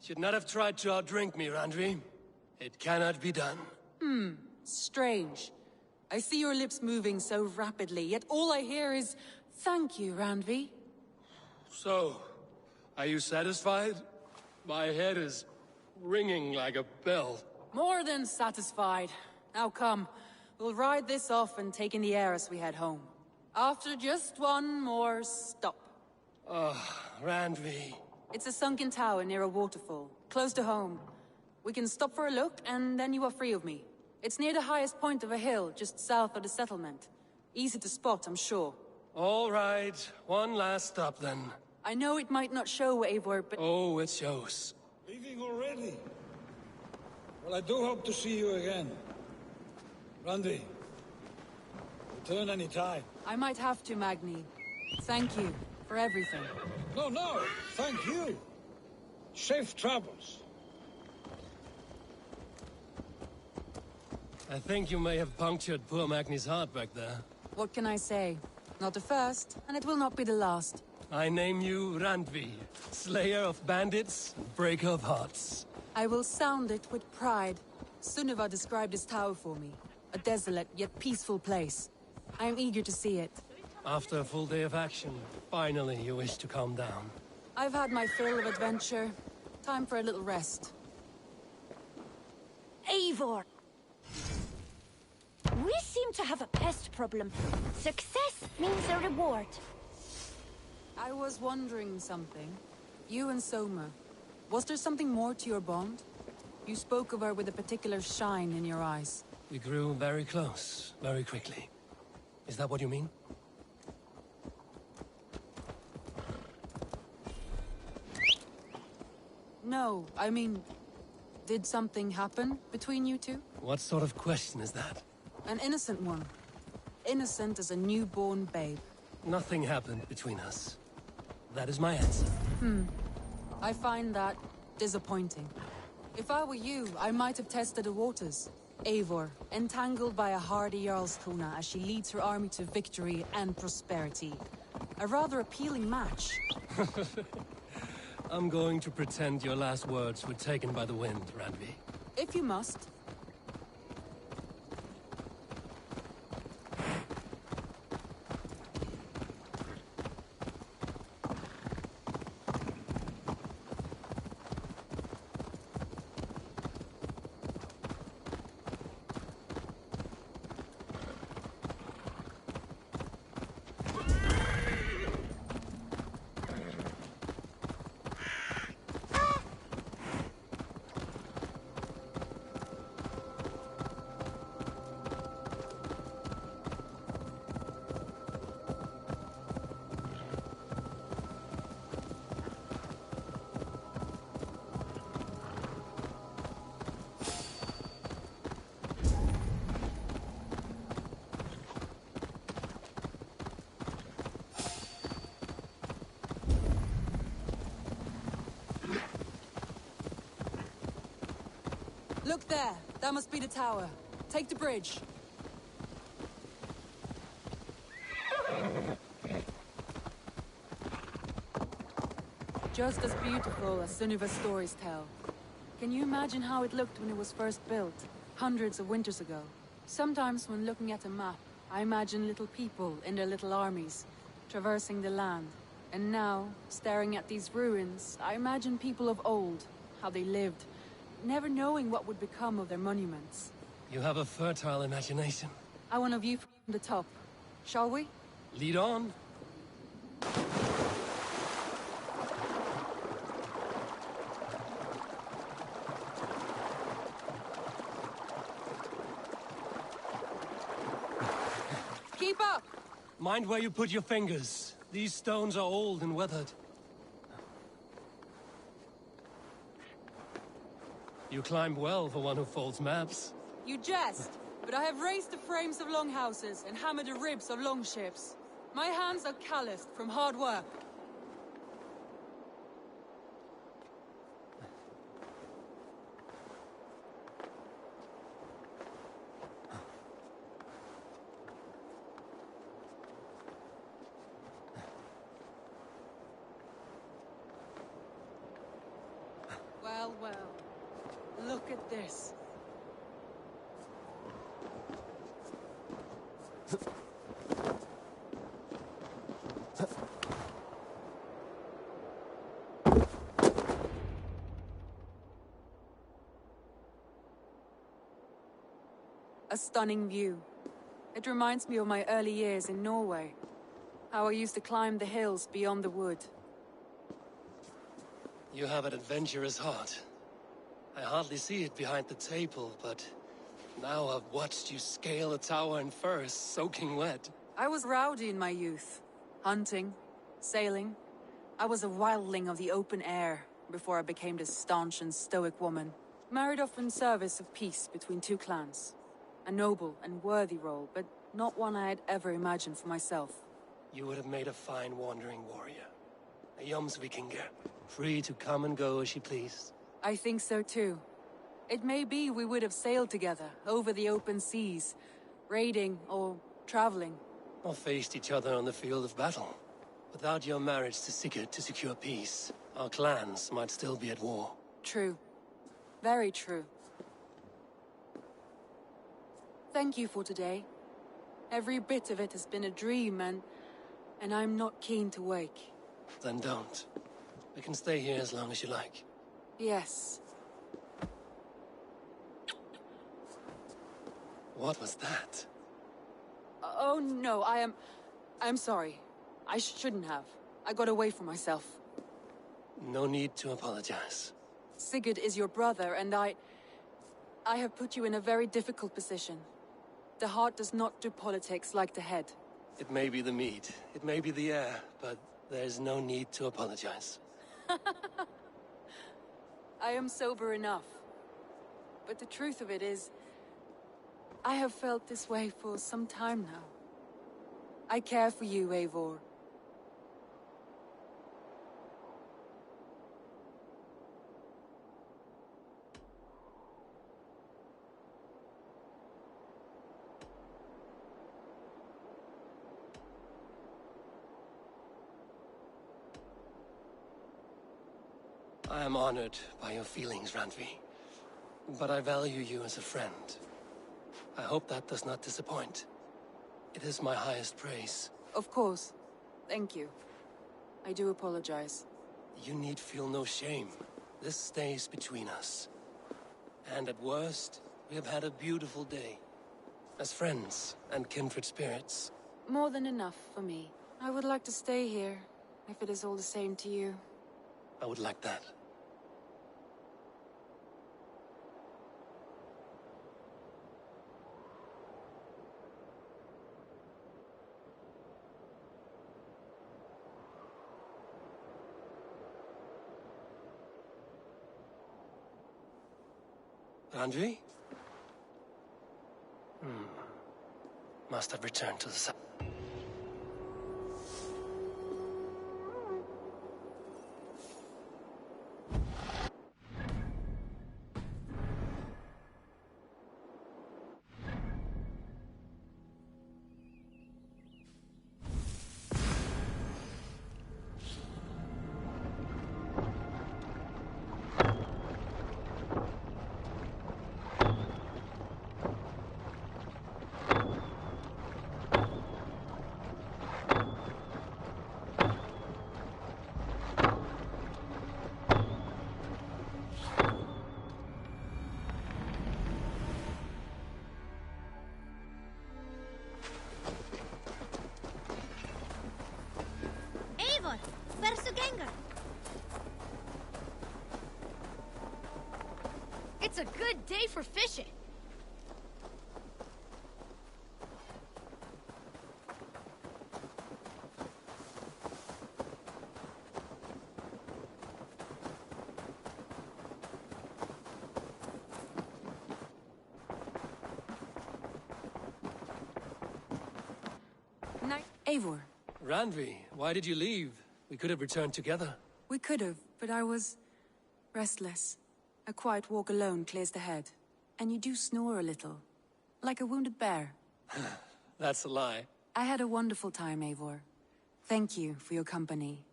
Should not have tried to outdrink me, Randvi. It cannot be done. Strange. I see your lips moving so rapidly, yet all I hear is, "Thank you, Randvi." So, are you satisfied? My head is ringing like a bell. More than satisfied. Now come, we'll ride this off and take in the air as we head home. After just one more stop. Randvi. It's a sunken tower near a waterfall, close to home. We can stop for a look, and then you are free of me. It's near the highest point of a hill, just south of the settlement. Easy to spot, I'm sure. All right, one last stop then. I know it might not show, Eivor, but... Oh, it shows. Leaving already? Well, I do hope to see you again. Randy, return any time. I might have to, Magni. Thank you for everything. No, thank you. Safe travels. I think you may have punctured poor Magni's heart back there. What can I say? Not the first, and it will not be the last. I name you Randvi, slayer of bandits, breaker of hearts. I will sound it with pride. Sunniva described this tower for me. A desolate yet peaceful place. I am eager to see it. After a full day of action, finally you wish to calm down. I've had my fill of adventure. Time for a little rest. Eivor! We seem to have a pest problem. Success means a reward. I was wondering something. You and Soma. Was there something more to your bond? You spoke of her with a particular shine in your eyes. We grew very close, very quickly. Is that what you mean? No, I mean... Did something happen between you two? What sort of question is that? An innocent one. Innocent as a newborn babe. Nothing happened between us. That is my answer. I find that disappointing. If I were you, I might have tested the waters. Eivor, entangled by a hardy Jarlskona as she leads her army to victory and prosperity. A rather appealing match. I'm going to pretend your last words were taken by the wind, Randvi. If you must. Look there. That must be the tower. Take the bridge. Just as beautiful as Sunniva's stories tell. Can you imagine how it looked when it was first built, hundreds of winters ago? Sometimes when looking at a map, I imagine little people in their little armies, traversing the land. And now, staring at these ruins, I imagine people of old, how they lived, never knowing what would become of their monuments. You have a fertile imagination. I want a view from the top. Shall we? Lead on. Keep up! Mind where you put your fingers. These stones are old and weathered. You climb well for one who folds maps. You jest, but I have raised the frames of longhouses and hammered the ribs of longships. My hands are calloused from hard work. Well, well. Look at this. A stunning view. It reminds me of my early years in Norway. How I used to climb the hills beyond the wood. You have an adventurous heart. I hardly see it behind the table, but now I've watched you scale a tower in furs, soaking wet. I was rowdy in my youth. Hunting, sailing. I was a wildling of the open air before I became this staunch and stoic woman. Married off in service of peace between two clans. A noble and worthy role, but not one I had ever imagined for myself. You would have made a fine wandering warrior. A Jomsvikinger, free to come and go as you pleased. I think so too. It may be we would have sailed together, over the open seas, raiding or traveling. Or faced each other on the field of battle. Without your marriage to Sigurd to secure peace, our clans might still be at war. True. Very true. Thank you for today. Every bit of it has been a dream, and I'm not keen to wake. Then don't. We can stay here as long as you like. Yes. What was that? Oh no, I'm sorry. I shouldn't have. I got away from myself. No need to apologize. Sigurd is your brother, and I have put you in a very difficult position. The heart does not do politics like the head. It may be the meat, it may be the air, but there's no need to apologize. I am sober enough. But the truth of it is, I have felt this way for some time now. I care for you, Eivor. I am honored by your feelings, Randvi. But I value you as a friend. I hope that does not disappoint. It is my highest praise. Of course. Thank you. I do apologize. You need feel no shame. This stays between us. And at worst, we have had a beautiful day. As friends and kindred spirits. More than enough for me. I would like to stay here, if it is all the same to you. I would like that. Randvi? Must have returned to the south. Eivor, where's the Gengar? It's a good day for fishing. Eivor. Randvi, why did you leave? We could have returned together. We could have, but I was restless. A quiet walk alone clears the head. And you do snore a little. Like a wounded bear. That's a lie. I had a wonderful time, Eivor. Thank you for your company.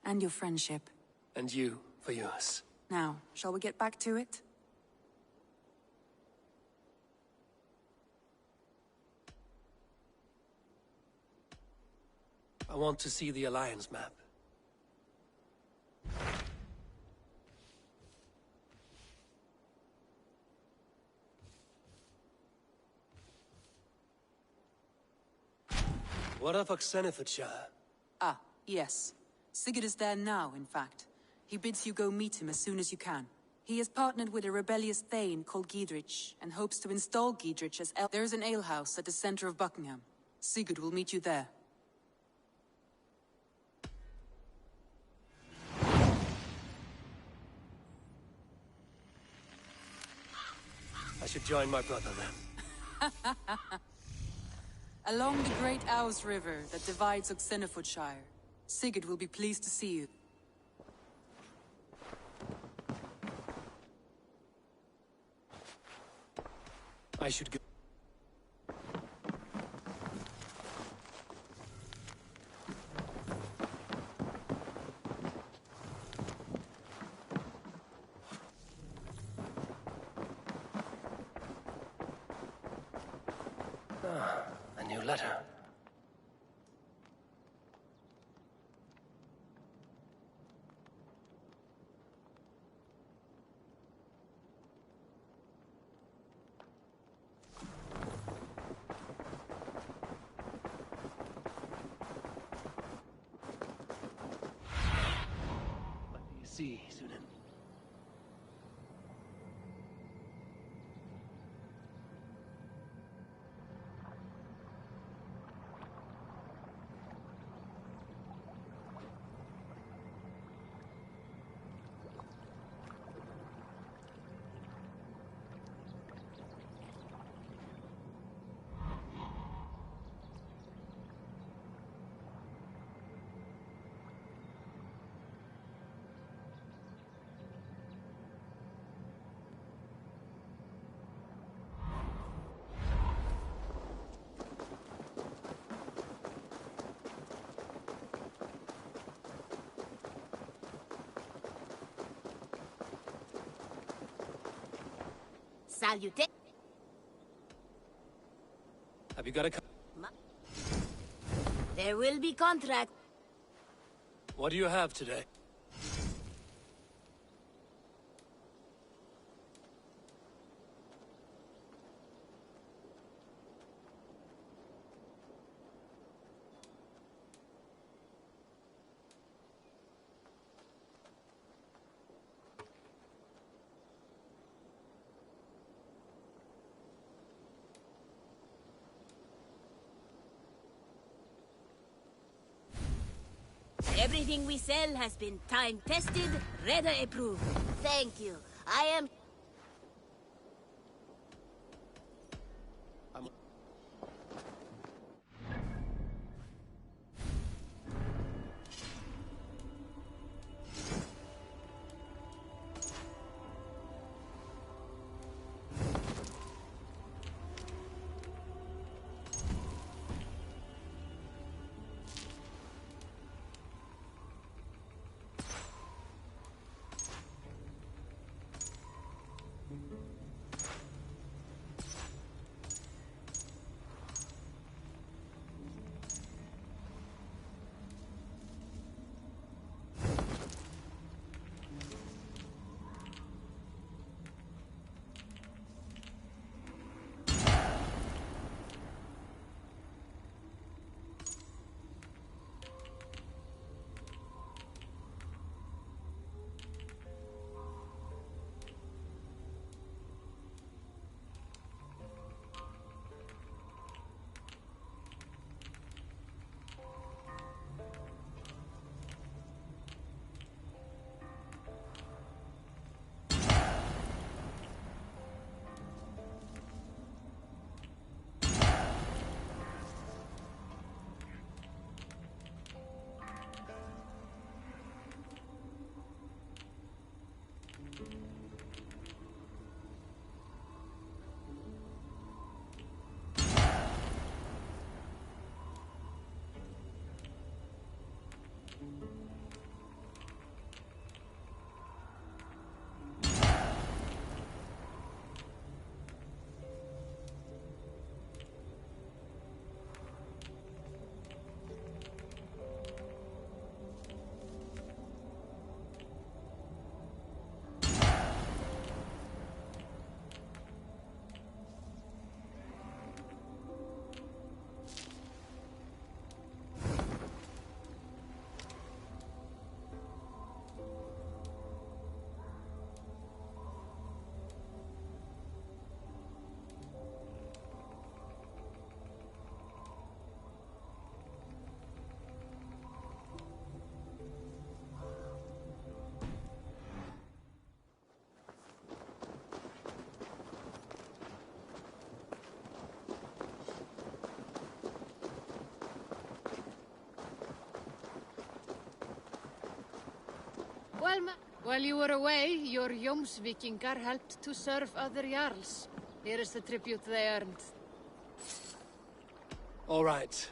And your friendship. And you for yours. Now, shall we get back to it? I want to see the Alliance map. What of Oxenfordshire? Ah, yes. Sigurd is there now, in fact. He bids you go meet him as soon as you can. He has partnered with a rebellious thane called Giedrich, and hopes to install Giedrich as There is an alehouse at the center of Buckingham. Sigurd will meet you there. I should join my brother then. Along the great Ouse River that divides Oxenfordshire, Sigurd will be pleased to see you. I should go. Ah, a new letter. See, Sunan. Salute. Have you got a... There will be contract. What do you have today? Everything we sell has been time-tested, Reda approved. Thank you. I am... While you were away, your Jomsvikingar helped to serve other Jarls. Here is the tribute they earned. All right.